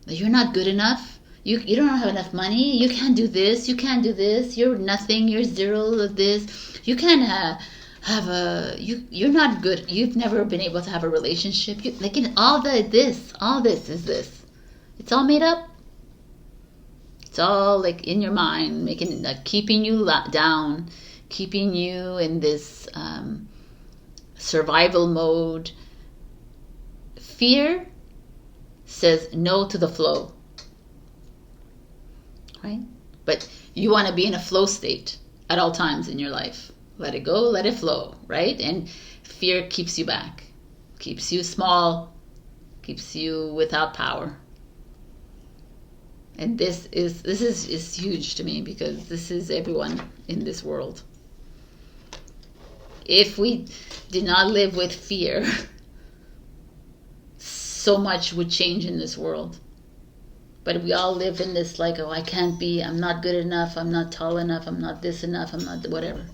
You're not good enough. You don't have enough money. You can't do this. You can't do this. You're nothing. You're zero of this. You can't you're not good. You've never been able to have a relationship. All this is this. It's all made up. It's all like in your mind, keeping you down, keeping you in this survival mode. Fear says no to the flow. Right? But you want to be in a flow state at all times in your life. Let it go, let it flow, right? And fear keeps you back, keeps you small, keeps you without power. And this is huge to me because this is everyone in this world. If we did not live with fear, so much would change in this world. But we all live in this like, oh, I can't be, I'm not good enough, I'm not tall enough, I'm not this enough, I'm not whatever.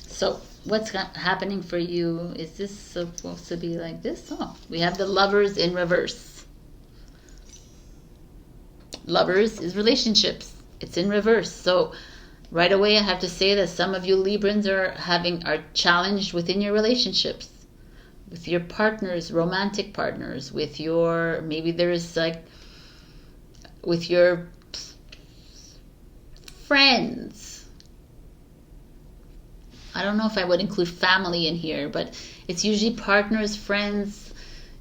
So what's happening for you? Is this supposed to be like this? Oh, we have the Lovers in reverse. Lovers is relationships. It's in reverse. So right away I have to say that some of you Librans are challenged within your relationships. With your partners, romantic partners, with your, maybe there's like, with your friends. I don't know if I would include family in here, but it's usually partners, friends,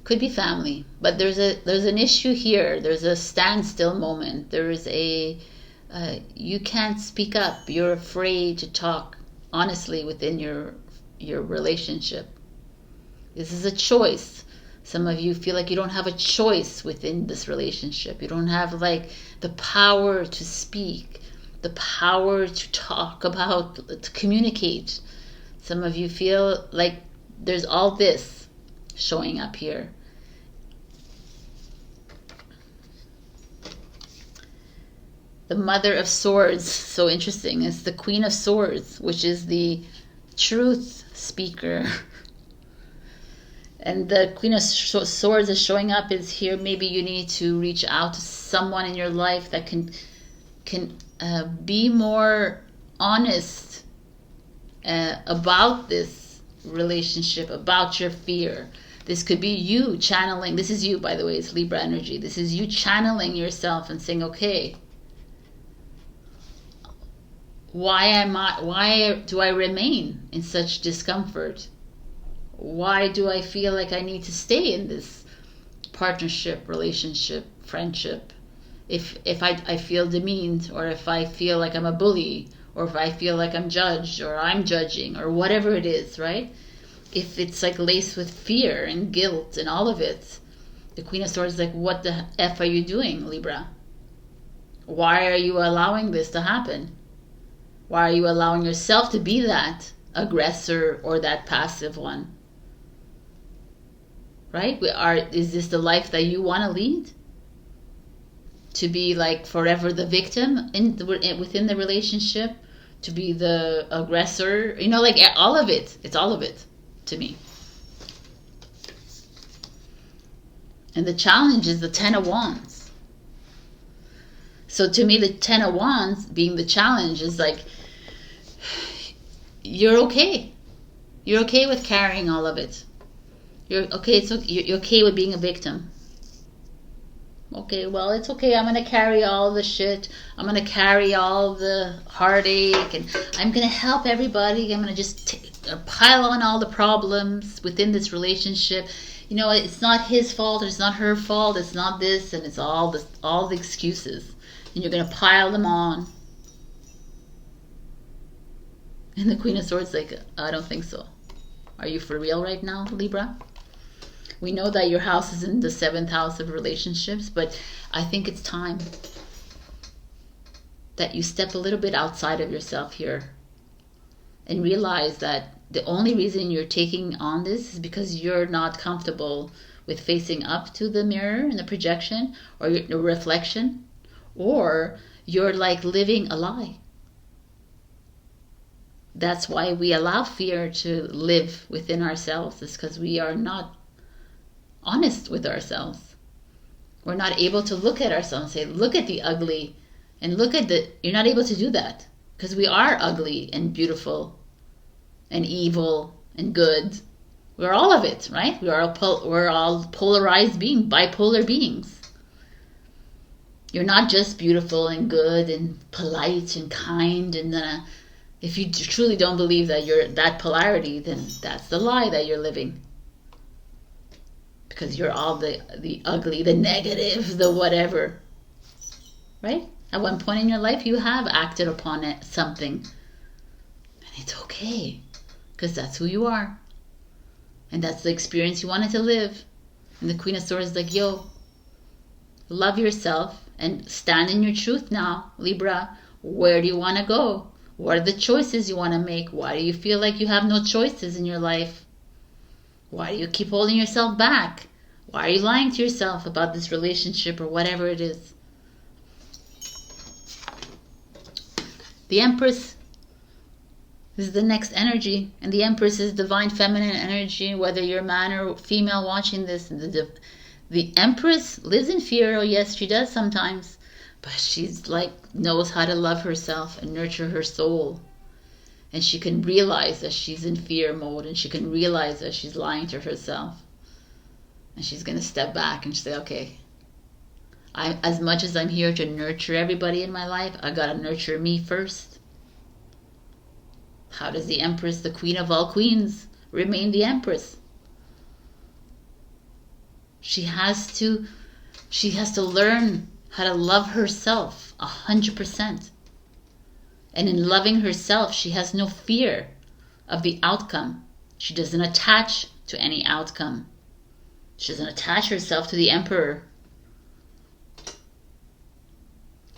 Could be family, but there's an issue here. There's a standstill moment. There is a you can't speak up. You're afraid to talk honestly within your relationship. This is a choice. Some of you feel like you don't have a choice within this relationship. You don't have like the power to speak, the power to talk about, to communicate. Some of you feel like there's all this showing up here. The Mother of Swords, so interesting. It's the Queen of Swords, which is the truth speaker. And the Queen of Swords is showing up is here. Maybe you need to reach out to someone in your life that can be more honest about this relationship, about your fear. This could be you channeling. This is you, by the way. It's Libra energy. This is you channeling yourself and saying, okay, why do I remain in such discomfort? Why do I feel like I need to stay in this partnership, relationship, friendship? If I feel demeaned, or if I feel like I'm a bully, or if I feel like I'm judged, or I'm judging, or whatever it is, right? If it's like laced with fear and guilt and all of it, the Queen of Swords is like, what the F are you doing, Libra? Why are you allowing this to happen? Why are you allowing yourself to be that aggressor or that passive one? Right? Is this the life that you want to lead? To be like forever the victim within the relationship? To be the aggressor? You know, like all of it. It's all of it to me. And the challenge is the Ten of Wands. So to me, the Ten of Wands being the challenge is like, you're okay. You're okay with carrying all of it. You're okay. You're okay with being a victim. Okay, well, it's okay. I'm going to carry all the shit. I'm going to carry all the heartache. And I'm going to help everybody. I'm going to just pile on all the problems within this relationship. You know, it's not his fault. It's not her fault. It's not this. And it's all the excuses. And you're going to pile them on. And the Queen of Swords like, I don't think so. Are you for real right now, Libra? We know that your house is in the 7th house of relationships, but I think it's time that you step a little bit outside of yourself here and realize that the only reason you're taking on this is because you're not comfortable with facing up to the mirror and the projection or your reflection, or you're like living a lie. That's why we allow fear to live within ourselves, is because we are not honest with ourselves. We're not able to look at ourselves and say, look at the ugly, and look at the... You're not able to do that because we are ugly and beautiful and evil and good. We're all of it, right? We're all polarized beings, bipolar beings. You're not just beautiful and good and polite and kind and if you truly don't believe that you're that polarity, then that's the lie that you're living. Because you're all the ugly, the negative, the whatever. Right? At one point in your life, you have acted upon something. And it's okay. Because that's who you are. And that's the experience you wanted to live. And the Queen of Swords is like, yo, love yourself and stand in your truth now, Libra. Where do you want to go? What are the choices you want to make? Why do you feel like you have no choices in your life? Why do you keep holding yourself back? Why are you lying to yourself about this relationship or whatever it is? The Empress is the next energy. And the Empress is divine feminine energy. Whether you're man or female watching this, the Empress lives in fear. Oh yes, she does sometimes. But she's like, knows how to love herself and nurture her soul. And she can realize that she's in fear mode, and she can realize that she's lying to herself. And she's going to step back and say, okay, as much as I'm here to nurture everybody in my life, I got to nurture me first. How does the Empress, the Queen of all queens, remain the Empress? She has to learn how to love herself 100%. And in loving herself, she has no fear of the outcome. She doesn't attach to any outcome. She doesn't attach herself to the emperor.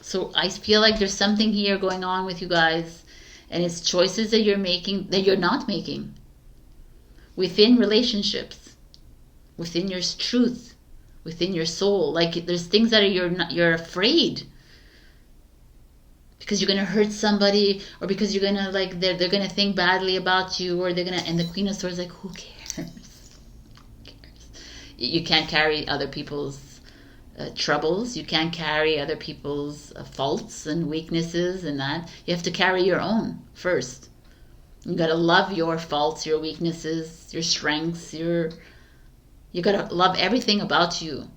So I feel like there's something here going on with you guys, and it's choices that you're making that you're not making within relationships, within your truth, within your soul. Like there's things that you're afraid because you're gonna hurt somebody, or because you're gonna like they're gonna think badly about you, or they're gonna. And the Queen of Swords, like, who cares? Who cares? You can't carry other people's troubles. You can't carry other people's faults and weaknesses, and that you have to carry your own first. You got to love your faults, your weaknesses, your strengths. You got to love everything about you.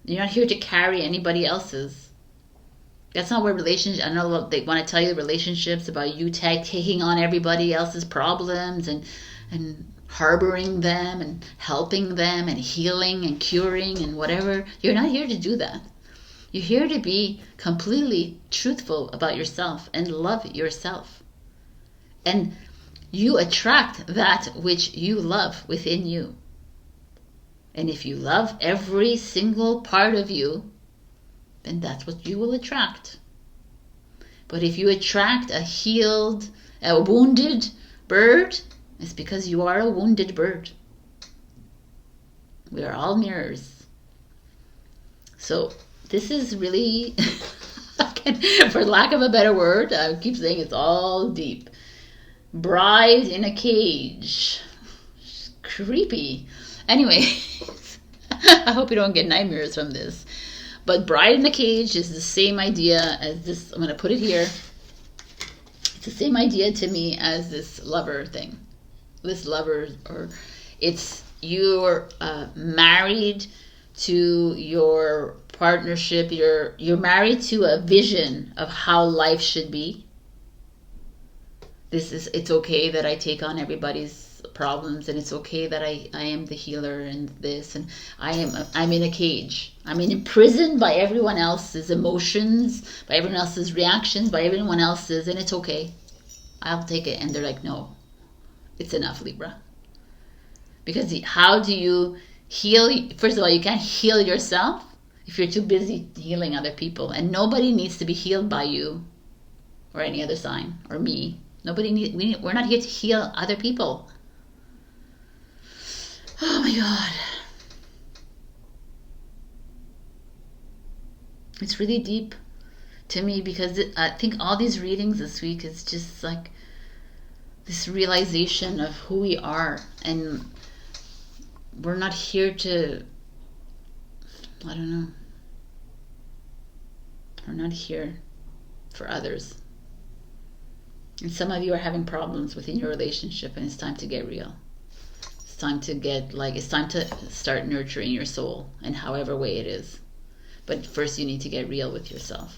You're not here to carry anybody else's. That's not where relationships. I know they want to tell you relationships about you taking on everybody else's problems and harboring them and helping them and healing and curing and whatever. You're not here to do that. You're here to be completely truthful about yourself and love yourself. And you attract that which you love within you. And if you love every single part of you, then that's what you will attract. But if you attract a wounded bird, it's because you are a wounded bird. We are all mirrors. So this is really, for lack of a better word, I keep saying it's all deep. Bride in a cage. Creepy. Anyway, I hope you don't get nightmares from this. But bride in a cage is the same idea as this. I'm going to put it here. It's the same idea to me as this lover thing. This lover, or it's you're married to your partnership. You're married to a vision of how life should be. It's okay that I take on everybody's problems, and it's okay that I am the healer and this, and I'm in a cage. I'm imprisoned by everyone else's emotions, by everyone else's reactions, by everyone else's, and it's okay. I'll take it. And they're like, no, it's enough, Libra. Because how do you heal? First of all, you can't heal yourself if you're too busy healing other people. And nobody needs to be healed by you or any other sign or me. We're not here to heal other people. Oh my God. It's really deep to me, because I think all these readings this week is just like this realization of who we are. And we're not here to, I don't know. We're not here for others. And some of you are having problems within your relationship, and it's time to get real. It's time to start nurturing your soul in however way it is. But first you need to get real with yourself.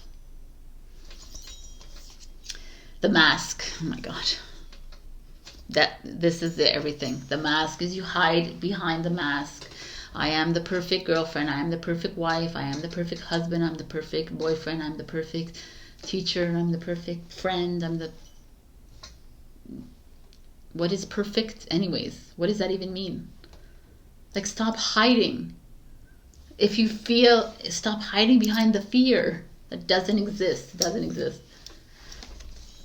The mask. Oh my God. This is everything. The mask is you hide behind the mask. I am the perfect girlfriend. I am the perfect wife. I am the perfect husband. I'm the perfect boyfriend. I'm the perfect teacher. I'm the perfect friend. What is perfect anyways? What does that even mean? Like, stop hiding. If you feel, stop hiding behind the fear that doesn't exist. It doesn't exist.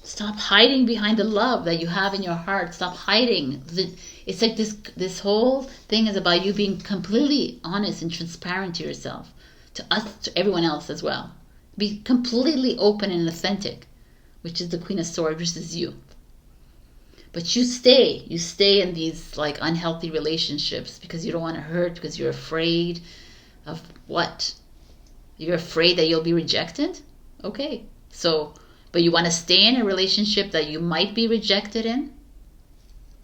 Stop hiding behind the love that you have in your heart. Stop hiding. It's like this whole thing is about you being completely honest and transparent to yourself, to us, to everyone else as well. Be completely open and authentic, which is the Queen of Swords, which is you. But you stay in these like unhealthy relationships because you don't want to hurt, because you're afraid of what? You're afraid that you'll be rejected? Okay. So, but you want to stay in a relationship that you might be rejected in?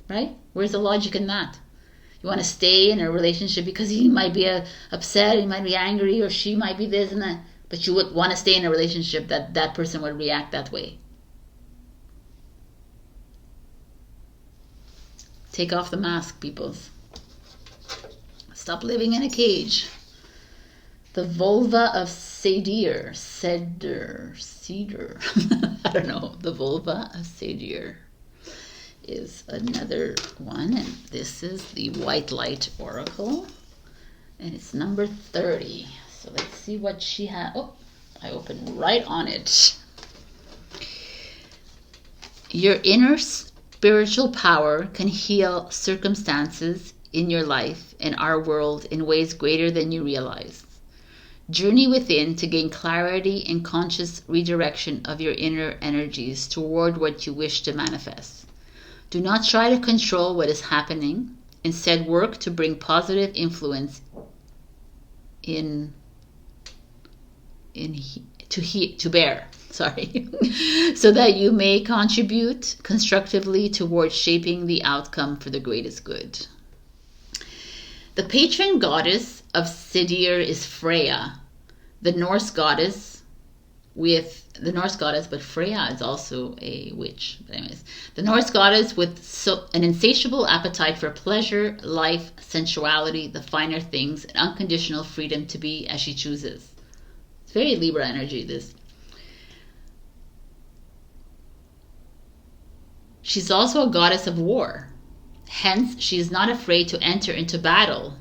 Right? Where's the logic in that? You want to stay in a relationship because he might be upset, he might be angry, or she might be this and that. But you would want to stay in a relationship that person would react that way. Take off the mask, peoples. Stop living in a cage. The vulva of Cedar. I don't know. The vulva of Cedar is another one. And this is the White Light Oracle. And it's number 30. So let's see what she has. Oh, I opened right on it. Your inner spiritual power can heal circumstances in your life and our world in ways greater than you realize. Journey within to gain clarity and conscious redirection of your inner energies toward what you wish to manifest. Do not try to control what is happening. Instead, work to bring positive influence to bear, so that you may contribute constructively towards shaping the outcome for the greatest good. The patron goddess of Cedar is Freya, the Norse goddess, but Freya is also a witch. But anyways, the Norse goddess with an insatiable appetite for pleasure, life, sensuality, the finer things, and unconditional freedom to be as she chooses. It's very Libra energy, this. She's also a goddess of war. Hence, she is not afraid to enter into battle,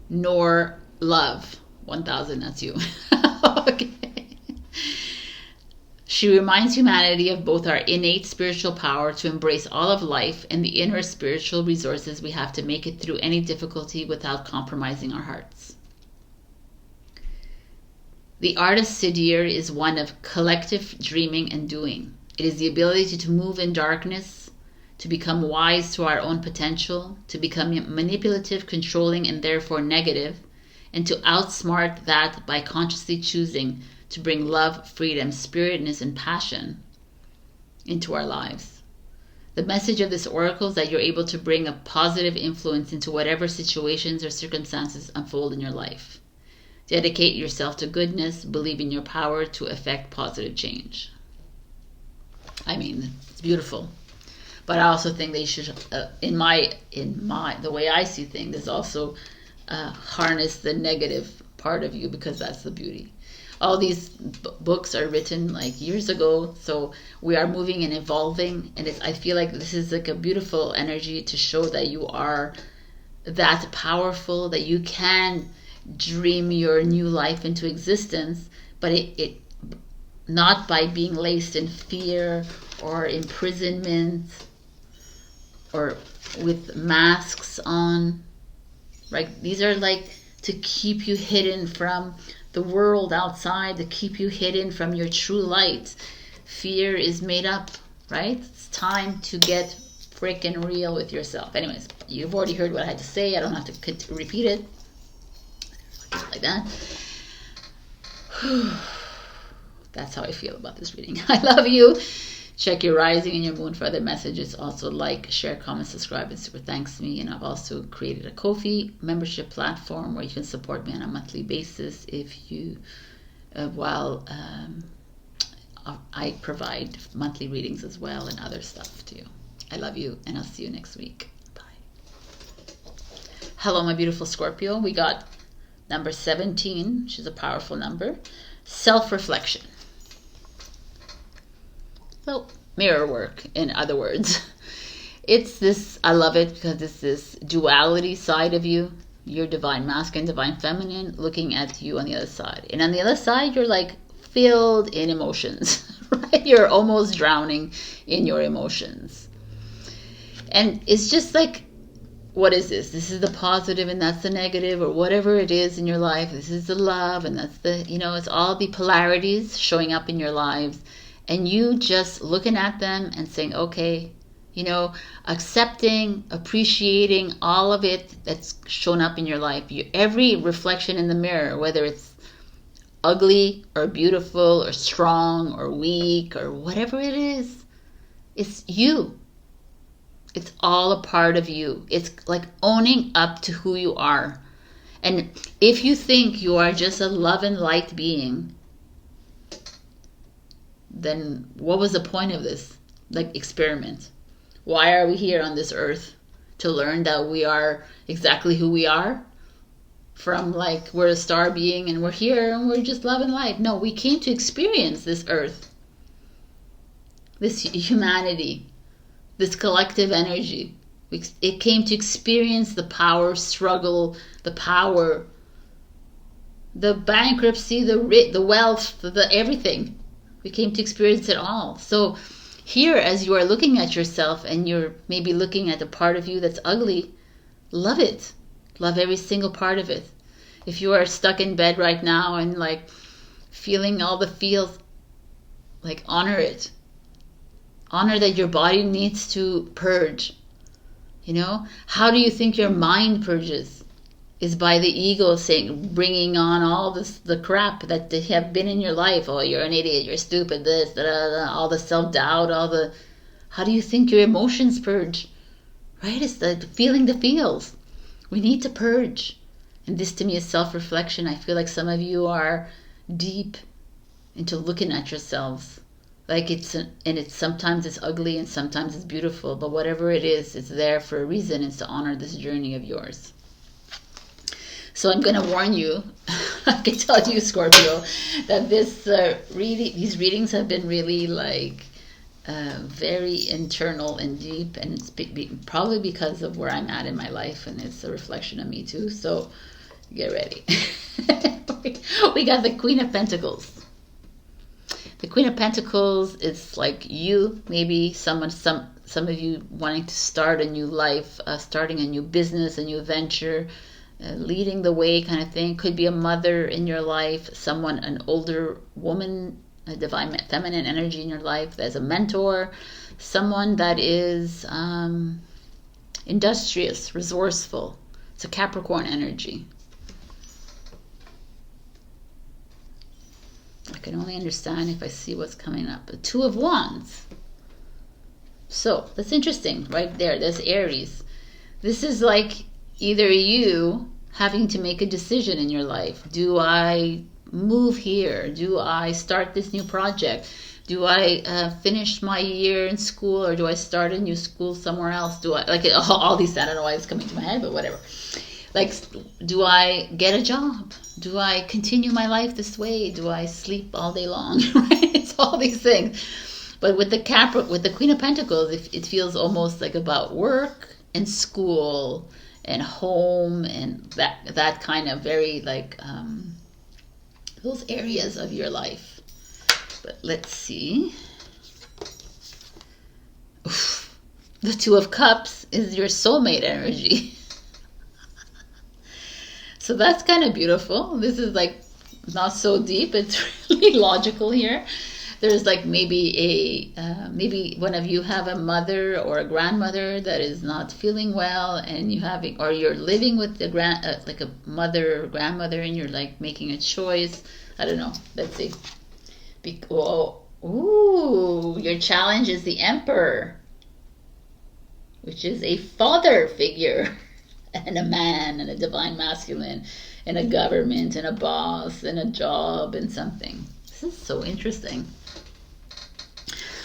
nor love. 1000, that's you. Okay. She reminds humanity of both our innate spiritual power to embrace all of life and the inner spiritual resources we have to make it through any difficulty without compromising our hearts. The art of Cedar is one of collective dreaming and doing. It is the ability to move in darkness, to become wise to our own potential, to become manipulative, controlling, and therefore negative, and to outsmart that by consciously choosing to bring love, freedom, spiritness, and passion into our lives. The message of this oracle is that you're able to bring a positive influence into whatever situations or circumstances unfold in your life. Dedicate yourself to goodness, believe in your power to effect positive change. I mean, it's beautiful. But I also think that you should, the way I see things, is also harness the negative part of you, because that's the beauty. All these books are written like years ago, so we are moving and evolving, and I feel like this is like a beautiful energy to show that you are that powerful, that you can dream your new life into existence, but it not by being laced in fear or imprisonment or with masks on, right? These are like to keep you hidden from the world outside, to keep you hidden from your true light. Fear is made up, right? It's time to get freaking real with yourself. Anyways, you've already heard what I had to say. I don't have to repeat it. Like that. That's how I feel about this reading. I love you. Check your rising and your moon for other messages. Also like, share, comment, subscribe, and super thanks me. And I've also created a Ko-fi membership platform where you can support me on a monthly basis if you, I provide monthly readings as well and other stuff too. I love you, and I'll see you next week. Bye. Hello, my beautiful Scorpio. We got number 17, which is a powerful number. Self-reflection. So, mirror work, in other words. It's this, I love it because it's this duality side of you, your divine masculine, divine feminine, looking at you on the other side. And on the other side, you're like filled in emotions, right? You're almost drowning in your emotions. And it's just like, what is this? This is the positive and that's the negative, or whatever it is in your life. This is the love and that's the, it's all the polarities showing up in your lives. And you just looking at them and saying, okay, accepting, appreciating all of it that's shown up in your life. Every reflection in the mirror, whether it's ugly or beautiful or strong or weak or whatever it is, it's you. It's all a part of you. It's like owning up to who you are. And if you think you are just a love and light being, then what was the point of this experiment? Why are we here on this earth? To learn that we are exactly who we are? from like we're a star being and we're here and we're just love and light. No, we came to experience this earth, this humanity, this collective energy. It came to experience the power struggle, the power, the bankruptcy, the wealth, the everything. We came to experience it all. So here, as you are looking at yourself and you're maybe looking at a part of you that's ugly, love it. Love every single part of it. If you are stuck in bed right now and like feeling all the feels, like honor it. Honor that your body needs to purge. You know, how do you think your mind purges? Is by the ego saying, bringing on all this, the crap that they have been in your life. Oh, you're an idiot, you're stupid, this, da, da, da, all the self-doubt, all the... How do you think your emotions purge? Right? It's the feeling the feels. We need to purge. And this to me is self-reflection. I feel like some of you are deep into looking at yourselves. Like it's sometimes it's ugly and sometimes it's beautiful, but whatever it is, it's there for a reason. It's to honor this journey of yours. So I'm going to warn you, I can tell you, Scorpio, that these readings have been really like very internal and deep, and it's probably because of where I'm at in my life, and it's a reflection of me too. So get ready. We got the Queen of Pentacles. The Queen of Pentacles is like you, maybe some of you wanting to start a new life, starting a new business, a new venture, leading the way kind of thing. Could be a mother in your life, someone, an older woman, a divine feminine energy in your life as a mentor, someone that is industrious, resourceful. It's a Capricorn energy. I can only understand if I see what's coming up. The Two of Wands. So that's interesting right there. There's Aries. This is like either you having to make a decision in your life. Do I move here? Do I start this new project? Do I finish my year in school, or do I start a new school somewhere else? Do I, like all these, I don't know why it's coming to my head, but whatever. Like, do I get a job? Do I continue my life this way? Do I sleep all day long? Right? It's all these things. But with the Queen of Pentacles, it feels almost like about work and school and home and that kind of very like those areas of your life. But let's see. Oof. The Two of Cups is your soulmate energy. So that's kind of beautiful. This is like not so deep. It's really logical here. There's like maybe maybe one of you have a mother or a grandmother that is not feeling well, and or you're living with the like a mother or grandmother, and you're like making a choice. I don't know. Let's see. Ooh, your challenge is the Emperor, which is a father figure. And a man and a divine masculine and a government and a boss and a job and something. This is so interesting.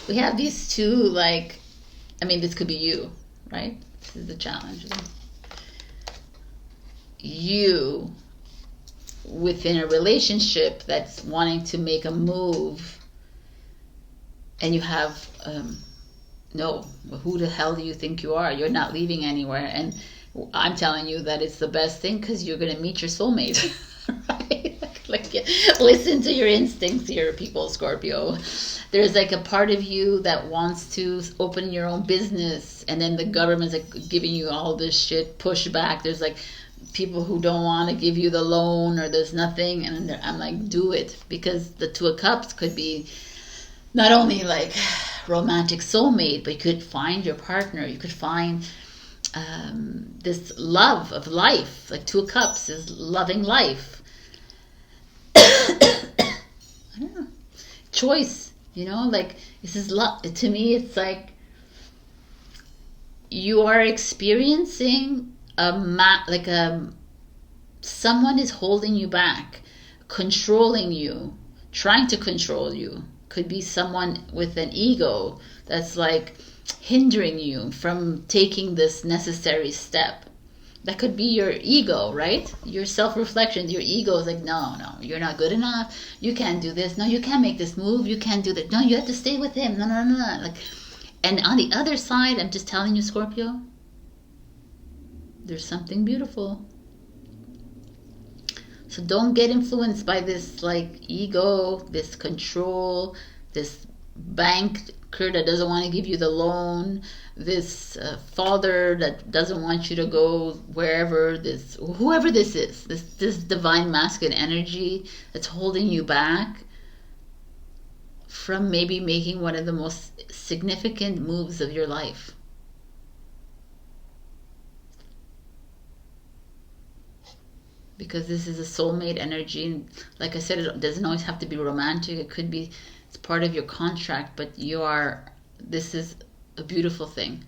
We have these two, like, I mean, this could be you, right? This is the challenge. You within a relationship that's wanting to make a move, and you have, no, who the hell do you think you are? You're not leaving anywhere. And I'm telling you that it's the best thing, because you're going to meet your soulmate, right? Like, listen to your instincts here, people, Scorpio. There's like a part of you that wants to open your own business, and then the government's like giving you all this shit, pushback. There's like people who don't want to give you the loan, or there's nothing, and I'm like, do it, because the Two of Cups could be not only like romantic soulmate, but you could find your partner. You could find this love of life. Like Two of Cups is loving life. I don't know, choice, you know, like this is love. To me, it's like you are experiencing someone is holding you back, controlling you, trying to control you. Could be someone with an ego that's like hindering you from taking this necessary step. That could be your ego, right? Your self-reflection. Your ego is like, no, no, you're not good enough. You can't do this. No, you can't make this move. You can't do that. No, you have to stay with him. No, no, no, no. Like, and on the other side, I'm just telling you, Scorpio, there's something beautiful. So don't get influenced by this like ego, this control, this banker that doesn't want to give you the loan, this father that doesn't want you to go wherever, this whoever this is, this divine masculine energy that's holding you back from maybe making one of the most significant moves of your life. Because this is a soulmate energy. Like I said, it doesn't always have to be romantic. It could be, it's part of your contract, but this is a beautiful thing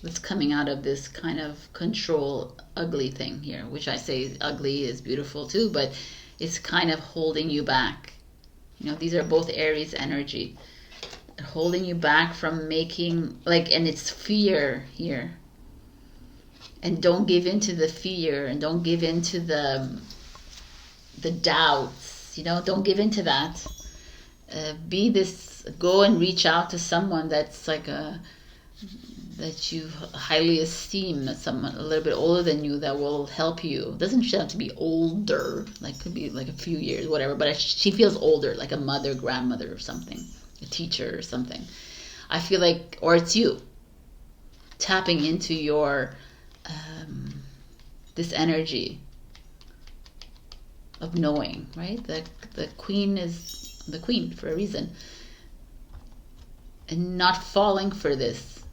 that's coming out of this kind of control ugly thing here, which I say ugly is beautiful too, but it's kind of holding you back. You know, these are both Aries energy, holding you back from making, like, and it's fear here. And don't give in to the fear, and don't give in to the doubts, you know, don't give in to that. Go and reach out to someone that's like that you highly esteem, that's someone a little bit older than you that will help you. It doesn't have to be older, like could be like a few years, whatever, but she feels older, like a mother, grandmother or something, a teacher or something. I feel like, or it's you tapping into your this energy of knowing, right? The queen is the queen for a reason, and not falling for this,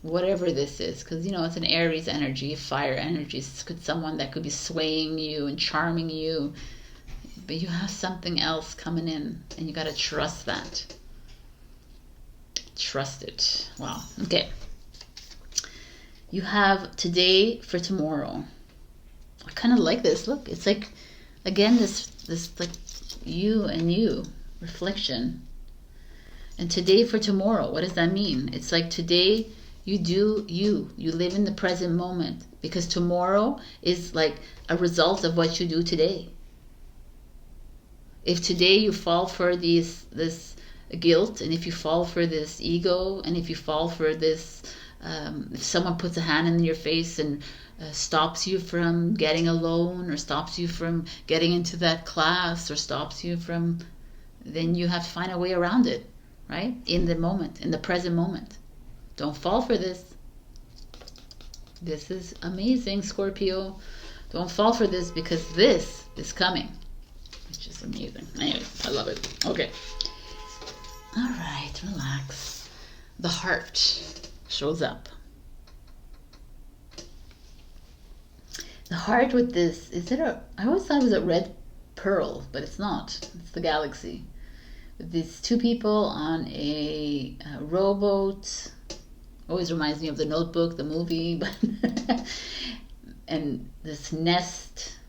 whatever this is, because you know it's an Aries energy, fire energy. It's someone that could be swaying you and charming you, but you have something else coming in, and you got to trust that. Trust it. Wow. Okay. You have today for tomorrow. I kind of like this. Look, it's like, again, this like you and you reflection. And today for tomorrow, what does that mean? It's like today you do you live in the present moment, because tomorrow is like a result of what you do today. If today you fall for this guilt, and if you fall for this ego, and if you fall for this, if someone puts a hand in your face and stops you from getting a loan, or stops you from getting into that class, or stops you from, then you have to find a way around it, right? In the moment, in the present moment. Don't fall for this. This is amazing, Scorpio. Don't fall for this, because this is coming, which is amazing. Anyways, I love it. Okay. All right, relax. The heart shows up. The heart with this, I always thought it was a red pearl, but it's not. It's the galaxy. With these two people on a rowboat. Always reminds me of The Notebook, the movie. And this nest.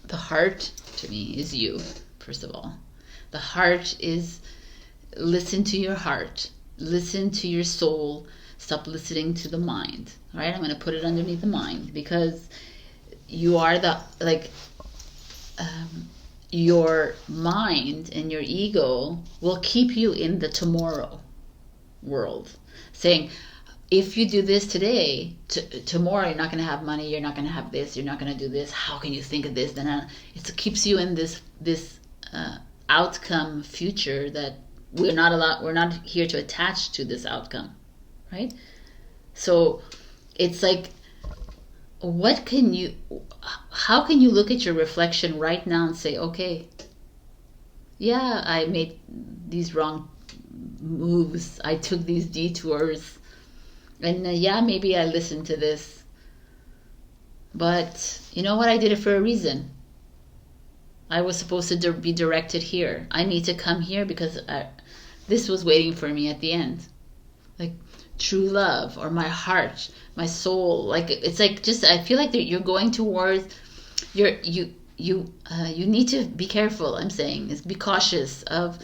The heart, to me, is you, first of all. The heart is, listen to your heart. Listen to your soul. Stop listening to the mind. All right, I'm going to put it underneath the mind, because you are your mind and your ego will keep you in the tomorrow world, saying, if you do this today, tomorrow you're not going to have money, you're not going to have this, you're not going to do this, how can you think of this? Then it keeps you in this outcome future that we're not here to attach to this outcome, right? So it's like, how can you look at your reflection right now and say, okay, yeah, I made these wrong moves, I took these detours, and yeah, maybe I listened to this, but you know what, I did it for a reason. I was supposed to be directed here. I need to come here because this was waiting for me at the end. Like true love, or my heart, my soul. Like it's like, just I feel like that you're going towards you need to be careful. I'm saying is be cautious of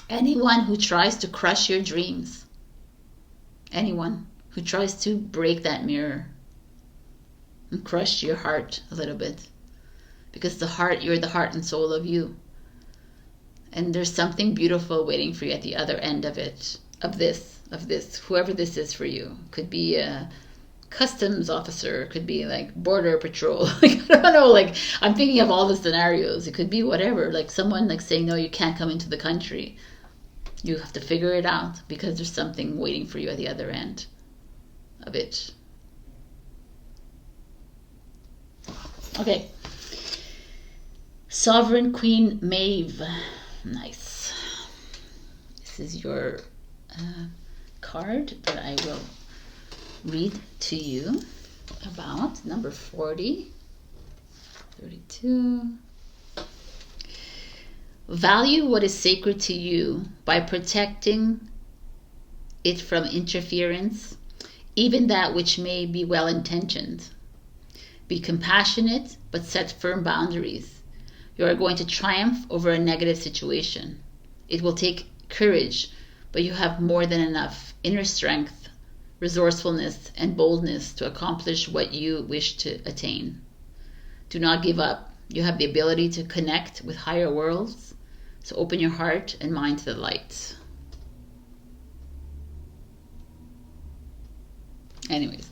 anyone who tries to crush your dreams. anyone who tries to break that mirror and crush your heart a little bit. Because the heart, you're the heart and soul of you. And there's something beautiful waiting for you at the other end of it, of this, whoever this is for you. Could be a customs officer, could be like border patrol. Like, I don't know, like I'm thinking of all the scenarios. It could be whatever, like someone like saying, no, you can't come into the country. You have to figure it out because there's something waiting for you at the other end of it. Okay. Sovereign Queen Maeve. Nice. This is your card that I will read to you about. Number 40, 32. Value what is sacred to you by protecting it from interference, even that which may be well-intentioned. Be compassionate, but set firm boundaries. You are going to triumph over a negative situation. It will take courage, but you have more than enough inner strength, resourcefulness, and boldness to accomplish what you wish to attain. Do not give up. You have the ability to connect with higher worlds, so open your heart and mind to the light. Anyways,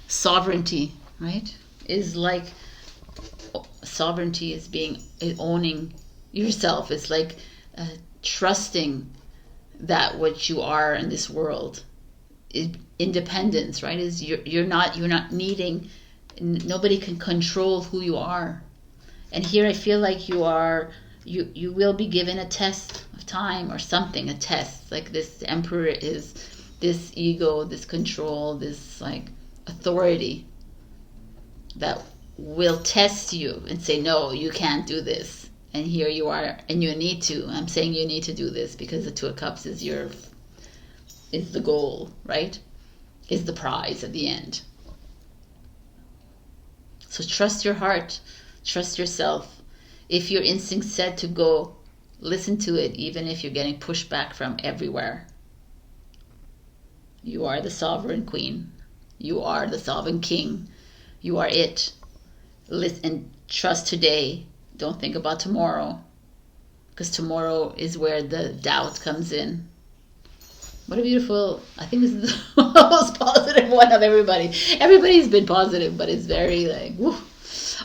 sovereignty, right, is like, sovereignty is owning yourself. It's like trusting that what you are in this world. Independence, right, is you're not needing, nobody can control who you are. And here I feel like you will be given a test of time or something, a test. Like this emperor is this ego, this control, this like authority that will test you and say, no, you can't do this. And here you are, and you need to. I'm saying you need to do this because the Two of Cups is the goal, right? Is the prize at the end. So trust your heart, trust yourself. If your instinct said to go, listen to it, even if you're getting pushed back from everywhere. You are the sovereign queen. You are the sovereign king. You are it. Listen and trust today. Don't think about tomorrow, because tomorrow is where the doubt comes in. What a beautiful, I think this is the most positive one of everybody. Everybody's been positive, but it's very like, woo.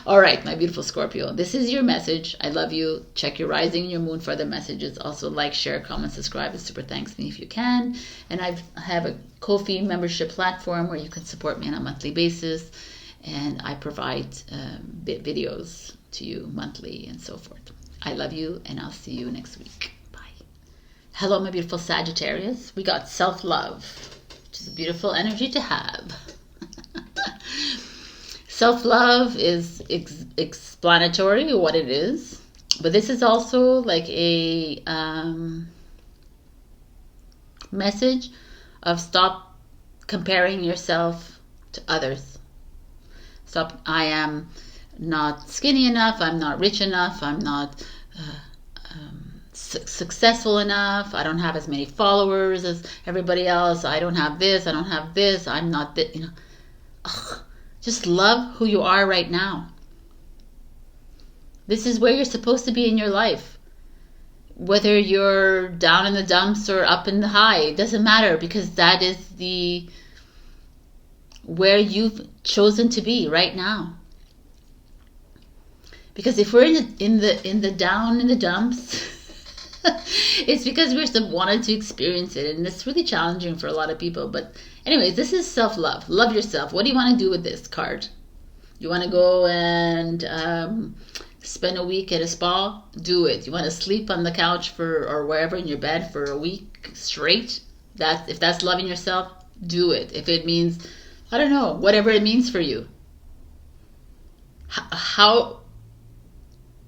All right, my beautiful Scorpio, this is your message. I love you. Check your rising and your moon for other messages. Also like, share, comment, subscribe. It's super thanks me if you can. And I have a Ko-fi membership platform where you can support me on a monthly basis. And I provide videos to you monthly and so forth. I love you, and I'll see you next week. Bye. Hello, my beautiful Sagittarius. We got self-love, which is a beautiful energy to have. Self-love is explanatory what it is, but this is also like a message of stop comparing yourself to others. Stop. I am not skinny enough. I'm not rich enough. I'm not successful enough. I don't have as many followers as everybody else. I don't have this. I don't have this. I'm not this. You know, just love who you are right now. This is where you're supposed to be in your life. Whether you're down in the dumps or up in the high, it doesn't matter, because that is where you've chosen to be right now. Because if we're in the down in the dumps, it's because we're wanted to experience it, and it's really challenging for a lot of people. But anyways, this is self-love. Love yourself. What do you want to do with this card? You want to go and spend a week at a spa? Do it. You want to sleep on the couch or wherever in your bed for a week straight? If that's loving yourself, do it. If it means, I don't know, whatever it means for you. How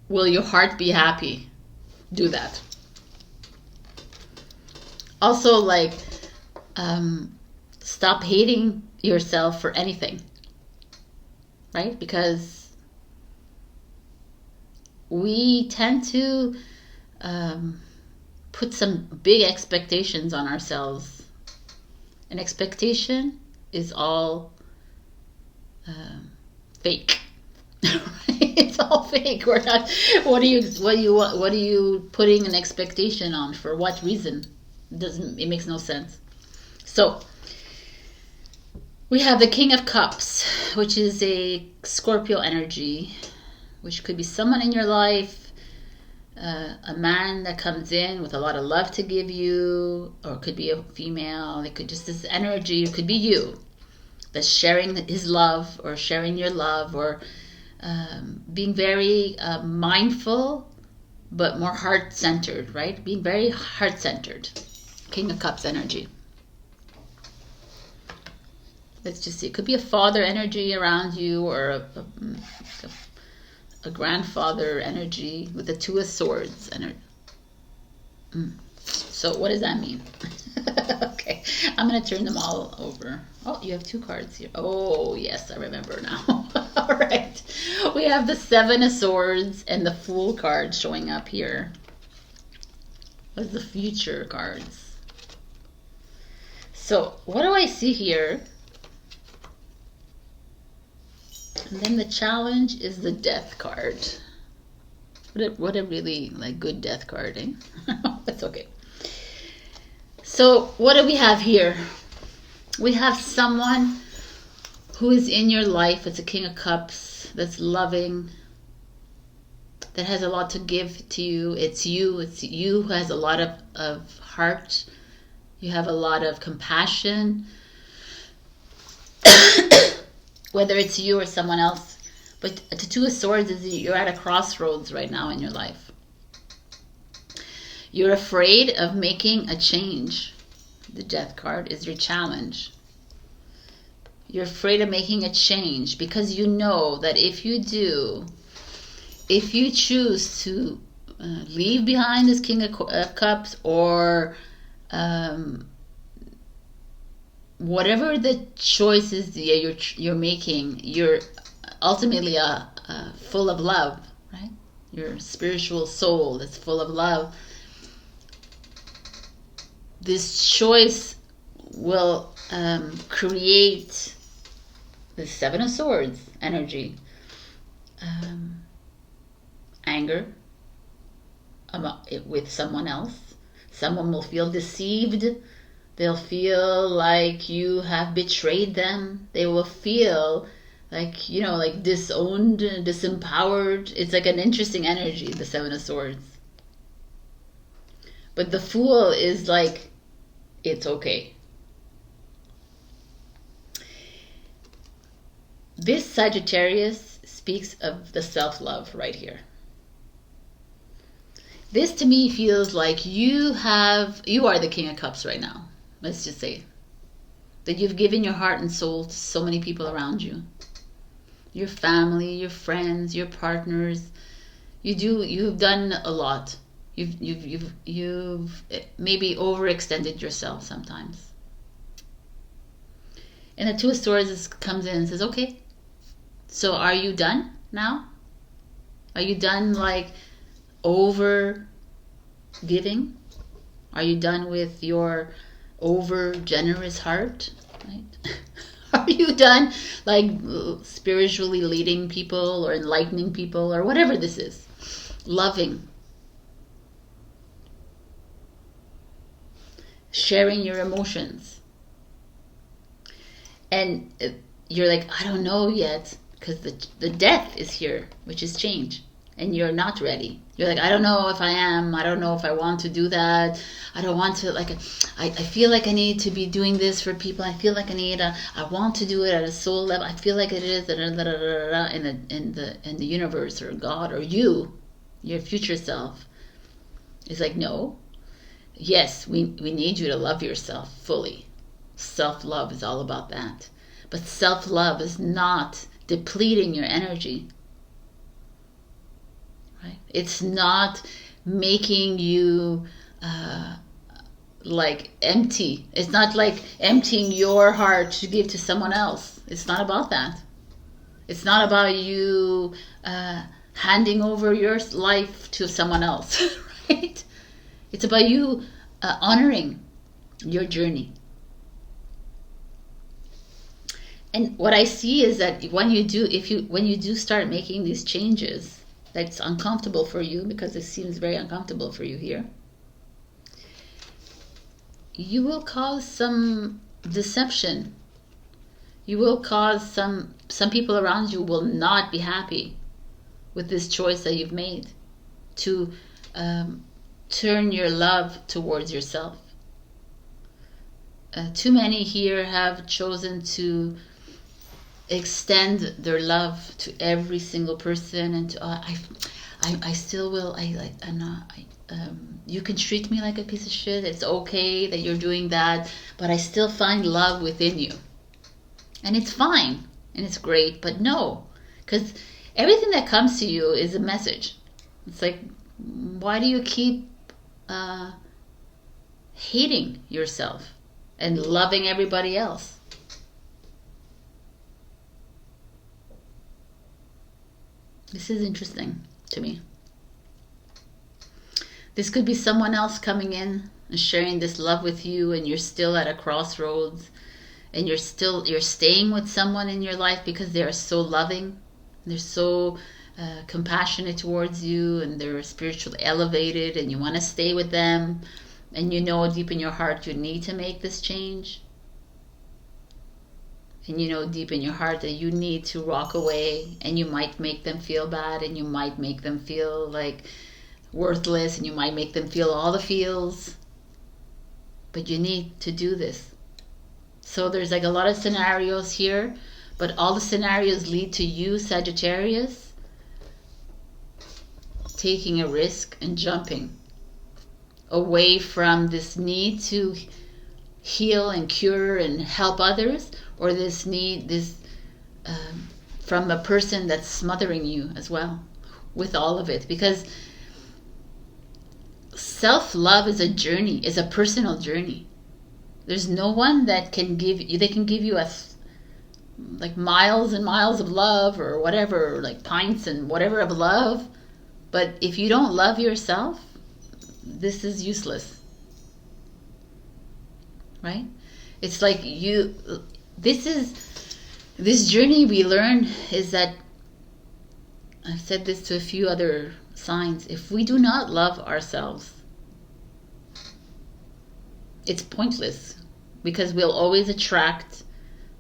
will your heart be happy? Do that. Also, like, stop hating yourself for anything, right? Because we tend to put some big expectations on ourselves And expectation is all fake. It's all fake. We're not. What are you putting an expectation on? For what reason? It makes no sense. So we have the King of Cups, which is a Scorpio energy, which could be someone in your life, a man that comes in with a lot of love to give you, or it could be a female. It could just this energy. It could be you that's sharing his love or sharing your love, or being very mindful, but more heart-centered, right? Being very heart-centered. King of Cups energy. Let's just see. It could be a father energy around you, or a grandfather energy with the Two of Swords energy. So what does that mean? Okay, I'm going to turn them all over. Oh, you have two cards here. Oh, yes, I remember now. All right. We have the Seven of Swords and the Fool card showing up here. What's the future cards? So what do I see here? And then the challenge is the Death card. What a really good Death card, eh? That's okay. So what do we have here? We have someone who is in your life. It's a King of Cups that's loving, that has a lot to give to you. It's you who has a lot of heart. You have a lot of compassion. Whether it's you or someone else. But the Two of Swords is you're at a crossroads right now in your life. You're afraid of making a change. The Death card is your challenge. You're afraid of making a change because you know that if you do, if you choose to leave behind this King of Cups, or whatever the choices you're making, you're ultimately full of love, right? Your spiritual soul that's full of love. This choice will create the Seven of Swords energy. Anger with someone else. Someone will feel deceived. They'll feel like you have betrayed them. They will feel like, like disowned, disempowered. It's like an interesting energy, the Seven of Swords. But the Fool is like, it's okay. This Sagittarius speaks of the self-love right here. This to me feels like you are the King of Cups right now. Let's just say that you've given your heart and soul to so many people around you. Your family, your friends, your partners. You've done a lot. You've maybe overextended yourself sometimes. And the Two of Swords comes in and says, okay, so are you done now? Are you done over giving? Are you done with your over generous heart? Right? Are you done spiritually leading people or enlightening people or whatever this is? Loving. Sharing your emotions. And you're like, I don't know yet, because the Death is here, which is change. And you're not ready. You're like, I don't know if I am. I don't know if I want to do that. I don't want to, I feel like I need to be doing this for people. I feel like I want to do it at a soul level. I feel like it is in the universe, or God, or you, your future self. It's like, no. Yes, we need you to love yourself fully. Self-love is all about that. But self-love is not depleting your energy. Right? It's not making you empty. It's not like emptying your heart to give to someone else. It's not about that. It's not about you handing over your life to someone else. Right? It's about you honoring your journey. And what I see is that when you do start making these changes, that's uncomfortable for you, because it seems very uncomfortable for you here, you will cause some deception. You will cause some people around you will not be happy with this choice that you've made to turn your love towards yourself. Too many here have chosen to extend their love to every single person, and to I still will. I'm not. You can treat me like a piece of shit. It's okay that you're doing that, but I still find love within you, and it's fine and it's great. But no, because everything that comes to you is a message. It's like, why do you keep hating yourself and loving everybody else? This is interesting to me. This could be someone else coming in and sharing this love with you, and you're still at a crossroads, and you're staying with someone in your life because they are so loving, they're so compassionate towards you, and they're spiritually elevated, and you want to stay with them, and you know deep in your heart you need to make this change. And you know deep in your heart that you need to walk away, and you might make them feel bad, and you might make them feel like worthless, and you might make them feel all the feels, but you need to do this. So there's like a lot of scenarios here, but all the scenarios lead to you, Sagittarius, taking a risk and jumping away from this need to heal and cure and help others, or this need, from a person that's smothering you as well with all of it. Because self-love is a journey, is a personal journey. There's no one that can give you, they can give you like miles and miles of love, or whatever, like pints and whatever of love, but if you don't love yourself, this is useless, right? It's like this journey we learn is that, I've said this to a few other signs, if we do not love ourselves, it's pointless, because we'll always attract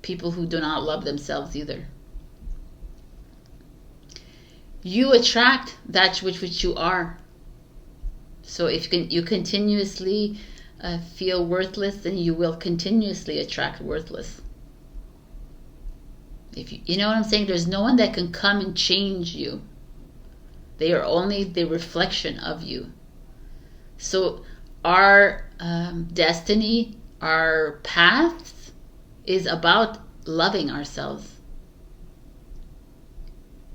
people who do not love themselves either. You attract that which you are. So if you continuously feel worthless, then you will continuously attract worthless. If you know what I'm saying, there's no one that can come and change you. They are only the reflection of you. So our destiny, our path is about loving ourselves,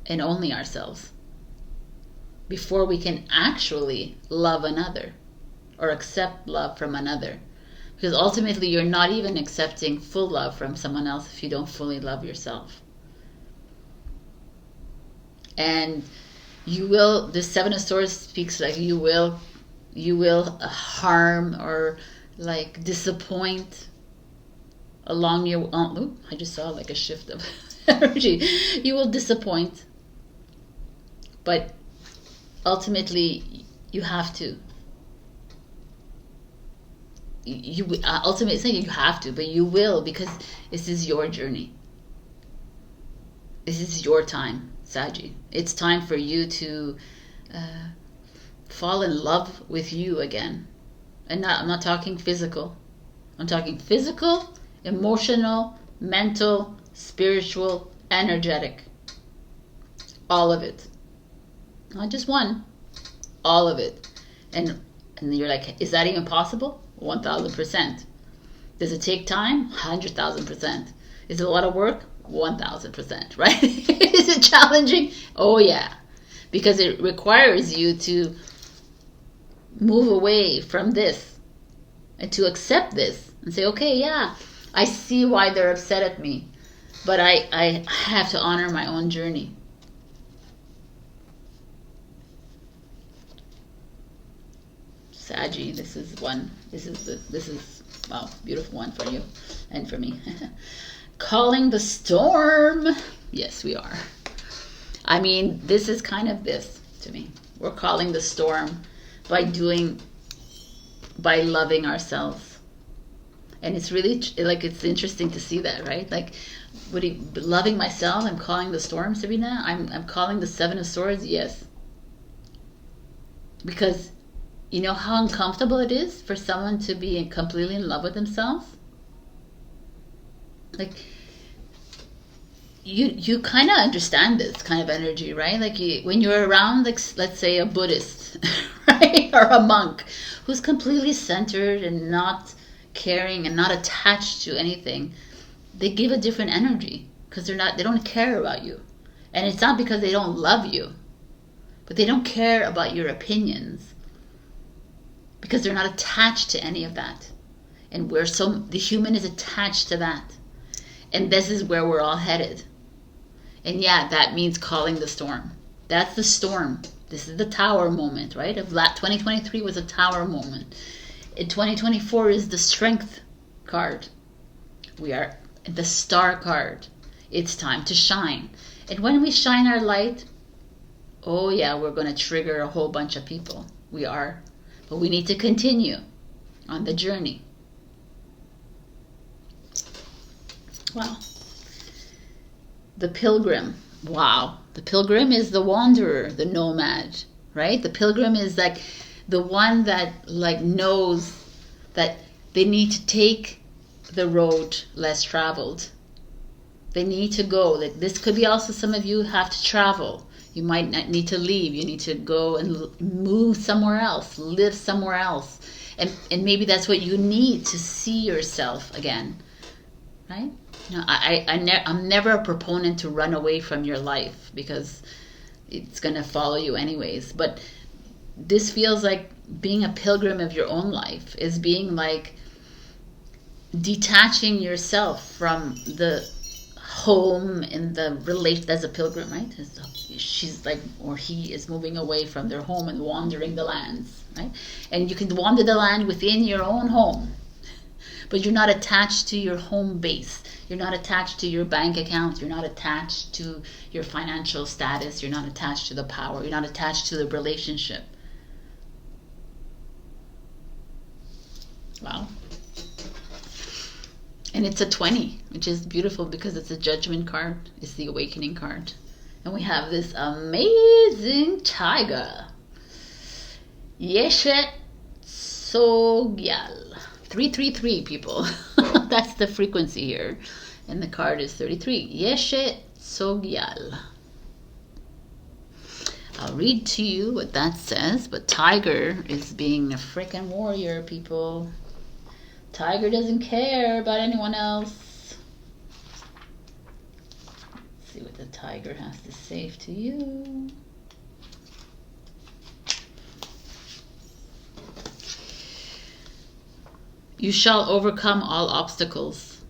and only ourselves, before we can actually love another or accept love from another. Because ultimately you're not even accepting full love from someone else if you don't fully love yourself. And you will, the Seven of Swords speaks like you will harm or like disappoint along your, I just saw like a shift of energy. You will disappoint, but ultimately you have to. Ultimately saying you have to, but you will, because this is your journey. This is your time, Saggy. It's time for you to fall in love with you again. And I'm not talking physical. I'm talking physical, emotional, mental, spiritual, energetic. All of it. Not just one. All of it. And you're like, is that even possible? 1,000%. Does it take time? 100,000%. Is it a lot of work? 1,000%, right? Is it challenging? Oh yeah. Because it requires you to move away from this and to accept this and say, okay, yeah, I see why they're upset at me, but I have to honor my own journey. Saggy, this is wow, beautiful one for you and for me. calling the storm. Yes, we are. I mean, this is kind of this to me. We're calling the storm by loving ourselves. And it's really, like, it's interesting to see that, right? Like, loving myself, I'm calling the storm, Sabrina. I'm calling the Seven of Swords, yes. Because you know how uncomfortable it is for someone to be completely in love with themselves? Like, you kind of understand this kind of energy, right? Like, when you're around, like, let's say a Buddhist, right? Or a monk who's completely centered and not caring and not attached to anything, they give a different energy because they don't care about you. And it's not because they don't love you, but they don't care about your opinions because they're not attached to any of that. And the human is attached to that. And this is where we're all headed. And yeah, that means calling the storm. That's the storm. This is the tower moment, right? 2023 was a tower moment. In 2024 is the strength card. We are the star card. It's time to shine. And when we shine our light, oh yeah, we're going to trigger a whole bunch of people. We are. But we need to continue on the journey. Wow. The pilgrim. Wow. The pilgrim is the wanderer, the nomad, right? The pilgrim is like the one that like knows that they need to take the road less traveled. They need to go. Like, this could be also some of you have to travel. You might not need to leave. You need to go and move somewhere else, live somewhere else. And maybe that's what you need to see yourself again, right? You know, I'm never a proponent to run away from your life because it's going to follow you anyways. But this feels like being a pilgrim of your own life is being like detaching yourself from the home and the relation as a pilgrim, right? She's like, or he is moving away from their home and wandering the lands, right? And you can wander the land within your own home, but you're not attached to your home base. You're not attached to your bank account. You're not attached to your financial status. You're not attached to the power. You're not attached to the relationship. Wow. And it's a 20, which is beautiful because it's a judgment card. It's the awakening card. And we have this amazing tiger. Yeshet Sogyal. 333, people. That's the frequency here. And the card is 33. Yeshet Sogyal. I'll read to you what that says. But tiger is being a freaking warrior, people. Tiger doesn't care about anyone else. Let's see what the tiger has to say to you. You shall overcome all obstacles.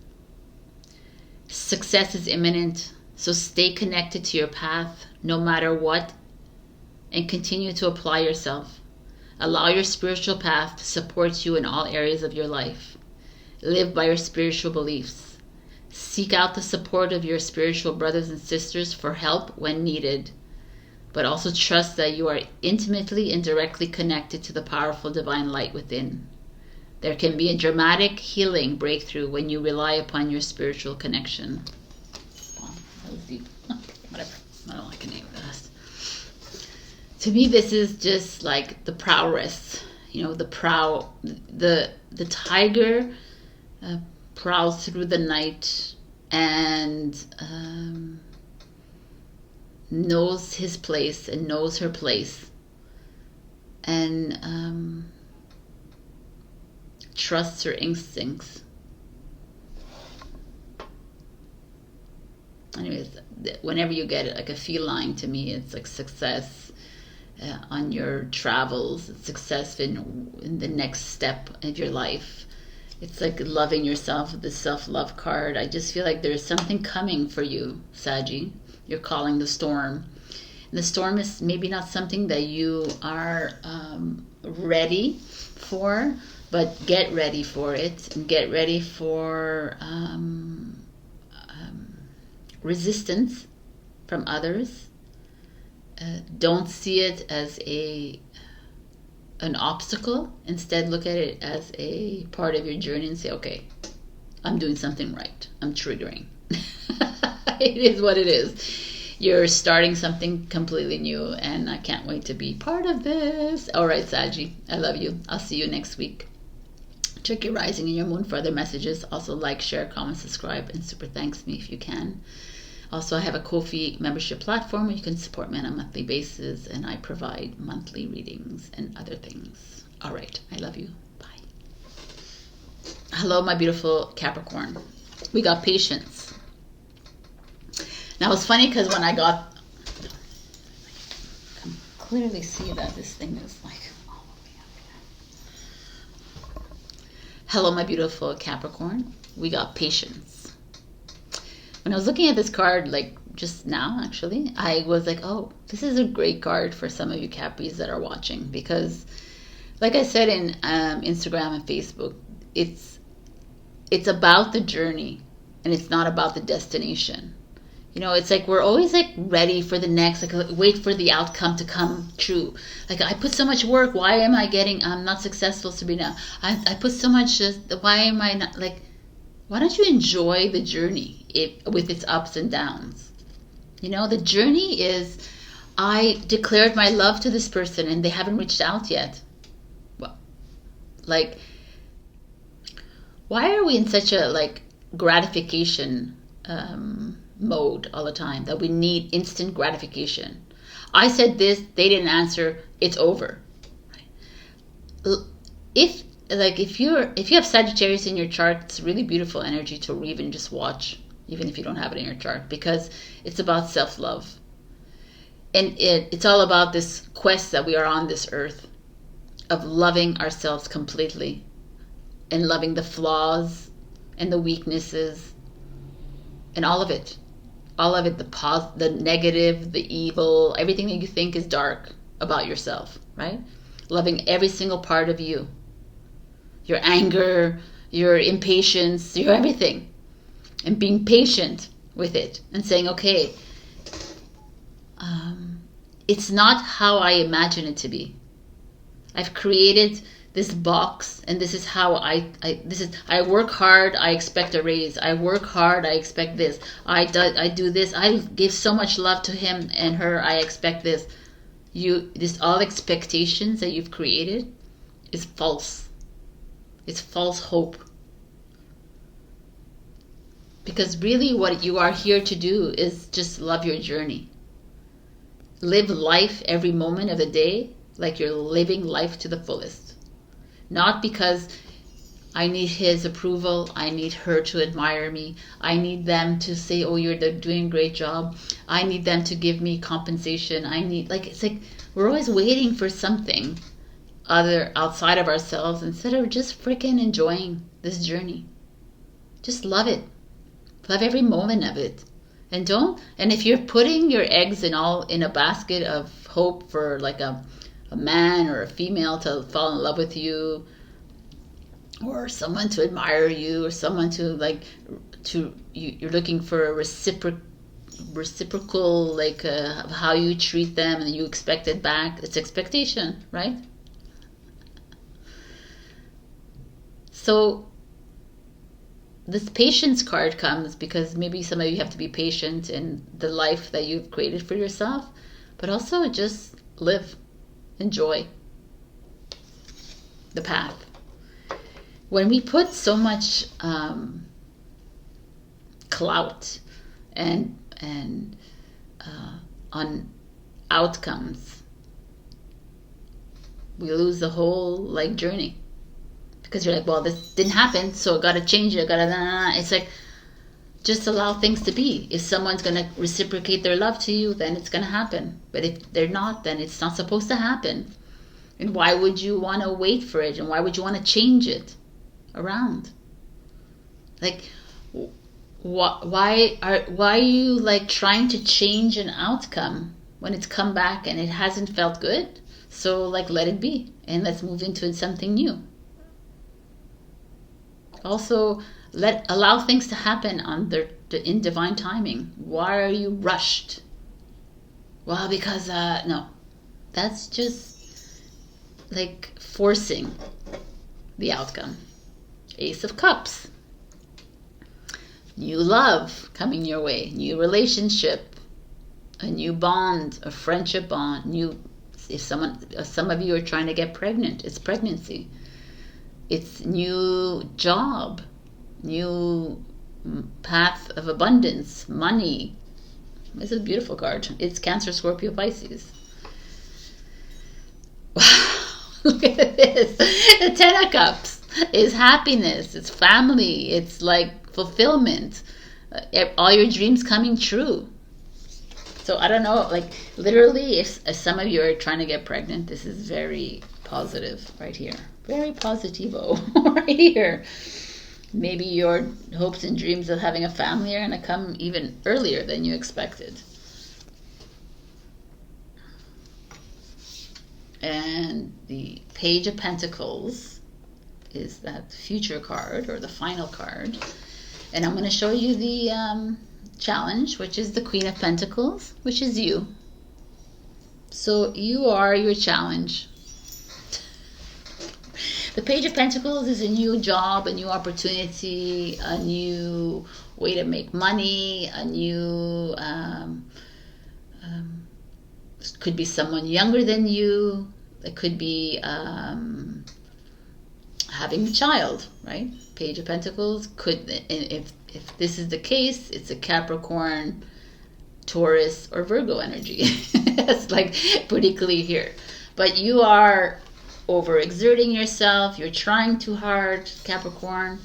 Success is imminent, so stay connected to your path no matter what and continue to apply yourself. Allow your spiritual path to support you in all areas of your life. Live by your spiritual beliefs. Seek out the support of your spiritual brothers and sisters for help when needed, but also trust that you are intimately and directly connected to the powerful divine light within. There can be a dramatic healing breakthrough when you rely upon your spiritual connection. Wow, that was deep. Okay, whatever. I don't like any of that. To me, this is just like the prowess. You know, the tiger prowls through the night and knows his place and knows her place and trusts her instincts. Anyways, whenever you get like a feline, to me, it's like success on your travels, success in the next step of your life. It's like loving yourself, the self-love card. I just feel like there's something coming for you, Saggy. You're calling the storm. And the storm is maybe not something that you are ready for, but get ready for it and get ready for resistance from others. Don't see it as an obstacle. Instead, look at it as a part of your journey and say, okay, I'm doing something right. I'm triggering. It is what it is. You're starting something completely new, and I can't wait to be part of this. All right, Saji, I love you. I'll see you next week. Check your rising and your moon for other messages. Also, like, share, comment, subscribe, and super thanks me if you can. Also, I have a Ko-fi membership platform where you can support me on a monthly basis, and I provide monthly readings and other things. All right, I love you. Bye. Hello, my beautiful Capricorn. We got patience. Now, it's funny because when I can clearly see that this thing is like all the way up here. Hello, my beautiful Capricorn. We got patience. When I was looking at this card, like just now, actually, I was like, oh, this is a great card for some of you Capris that are watching, because like I said in Instagram and Facebook, it's about the journey and it's not about the destination. You know, it's like we're always like ready for the next, like wait for the outcome to come true. Like, I put so much work, why am I'm not successful, Sabrina? I put so much, why am I not, like, why don't you enjoy the journey with its ups and downs? You know, the journey is, I declared my love to this person and they haven't reached out yet. Well, like, why are we in such a like gratification mode all the time, that we need instant gratification? I said this, they didn't answer, it's over. If you have Sagittarius in your chart, it's really beautiful energy to even just watch, even if you don't have it in your chart, because it's about self-love. And it's all about this quest that we are on this earth of loving ourselves completely and loving the flaws and the weaknesses and all of it, the negative, the evil, everything that you think is dark about yourself, right? Loving every single part of you, your anger, your impatience, your everything, and being patient with it and saying, okay, it's not how I imagine it to be. I've created this box, and this is how I work hard, I expect a raise. I work hard, I expect this. I do this. I give so much love to him and her, I expect this. This all expectations that you've created is false. It's false hope. Because really what you are here to do is just love your journey. Live life every moment of the day like you're living life to the fullest. Not because I need his approval, I need her to admire me, I need them to say, oh, you're doing a great job, I need them to give me compensation, it's like we're always waiting for something other outside of ourselves instead of just freaking enjoying this journey. Just love it. Love every moment of it. And if you're putting your eggs in a basket of hope for like a man or a female to fall in love with you, or someone to admire you, or someone you're looking for a reciprocal like how you treat them and you expect it back. It's expectation, right? So this patience card comes because maybe some of you have to be patient in the life that you've created for yourself, but also just live, enjoy the path. When we put so much clout and on outcomes, we lose the whole like journey. Because you're like, well, this didn't happen, so I gotta change it, It's like, just allow things to be. If someone's gonna reciprocate their love to you, then it's gonna happen. But if they're not, then it's not supposed to happen. And why would you want to wait for it? And why would you want to change it around? Like, why are you like trying to change an outcome when it's come back and it hasn't felt good? So like, let it be, and let's move into something new. Also, allow things to happen on in divine timing. Why are you rushed? Well, because, no. That's just like forcing the outcome. Ace of Cups. New love coming your way. New relationship. A new bond. A friendship bond. New, if some of you are trying to get pregnant, it's pregnancy. It's new job. New path of abundance. Money. This is a beautiful card. It's Cancer, Scorpio, Pisces. Wow, look at this. The Ten of Cups is happiness. It's family. It's like fulfillment. All your dreams coming true. So I don't know, like literally, if some of you are trying to get pregnant, this is very positive right here. Very positivo right here. Maybe your hopes and dreams of having a family are going to come even earlier than you expected. And the Page of Pentacles is that future card, or the final card. And I'm going to show you the challenge, which is the Queen of Pentacles, which is you. So you are your challenge. The Page of Pentacles is a new job, a new opportunity, a new way to make money, a new, could be someone younger than you. It could be having a child, right? Page of Pentacles could, if this is the case, it's a Capricorn, Taurus, or Virgo energy. It's like pretty clear here. But you are overexerting yourself. You're trying too hard, Capricorn.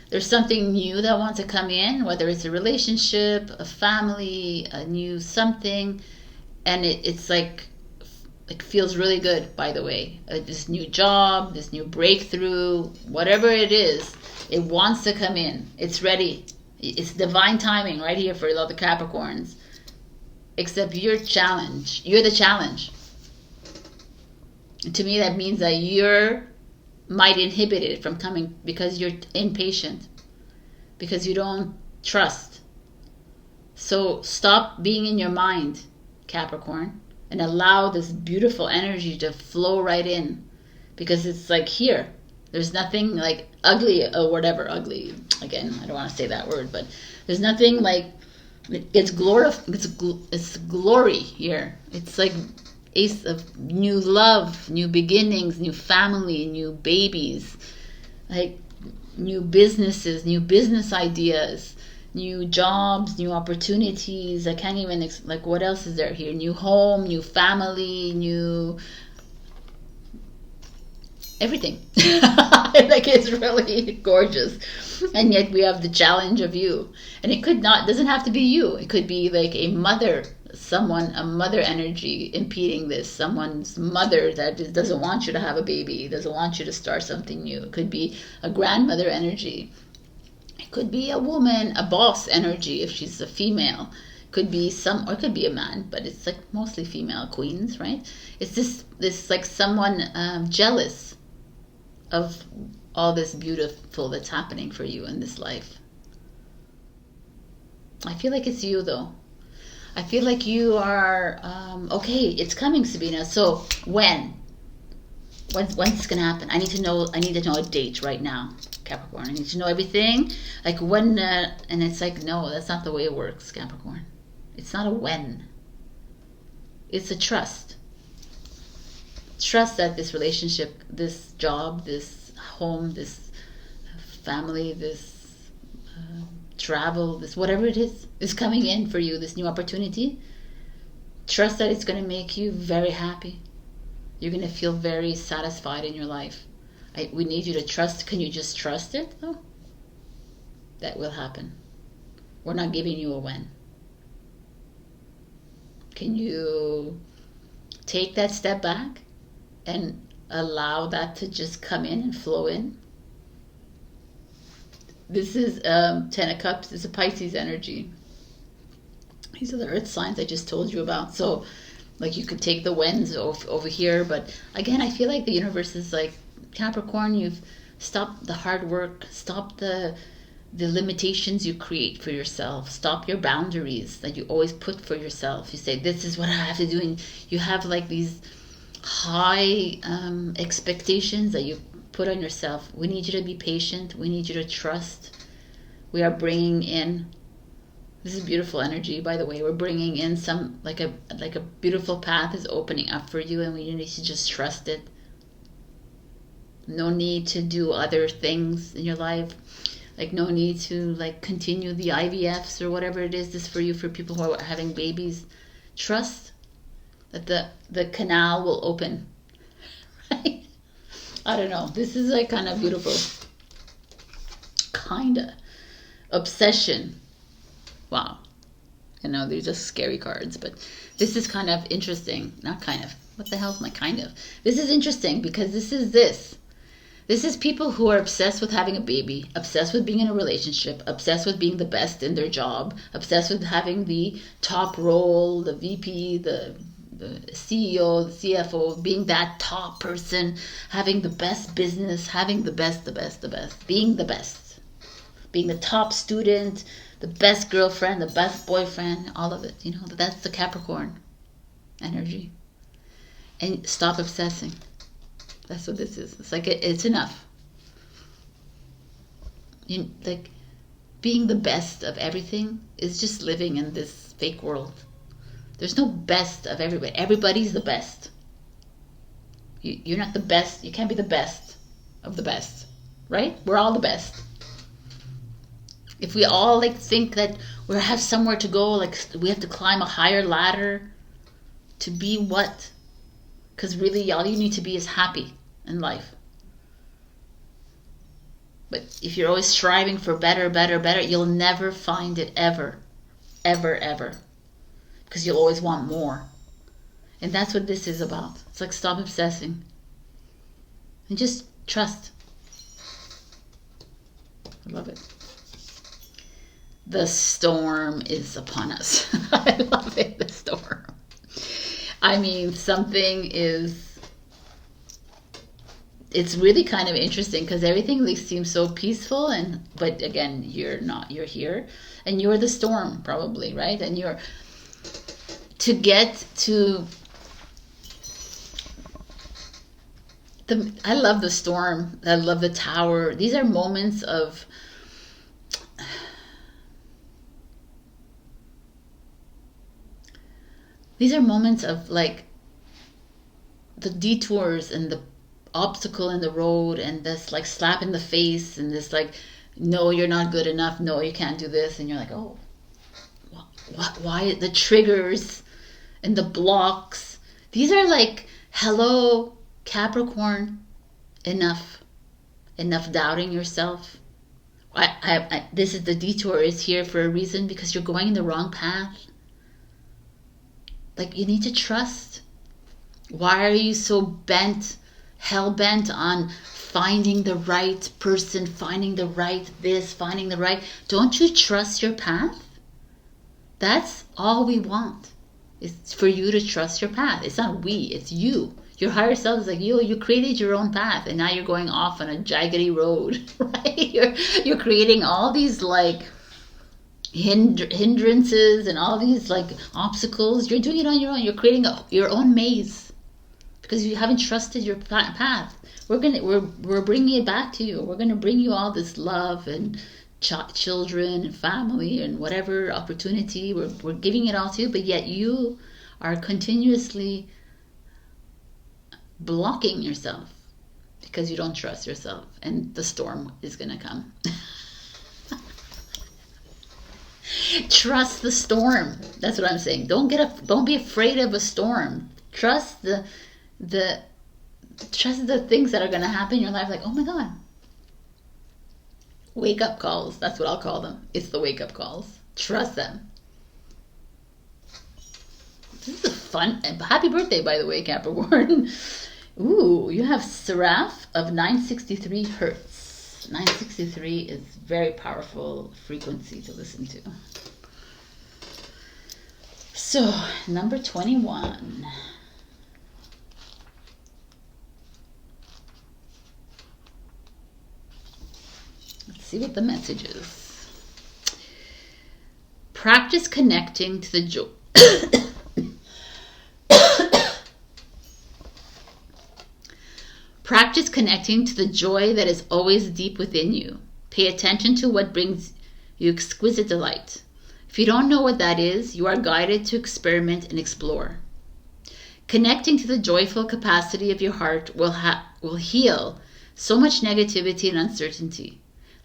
There's something new that wants to come in, whether it's a relationship, a family, a new something, and it's like it feels really good, by the way. This new job, this new breakthrough, whatever it is, it wants to come in. It's ready. It's divine timing right here for all the Capricorns. Except you're the challenge. And to me, that means that you might inhibit it from coming because you're impatient, because you don't trust. So stop being in your mind, Capricorn, and allow this beautiful energy to flow right in, because it's like here. There's nothing like ugly or whatever. Ugly, again, I don't want to say that word, but there's nothing like, it's glory here. It's like Ace of new love, new beginnings, new family, new babies, like new businesses, new business ideas, new jobs, new opportunities. I can't even, like, what else is there here? New home, new family, new everything. Like, it's really gorgeous. And yet we have the challenge of you. And it doesn't have to be you. It could be like a mother, a mother energy impeding this, someone's mother that doesn't want you to have a baby, doesn't want you to start something new. It could be a grandmother energy. It could be a woman, a boss energy if she's a female. It could be or it could be a man, but it's like mostly female queens, right? It's this like someone jealous of all this beautiful that's happening for you in this life. I feel like it's you, though. I feel like you are, okay, it's coming, Sabrina. So when's it's gonna happen? I need to know a date right now, Capricorn. I need to know everything. Like when, and it's like, no, that's not the way it works, Capricorn. It's not a when. It's a trust. Trust that this relationship, this job, this home, this family, this travel, this whatever it is coming in for you, this new opportunity. Trust that it's going to make you very happy. You're going to feel very satisfied in your life. We need you to trust. Can you just trust it, though? That will happen. We're not giving you a when. Can you take that step back and allow that to just come in and flow in? This is Ten of Cups. It's a Pisces energy. These are the earth signs I just told you about. So, like, you could take the whens over here. But, again, I feel like the universe is like, Capricorn, you've stopped the hard work. Stop the the limitations you create for yourself. Stop your boundaries that you always put for yourself. You say, this is what I have to do, and you have like these high expectations that you put on yourself. We need you to be patient. We need you to trust. We are bringing in, this is beautiful energy, by the way. We're bringing in some, like a beautiful path is opening up for you, and we need to just trust it. No need to do other things in your life. Like no need to like continue the IVFs or whatever it is. This for you, for people who are having babies. Trust that the canal will open. Right? I don't know. This is like kind of beautiful. Kinda. Obsession. Wow. You know, they're just scary cards, but this is kind of interesting. Not kind of. What the hell is my kind of? This is interesting because this is this. This is people who are obsessed with having a baby, obsessed with being in a relationship, obsessed with being the best in their job, obsessed with having the top role, the VP, the CEO, the CFO, being that top person, having the best business, having the best, being the best, being the top student, the best girlfriend, the best boyfriend, all of it. You know, that's the Capricorn energy. And stop obsessing. That's what this is. It's like it's enough. You like being the best of everything is just living in this fake world. There's no best of everybody. Everybody's the best. You're not the best. You can't be the best of the best, right? We're all the best. If we all like think that we have somewhere to go, like we have to climb a higher ladder to be what? Because really, all you need to be is happy in life. But if you're always striving for better, you'll never find it ever. Because you'll always want more. And that's what this is about. It's like stop obsessing. And just trust. I love it. The storm is upon us. I love it, the storm. I mean, it's really kind of interesting because everything like seems so peaceful, but again, you're not. You're here, and you're the storm probably, right? And you're to get to the. I love the storm. I love the tower. These are moments of. These are moments of like the detours and the obstacle in the road and this like slap in the face and this like, no, you're not good enough. No, you can't do this. And you're like, oh, why the triggers and the blocks? These are like, hello, Capricorn, enough doubting yourself. This is the detour is here for a reason because you're going in the wrong path. Like you need to trust. Why are you so hell-bent on finding the right person, finding the right this, finding the right... Don't you trust your path? That's all we want. It's for you to trust your path. It's not we, it's you. Your higher self is like, you created your own path and now you're going off on a jaggedy road, right? You're creating all these like hindrances and all these like obstacles. You're doing it on your own. You're creating your own maze because you haven't trusted your path. We're bringing it back to you. We're gonna bring you all this love and children and family and whatever opportunity. We're giving it all to you, but yet you are continuously blocking yourself because you don't trust yourself, and the storm is gonna come. Trust the storm. That's what I'm saying. Don't be afraid of a storm. Trust the things that are going to happen in your life. Like, oh my God. Wake up calls. That's what I'll call them. It's the wake up calls. Trust them. This is fun. Happy birthday, by the way, Capricorn. Ooh, you have Seraph of 963 hertz. 963 is very powerful frequency to listen to. So, number 21. Let's see what the message is. Practice connecting to the joy. Practice connecting to the joy that is always deep within you. Pay attention to what brings you exquisite delight. If you don't know what that is, you are guided to experiment and explore. Connecting to the joyful capacity of your heart will heal so much negativity and uncertainty.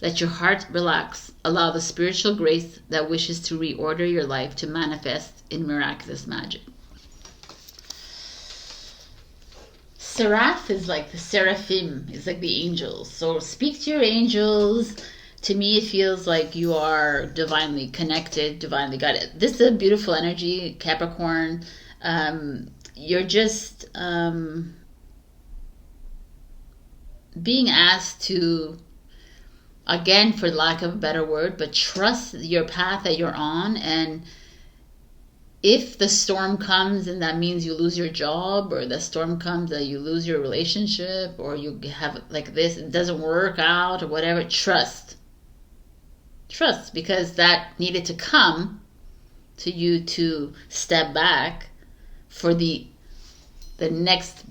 Let your heart relax. Allow the spiritual grace that wishes to reorder your life to manifest in miraculous magic. Seraph is like the seraphim, is like the angels. So speak to your angels. To me, it feels like you are divinely connected, divinely guided. This is a beautiful energy, Capricorn. You're just being asked to, again, for lack of a better word, but trust your path that you're on. And if the storm comes and that means you lose your job, or the storm comes that you lose your relationship, or you have like this, it doesn't work out or whatever, trust. Trust, because that needed to come to you to step back for the next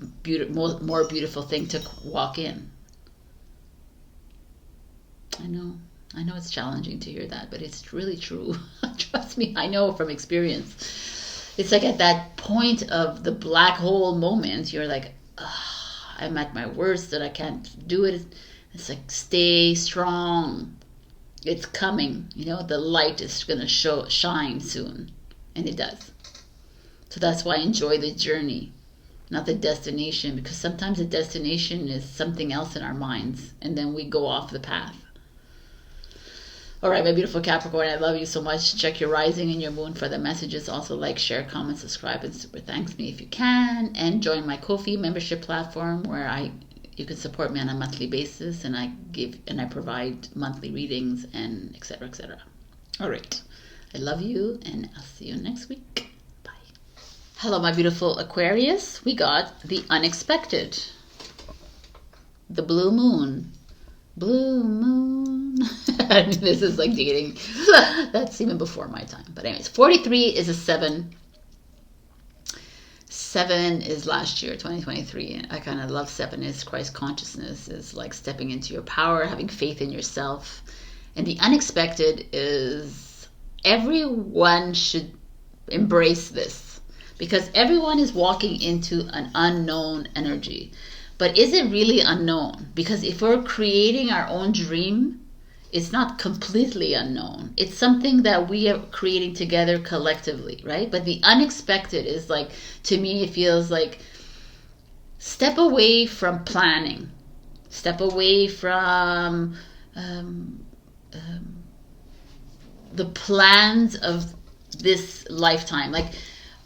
more beautiful thing to walk in. I know it's challenging to hear that, but it's really true. Trust me, I know from experience. It's like at that point of the black hole moment, you're like, I'm at my worst, that I can't do it. It's like, stay strong. It's coming. The light is going to shine soon. And it does. So that's why I enjoy the journey, not the destination, because sometimes the destination is something else in our minds, and then we go off the path. All right, my beautiful Capricorn, I love you so much. Check your rising and your moon for the messages. Also like, share, comment, subscribe, and super thanks me if you can. And join my Ko-fi membership platform where you can support me on a monthly basis, and I provide monthly readings and etc. etc. All right, I love you, and I'll see you next week. Bye. Hello, my beautiful Aquarius. We got the unexpected, the blue moon. Blue moon. This is like dating. That's even before my time. But anyways, 43 is a 7. 7 is last year, 2023. I kind of love 7. Is Christ consciousness. Is like stepping into your power, having faith in yourself. And the unexpected is everyone should embrace this, because everyone is walking into an unknown energy. But is it really unknown? Because if we're creating our own dream, it's not completely unknown. It's something that we are creating together collectively, right? But the unexpected is like, to me, it feels like step away from planning. Step away from the plans of this lifetime. Like,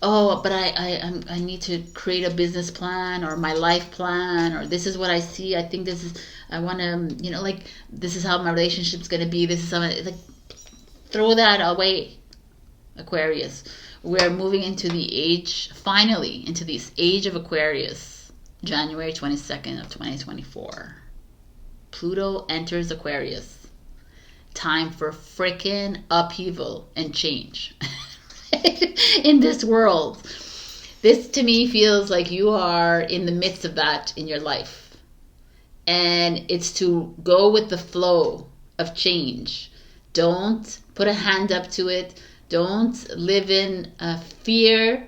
oh, but I need to create a business plan or my life plan, or this is what I see. I think this is, I want to, like, this is how my relationship's going to be. This is how, like, throw that away, Aquarius. We're moving into the age, finally, into this age of Aquarius, January 22nd of 2024. Pluto enters Aquarius. Time for frickin' upheaval and change. In this world, this to me feels like you are in the midst of that in your life, and it's to go with the flow of change. Don't put a hand up to it. Don't live in fear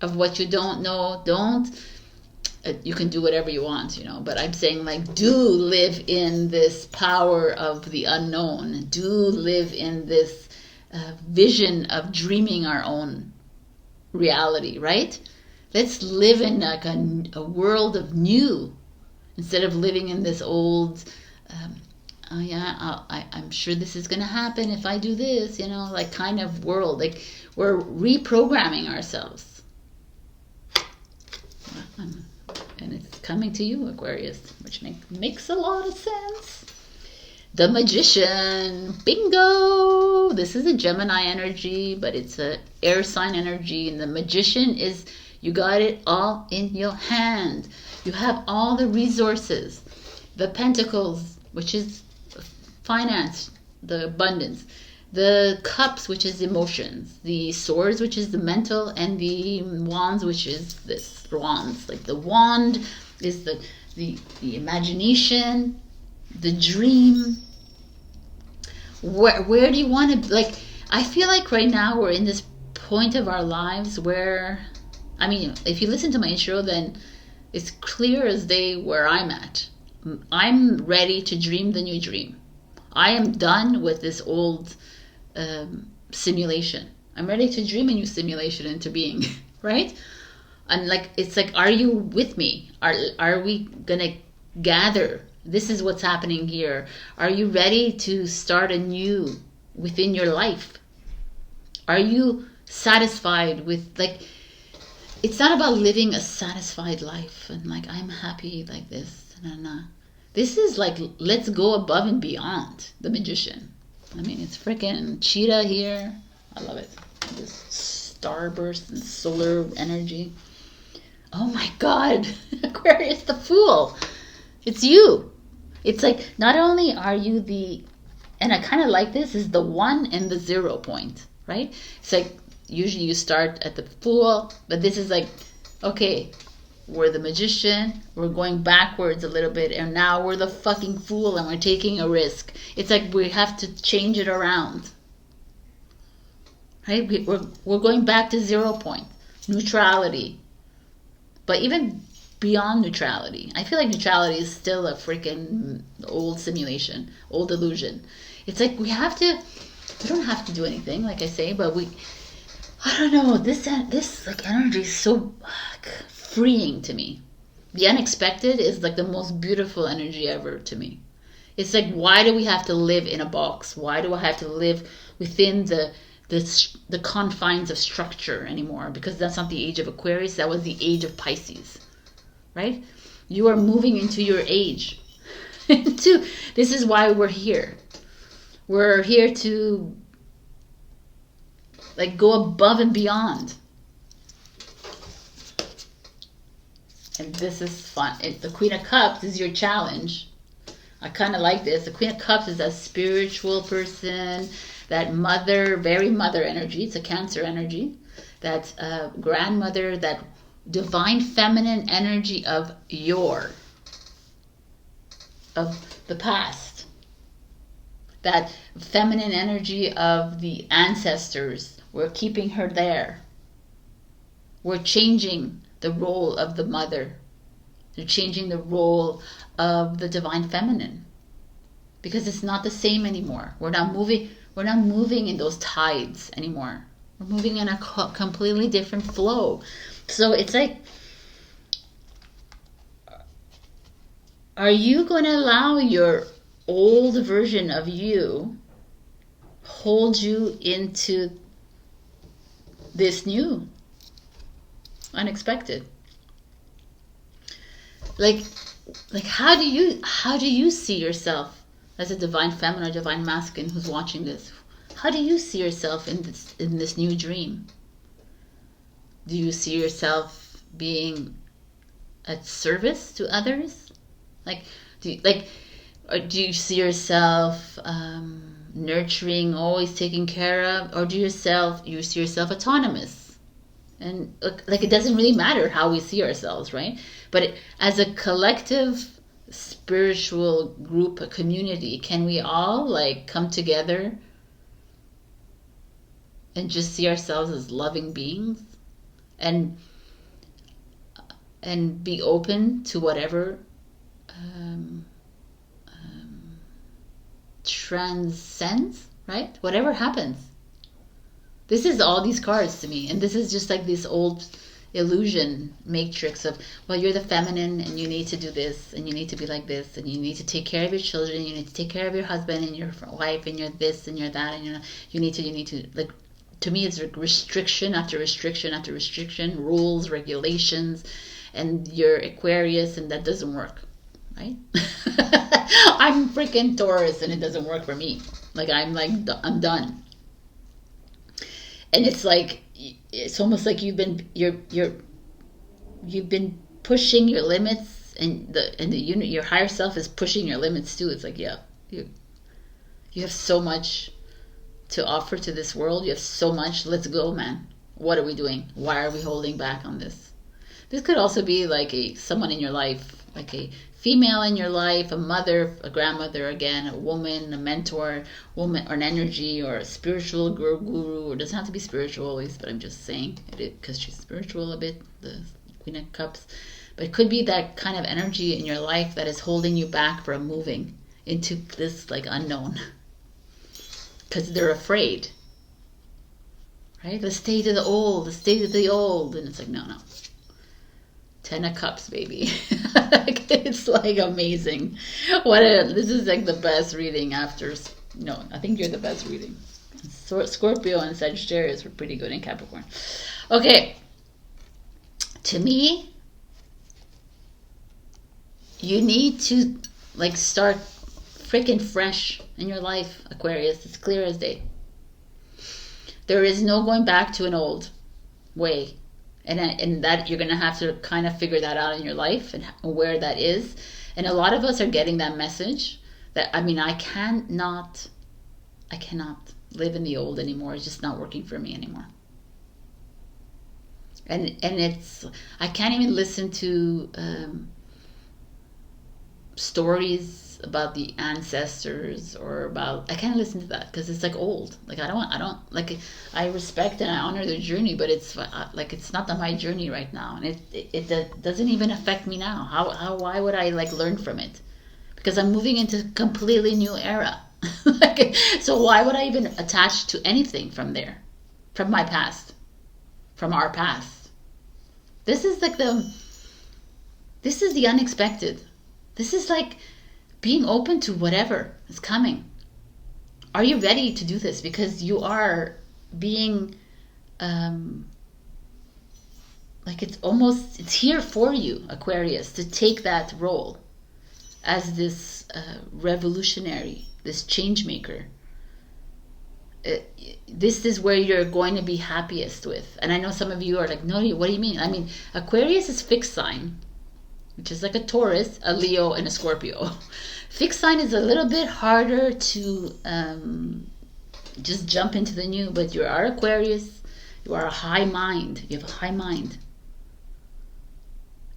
of what you don't know. You can do whatever you want, but I'm saying, like, do live in this power of the unknown. Do live in this vision of dreaming our own reality, right? Let's live in like a world of new, instead of living in this old, I'm sure this is going to happen if I do this, like kind of world. Like, we're reprogramming ourselves. And it's coming to you, Aquarius, which makes a lot of sense. The Magician, bingo! This is a Gemini energy, but it's a air sign energy. And the Magician is, you got it all in your hand. You have all the resources. The Pentacles, which is finance, the abundance. the cups, which is emotions, the swords, which is the mental, and the wands, which is this wands. Like the wand is the imagination, the dream. Where do you want to, like, I feel like right now we're in this point of our lives where, I mean, if you listen to my intro, then it's clear as day where I'm at. I'm ready to dream the new dream. I am done with this old simulation. I'm ready to dream a new simulation into being, right? And like, it's like, are you with me? Are we gonna gather? This is what's happening here. Are you ready to start anew within your life? Are you satisfied with, like, it's not about living a satisfied life and like, I'm happy like this. Nah. This is like, let's go above and beyond the magician. I mean, it's freaking cheetah here. I love it. This starburst and solar energy. Oh my God. Aquarius, the Fool. It's you. It's like, not only are you the, and I kind of like this, is the 1 and the 0 point, right? It's like, usually you start at the Fool, but this is like, okay, we're the magician, we're going backwards a little bit, and now we're the fucking Fool and we're taking a risk. It's like we have to change it around, right? We're going back to 0 point, neutrality. But even beyond neutrality, I feel like neutrality is still a freaking old simulation, old illusion. It's like we don't have to do anything, like I say, but I don't know, this like energy is so freeing to me. The unexpected is like the most beautiful energy ever to me. It's like, why do we have to live in a box? Why do I have to live within the confines of structure anymore? Because that's not the age of Aquarius, that was the age of Pisces, right? You are moving into your age. This is why we're here. We're here to like go above and beyond. And this is fun. The Queen of Cups is your challenge. I kind of like this. The Queen of Cups is a spiritual person, that mother, very mother energy. It's a Cancer energy. That grandmother, that divine feminine energy of the past. That feminine energy of the ancestors. We're keeping her there. We're changing the role of the mother. They're changing the role of the divine feminine. Because it's not the same anymore. We're not moving in those tides anymore. We're moving in a completely different flow. So it's like, are you going to allow your old version of you hold you into this new unexpected? Like how do you see yourself as a divine feminine or divine masculine who's watching this? How do you see yourself in this new dream? Do you see yourself being at service to others? Do you see yourself nurturing, always taking care of, or do you see yourself autonomous? And like, it doesn't really matter how we see ourselves, right? But as a collective spiritual group, a community, can we all like come together and just see ourselves as loving beings and be open to whatever transcends, right? Whatever happens. This is all these cards to me, and this is just like this old illusion matrix of, well, you're the feminine and you need to do this and you need to be like this and you need to take care of your children, you need to take care of your husband and your wife and you're this and you're that and you need to like, to me it's like restriction after restriction after restriction, rules, regulations, and you're Aquarius and that doesn't work, right? I'm freaking Taurus and it doesn't work for me. Like, I'm done. And it's like, it's almost like you've been pushing your limits, and the unit, your higher self is pushing your limits too. It's like, yeah, you have so much to offer to this world. You have so much. Let's go, man. What are we doing? Why are we holding back on this? This could also be like someone in your life, like a female in your life, a mother, a grandmother, again, a woman, a mentor, woman, or an energy, or a spiritual guru. Or it doesn't have to be spiritual always, but I'm just saying it because she's spiritual a bit, the Queen of Cups. But it could be that kind of energy in your life that is holding you back from moving into this like unknown. Because they're afraid. Right? Let's stay to the old, let's stay to the old. And it's like, no. 10 of Cups, baby. It's like amazing. This is like the best reading after, no, I think you're the best reading. Scorpio and Sagittarius were pretty good in Capricorn. Okay. To me, you need to like start freaking fresh in your life, Aquarius. It's clear as day. There is no going back to an old way. And that you're going to have to kind of figure that out in your life and where that is. And a lot of us are getting that message that, I mean, I cannot live in the old anymore. It's just not working for me anymore. And it's, I can't even listen to stories about the ancestors or about, I can't listen to that because it's like old. Like I don't like, I respect and I honor their journey, but it's like it's not my journey right now, and it doesn't even affect me now. Why would I like learn from it? Because I'm moving into a completely new era. Like, so why would I even attach to anything from there, from my past, from our past? This is like this is the unexpected. This is like being open to whatever is coming. Are you ready to do this? Because you are being, like it's here for you, Aquarius, to take that role as this revolutionary, this change maker. This is where you're going to be happiest with. And I know some of you are like, no, what do you mean? I mean, Aquarius is fixed sign, which is like a Taurus, a Leo, and a Scorpio. Fixed sign is a little bit harder to just jump into the new, but you are Aquarius, you are a high mind, you have a high mind.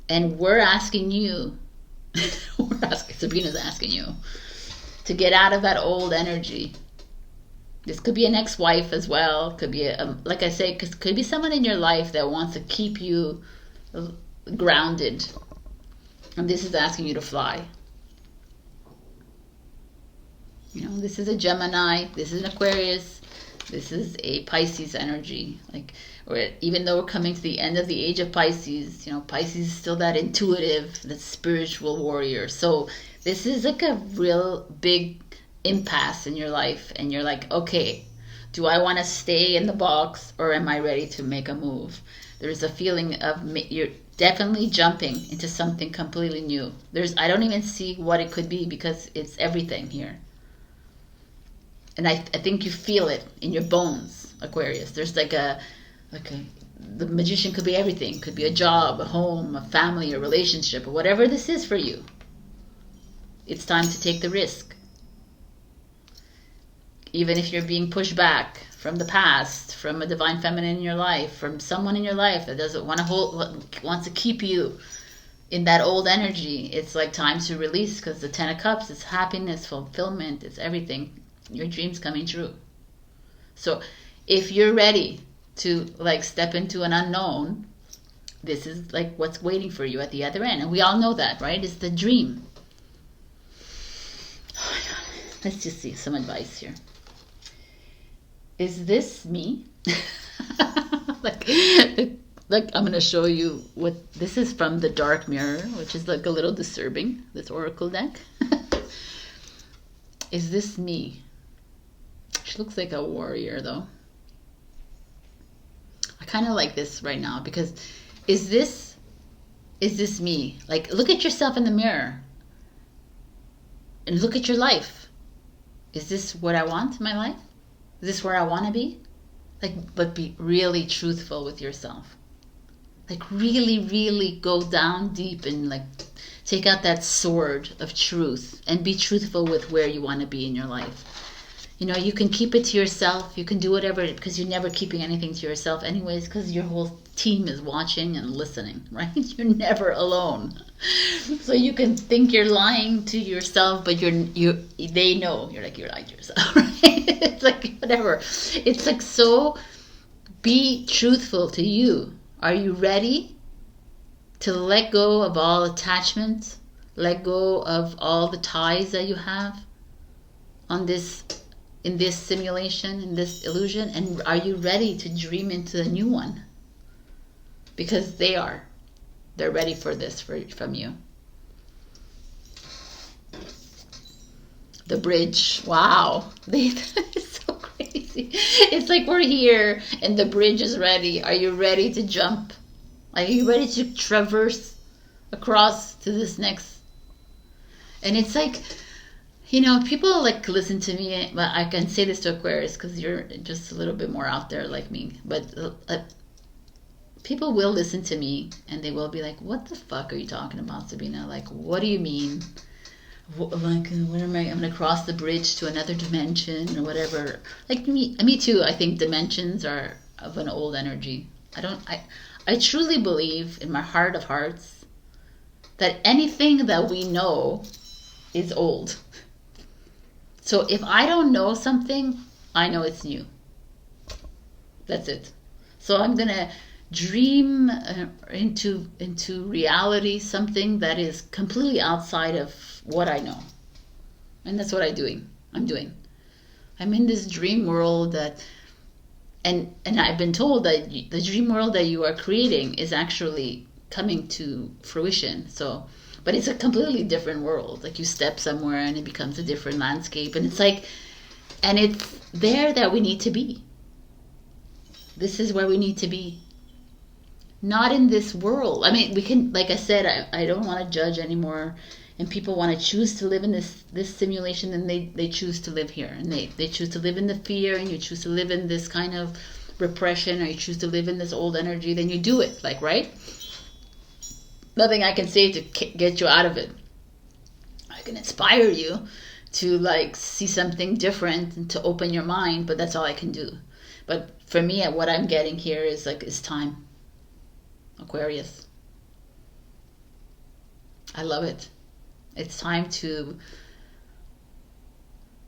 And we're asking you, Sabrina's asking you, to get out of that old energy. This could be an ex-wife as well, could be, like I say, could be someone in your life that wants to keep you grounded. And this is asking you to fly. You know, this is a Gemini, this is an Aquarius, this is a Pisces energy. Like, or even though we're coming to the end of the age of Pisces, you know, Pisces is still that intuitive, that spiritual warrior. So this is like a real big impasse in your life. And you're like, okay, do I want to stay in the box or am I ready to make a move? There's a feeling of you're definitely jumping into something completely new. I don't even see what it could be because it's everything here. And I think you feel it in your bones, Aquarius. There's the magician could be everything. Could be a job, a home, a family, a relationship, or whatever this is for you. It's time to take the risk. Even if you're being pushed back from the past, from a divine feminine in your life, from someone in your life that doesn't want to wants to keep you in that old energy, it's like time to release, because the 10 of Cups is happiness, fulfillment, it's everything. Your dreams coming true. So if you're ready to like step into an unknown, this is like what's waiting for you at the other end. And we all know that, right? It's the dream. Oh my God. Let's just see some advice here. Is this me? like I'm going to show you what this is from the Dark Mirror, which is like a little disturbing, this oracle deck. Is this me? She looks like a warrior though. I kind of like this right now because is this me? Like, look at yourself in the mirror and look at your life. Is this what I want in my life? Is this where I want to be? Like, but be really truthful with yourself. Like really, really go down deep and like take out that sword of truth and be truthful with where you want to be in your life. You know, you can keep it to yourself. You can do whatever, because you're never keeping anything to yourself anyways, because your whole team is watching and listening, right? You're never alone. So you can think you're lying to yourself, but they know you're like yourself, right? It's like whatever. It's like, so be truthful to you. Are you ready to let go of all attachments? Let go of all the ties that you have on this, in this simulation, in this illusion? And are you ready to dream into the new one? Because they're ready for this from you. The bridge, wow. It's so crazy. It's like we're here and the bridge is ready. Are you ready to jump? Are you ready to traverse across to this next? And it's like, you know, people like listen to me, but I can say this to Aquarius because you're just a little bit more out there like me. But people will listen to me and they will be like, what the fuck are you talking about, Sabrina? Like, what do you mean? Like, what am I'm going to cross the bridge to another dimension or whatever. Like me too. I think dimensions are of an old energy. I truly believe in my heart of hearts that anything that we know is old. So if I don't know something, I know it's new. That's it. So I'm going to dream into reality something that is completely outside of what I know. And that's what I'm doing. I'm in this dream world that, and I've been told that the dream world that you are creating is actually coming to fruition. So, but it's a completely different world. Like you step somewhere and it becomes a different landscape, and it's like, and it's there that we need to be. This is where we need to be. Not in this world. I mean, we can, like I said, I don't want to judge anymore. And people want to choose to live in this simulation, and they choose to live here. And they choose to live in the fear, and you choose to live in this kind of repression, or you choose to live in this old energy, then you do it, like, right? Nothing I can say to get you out of it. I can inspire you to like see something different and to open your mind, but that's all I can do. But for me, what I'm getting here is like, it's time. Aquarius. I love it. It's time to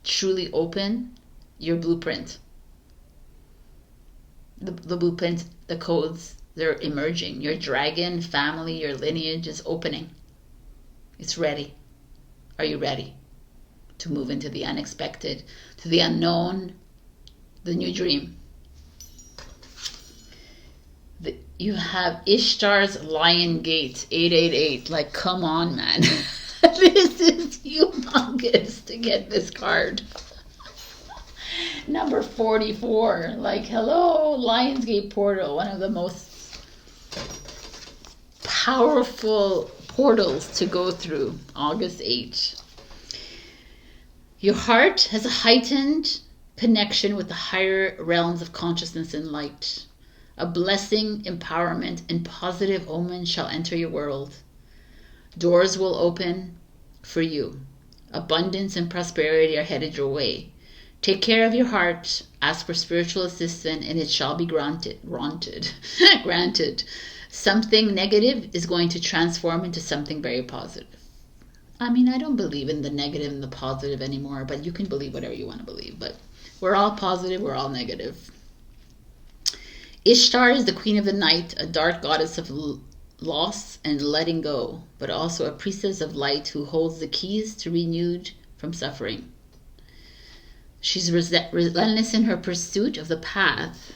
truly open your blueprint. The blueprint, the codes, they're emerging. Your dragon family, your lineage is opening. It's ready. Are you ready to move into the unexpected, to the unknown, the new dream? You have Ishtar's Lion Gate, 888. Like, come on, man. This is humongous to get this card. Number 44. Like, hello, Lionsgate Portal. One of the most powerful portals to go through. August 8th. Your heart has a heightened connection with the higher realms of consciousness and light. A blessing, empowerment, and positive omens shall enter your world. Doors will open for you. Abundance and prosperity are headed your way. Take care of your heart. Ask for spiritual assistance, and it shall be granted. Granted. Something negative is going to transform into something very positive. I mean, I don't believe in the negative and the positive anymore, but you can believe whatever you want to believe. But we're all positive, we're all negative. Ishtar is the queen of the night, a dark goddess of loss and letting go, but also a priestess of light who holds the keys to renewed from suffering. She's relentless in her pursuit of the path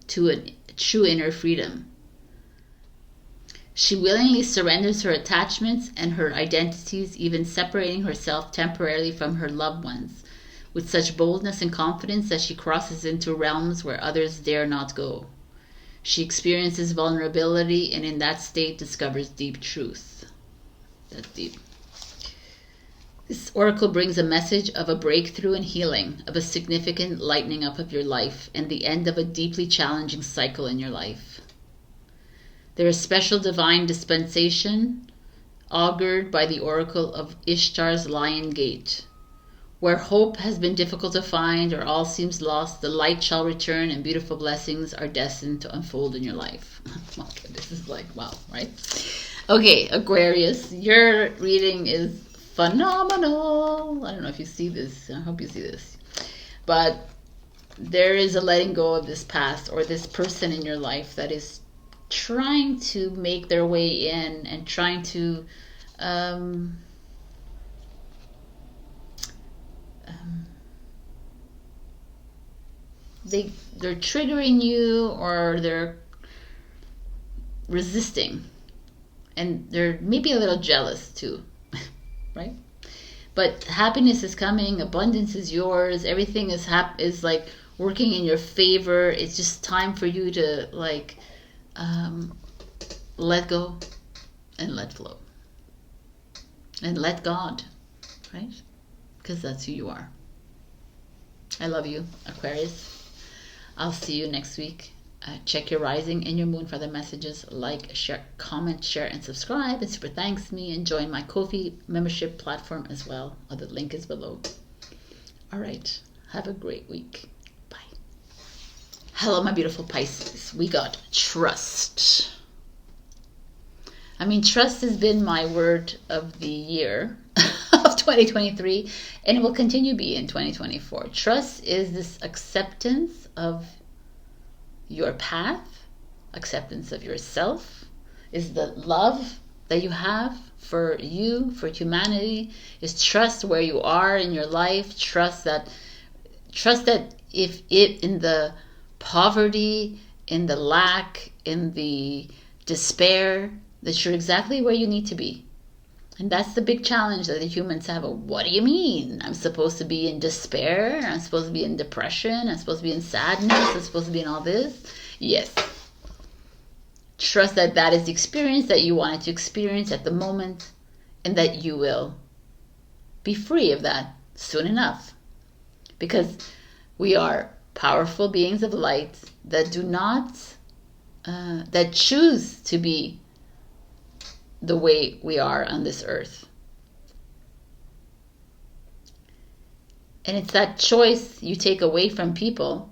to a true inner freedom. She willingly surrenders her attachments and her identities, even separating herself temporarily from her loved ones, with such boldness and confidence that she crosses into realms where others dare not go. She experiences vulnerability, and in that state discovers deep truth. That's deep. This oracle brings a message of a breakthrough and healing, of a significant lightening up of your life, and the end of a deeply challenging cycle in your life. There is special divine dispensation augured by the oracle of Ishtar's Lion Gate. Where hope has been difficult to find or all seems lost, the light shall return and beautiful blessings are destined to unfold in your life. Okay, this is like, wow, right? Okay, Aquarius, your reading is phenomenal. I don't know if you see this. I hope you see this. But there is a letting go of this past or this person in your life that is trying to make their way in and trying to they're triggering you, or they're resisting, and they're maybe a little jealous too. Right? But happiness is coming, abundance is yours, everything is like working in your favor. It's just time for you to like let go and let flow and let God, right? Because that's who you are. I love you, Aquarius. I'll see you next week. Check your rising and your moon for the messages. Like, share, comment, share, and subscribe. And super thanks me, and join my Ko-fi membership platform as well. The link is below. All right. Have a great week. Bye. Hello, my beautiful Pisces. We got trust. I mean, trust has been my word of the year of 2023, and it will continue to be in 2024. Trust is this acceptance of your path, acceptance of yourself, is the love that you have for you, for humanity, is trust where you are in your life, trust that if it, in the poverty, in the lack, in the despair, that you're exactly where you need to be. And that's the big challenge that the humans have. What do you mean? I'm supposed to be in despair? I'm supposed to be in depression? I'm supposed to be in sadness? I'm supposed to be in all this? Yes. Trust that that is the experience that you wanted to experience at the moment, and that you will be free of that soon enough. Because we are powerful beings of light that do not, that choose to be the way we are on this earth. And it's that choice you take away from people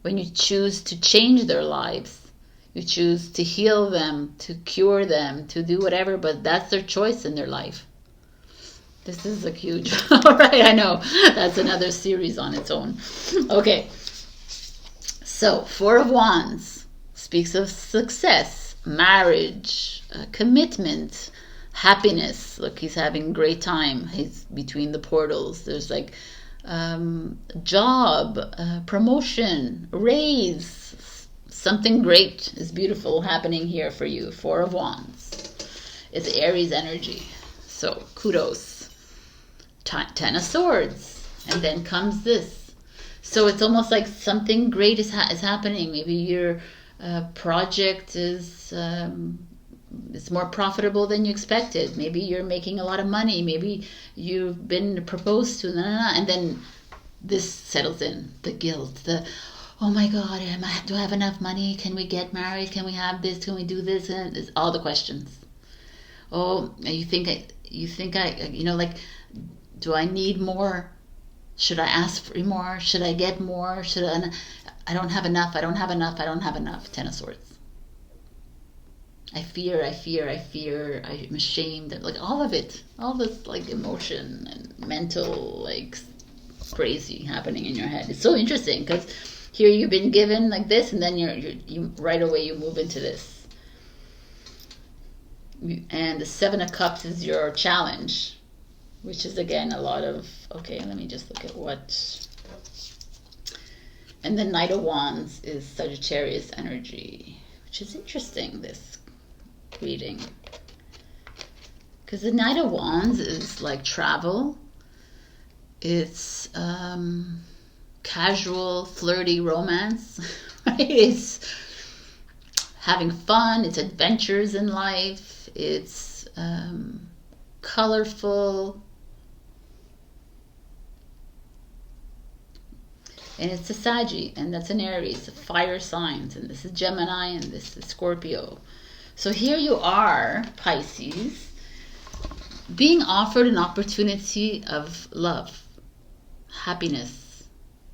when you choose to change their lives. You choose to heal them, to cure them, to do whatever, but that's their choice in their life. This is a huge, all right, I know, that's another series on its own. Okay, so Four of Wands speaks of success, marriage, commitment, happiness. Look, he's having a great time. He's between the portals. There's like job, promotion, raise. Something great is beautiful happening here for you. Four of Wands. It's Aries energy. So kudos. Ten of Swords. And then comes this. So it's almost like something great is happening. Maybe your project is it's more profitable than you expected. Maybe you're making a lot of money. Maybe you've been proposed to, and then this settles in. The guilt, the, oh my God, do I have enough money? Can we get married? Can we have this? Can we do this? And it's all the questions. Oh, you think I, like, do I need more? Should I ask for more? Should I get more? I don't have enough. I don't have enough. I don't have enough. Ten of Swords. I fear. I'm ashamed. Like all of it. All this like emotion and mental like crazy happening in your head. It's so interesting because here you've been given like this, and then you right away you move into this. And the Seven of Cups is your challenge, which is again a lot of, okay, let me just look at what. And the Knight of Wands is Sagittarius energy, which is interesting, this reading. Because the Knight of Wands is like travel. It's casual, flirty romance. Right? It's having fun. It's adventures in life. It's colorful. And it's a Saggy, and that's an Aries, fire signs, and this is Gemini, and this is Scorpio. So here you are, Pisces, being offered an opportunity of love, happiness,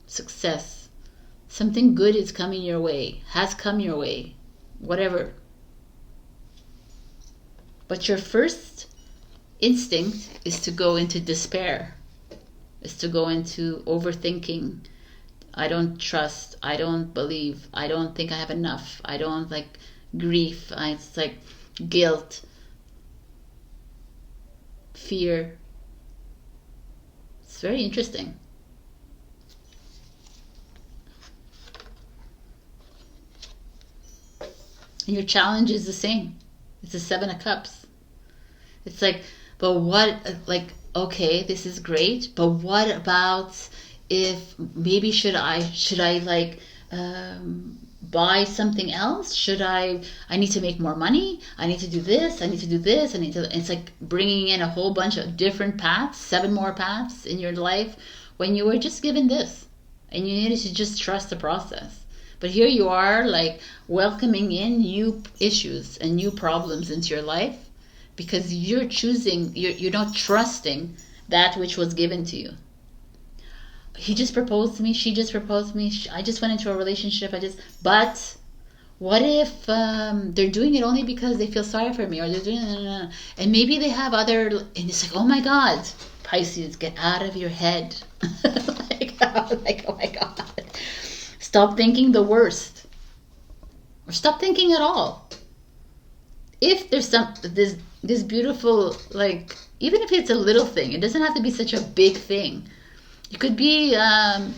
success. Something good is coming your way, has come your way, whatever. But your first instinct is to go into despair, is to go into overthinking. I don't trust, I don't believe, I don't think I have enough, I don't, like, grief, it's like guilt, fear. It's very interesting. And your challenge is the same. It's the Seven of Cups. It's like, but what, like, okay, this is great, but what about if maybe should I like buy something else? Should I need to make more money, I need to do this, I need to do this, I need to, it's like bringing in a whole bunch of different paths, 7 more paths in your life when you were just given this and you needed to just trust the process. But here you are, like, welcoming in new issues and new problems into your life because you're choosing, you're not trusting that which was given to you. He just proposed to me, she just proposed to me, I just went into a relationship, but what if they're doing it only because they feel sorry for me, or they're doing it, and maybe they have other, and it's like, oh my God, Pisces, get out of your head. like, oh my God. Stop thinking the worst, or stop thinking at all. If there's this beautiful, like, even if it's a little thing, it doesn't have to be such a big thing. It could be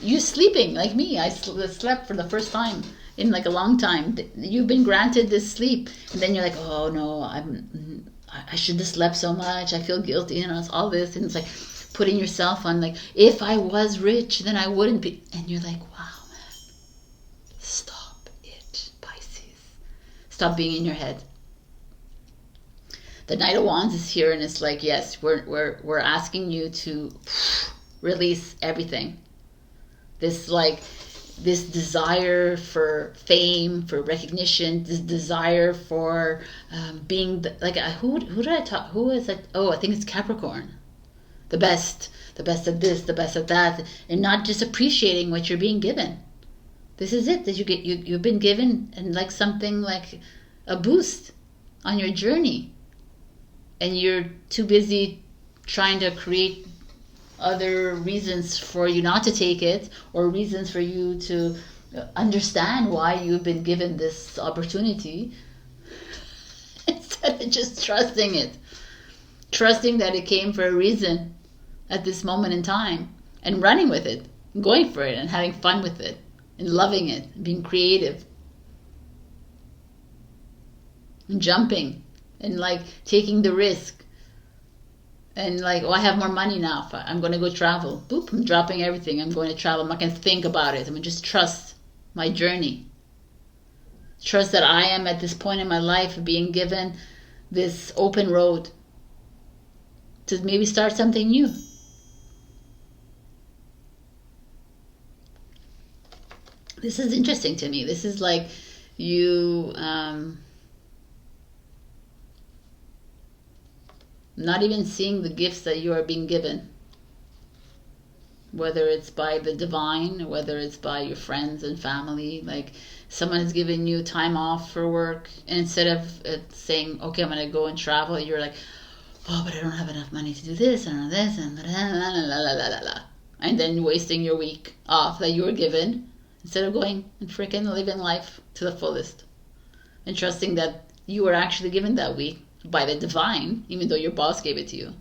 you sleeping like me. I slept for the first time in like a long time. You've been granted this sleep, and then you're like, oh no, I shouldn't have slept so much. I feel guilty, it's all this, and it's like putting yourself on, like, if I was rich, then I wouldn't be, and you're like, wow, man, stop it, Pisces. Stop being in your head. The Knight of Wands is here, and it's like, yes, we're asking you to release everything. This desire for fame, for recognition, this desire for being like, who did I talk? Who is it? Oh, I think it's Capricorn. The best at this, the best at that, and not just appreciating what you're being given. This is it, that you've been given, and like something like a boost on your journey, and you're too busy trying to create other reasons for you not to take it, or reasons for you to understand why you've been given this opportunity, instead of just trusting it, trusting that it came for a reason at this moment in time, and running with it, going for it, and having fun with it, and loving it, and being creative, and jumping, and like taking the risk. And like, oh, I have more money now, I'm going to go travel. Boop, I'm dropping everything. I'm going to travel. I'm not going to think about it. I'm going to just trust my journey. Trust that I am at this point in my life being given this open road to maybe start something new. This is interesting to me. This is like you... not even seeing the gifts that you are being given, whether it's by the divine, whether it's by your friends and family. Like, someone has given you time off for work, and instead of saying, okay, I'm going to go and travel, you're like, oh, but I don't have enough money to do this and this and and then wasting your week off that you were given, instead of going and freaking living life to the fullest and trusting that you were actually given that week by the divine, even though your boss gave it to you.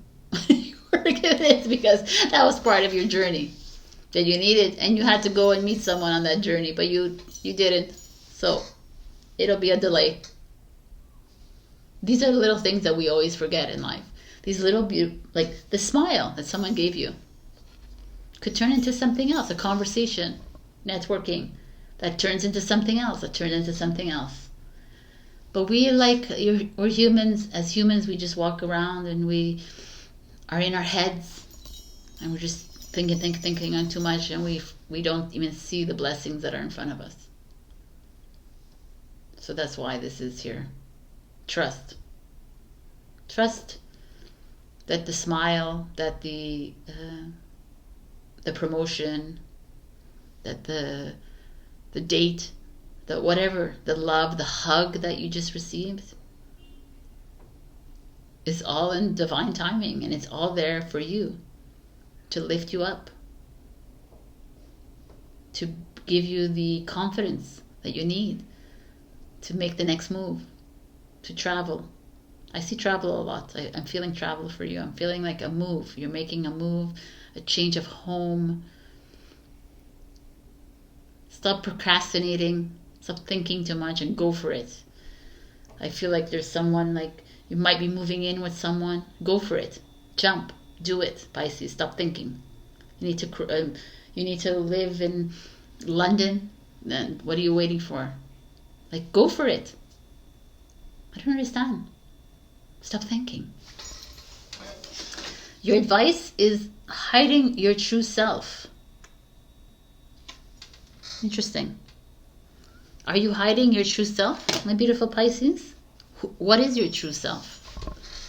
You were given it because that was part of your journey that you needed, and you had to go and meet someone on that journey, but you didn't. So it'll be a delay. These are the little things that we always forget in life. These little, like the smile that someone gave you could turn into something else, a conversation, networking, that turns into something else, that turns into something else. But we're humans. As humans, we just walk around and we are in our heads, and we're just thinking on too much, and we don't even see the blessings that are in front of us. So that's why this is here. Trust. Trust that the smile, that the the promotion, that the date, the whatever, the love, the hug that you just received, is all in divine timing, and it's all there for you to lift you up, to give you the confidence that you need to make the next move, to travel. I see travel a lot. I'm feeling travel for you. I'm feeling like a move. You're making a move, a change of home. Stop procrastinating. Stop thinking too much and go for it. I feel like there's someone, like you might be moving in with someone. Go for it. Jump. Do it, Pisces. Stop thinking. You need to live in London. Then what are you waiting for? Like, go for it. I don't understand. Stop thinking. Your advice is hiding your true self. Interesting. Are you hiding your true self, my beautiful Pisces? What is your true self?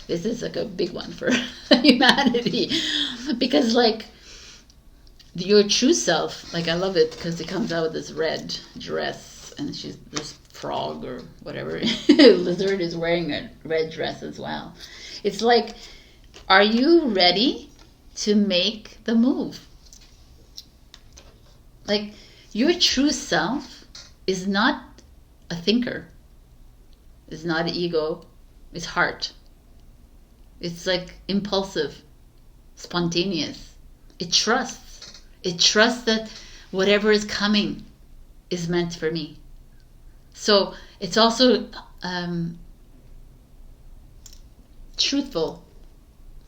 This is like a big one for humanity. Because like your true self, like I love it because it comes out with this red dress and this frog or whatever lizard is wearing a red dress as well. It's like, are you ready to make the move? Like, your true self is not a thinker. It's not ego. It's heart. It's like impulsive, spontaneous. It trusts. It trusts that whatever is coming is meant for me. So it's also truthful.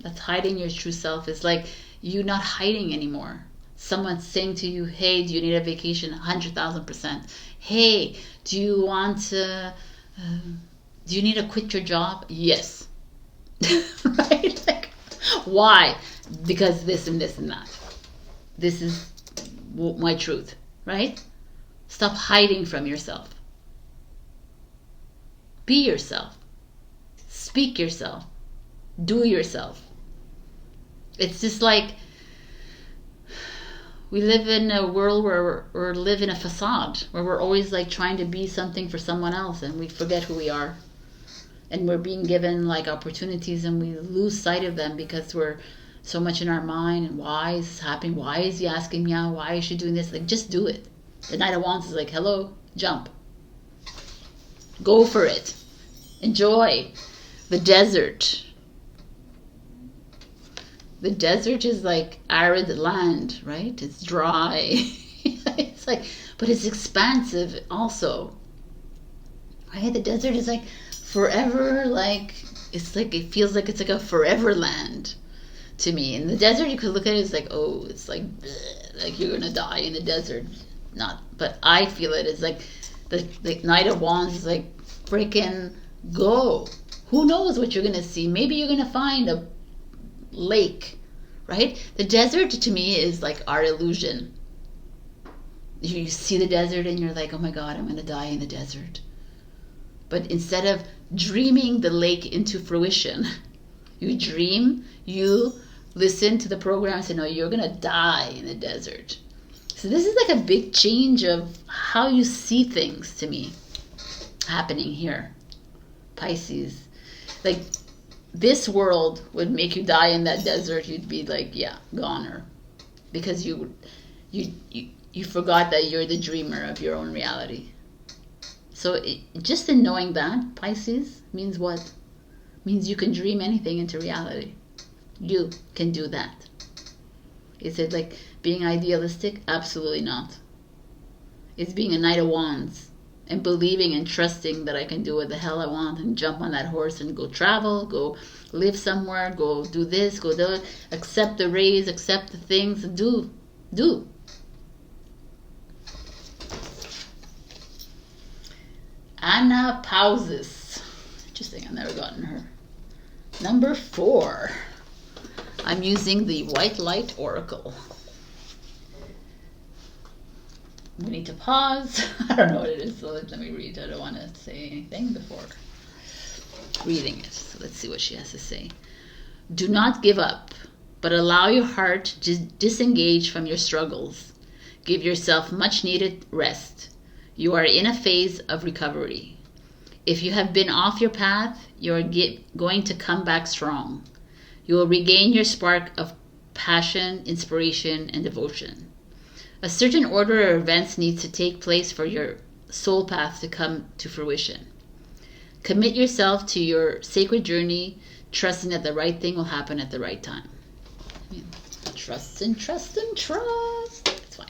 That's hiding your true self. It's like you not hiding anymore. Someone's saying to you, hey, do you need a vacation? 100,000%. Hey, do you want to, do you need to quit your job? Yes. Right? Like, why? Because this and this and that. This is my truth, right? Stop hiding from yourself. Be yourself. Speak yourself. Do yourself. It's just like we live in a world where we live in a facade, where we're always like trying to be something for someone else, and we forget who we are. And we're being given like opportunities and we lose sight of them because we're so much in our mind. And why is this happening? Why is he asking me out? Why is she doing this? Like, just do it. The Knight of Wands is like, hello, jump. Go for it. Enjoy the desert. The desert is like arid land, right? It's dry. It's like, but it's expansive also. Right? The desert is like forever, like it's like, it feels like it's like a forever land to me. In the desert, you could look at it as like, oh, it's like bleh, like you're gonna die in the desert. Not, but I feel it as like the Knight of Wands is like freaking go. Who knows what you're gonna see? Maybe you're gonna find a lake, right? The desert to me is like our illusion. You see the desert and you're like, oh my God, I'm gonna die in the desert. But instead of dreaming the lake into fruition, you dream, you listen to the program and say, no, you're gonna die in the desert. So this is like a big change of how you see things to me happening here, Pisces. Like, this world would make you die in that desert. You'd be like, yeah, goner, because you forgot that you're the dreamer of your own reality. So just in knowing that, Pisces, means what? Means you can dream anything into reality. You can do that. Is it like being idealistic? Absolutely not. It's being a Knight of Wands and believing and trusting that I can do what the hell I want and jump on that horse and go travel, go live somewhere, go do this, go do it, accept the raise, accept the things, do. Anna Pausis. Interesting, I've never gotten her. Number 4. I'm using the White Light Oracle. We need to pause. I don't know what it is, so let me read. I don't want to say anything before reading it. So let's see what she has to say. Do not give up. but allow your heart to disengage from your struggles. Give yourself much needed rest. You are in a phase of recovery. If you have been off your path, you are going to come back strong. You will regain your spark of passion, inspiration, and devotion. A certain order of events needs to take place for your soul path to come to fruition. Commit yourself to your sacred journey, trusting that the right thing will happen at the right time. Trust and trust and trust. It's fine.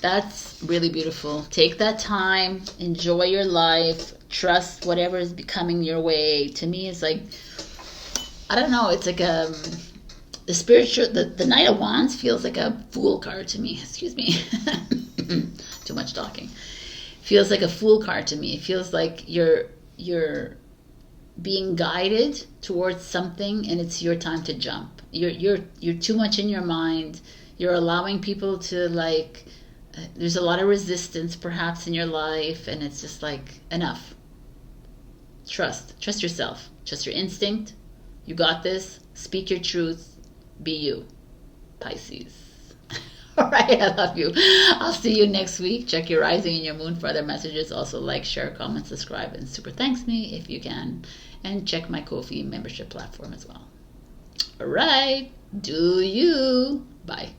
That's really beautiful. Take that time, enjoy your life, trust whatever is coming your way. To me, it's like, I don't know, it's like the spiritual, the Knight of Wands feels like a Fool card to me. Excuse me. Too much talking. Feels like a Fool card to me. It feels like you're being guided towards something, and it's your time to jump. You're too much in your mind. You're allowing people to like. There's a lot of resistance perhaps in your life, and it's just like, enough. Trust yourself. Trust your instinct. You got this. Speak your truth. Be you, Pisces. All right, I love you. I'll see you next week. Check your rising and your moon for other messages. Also like, share, comment, subscribe, and super thanks me if you can. And check my Ko-fi membership platform as well. All right, do you. Bye.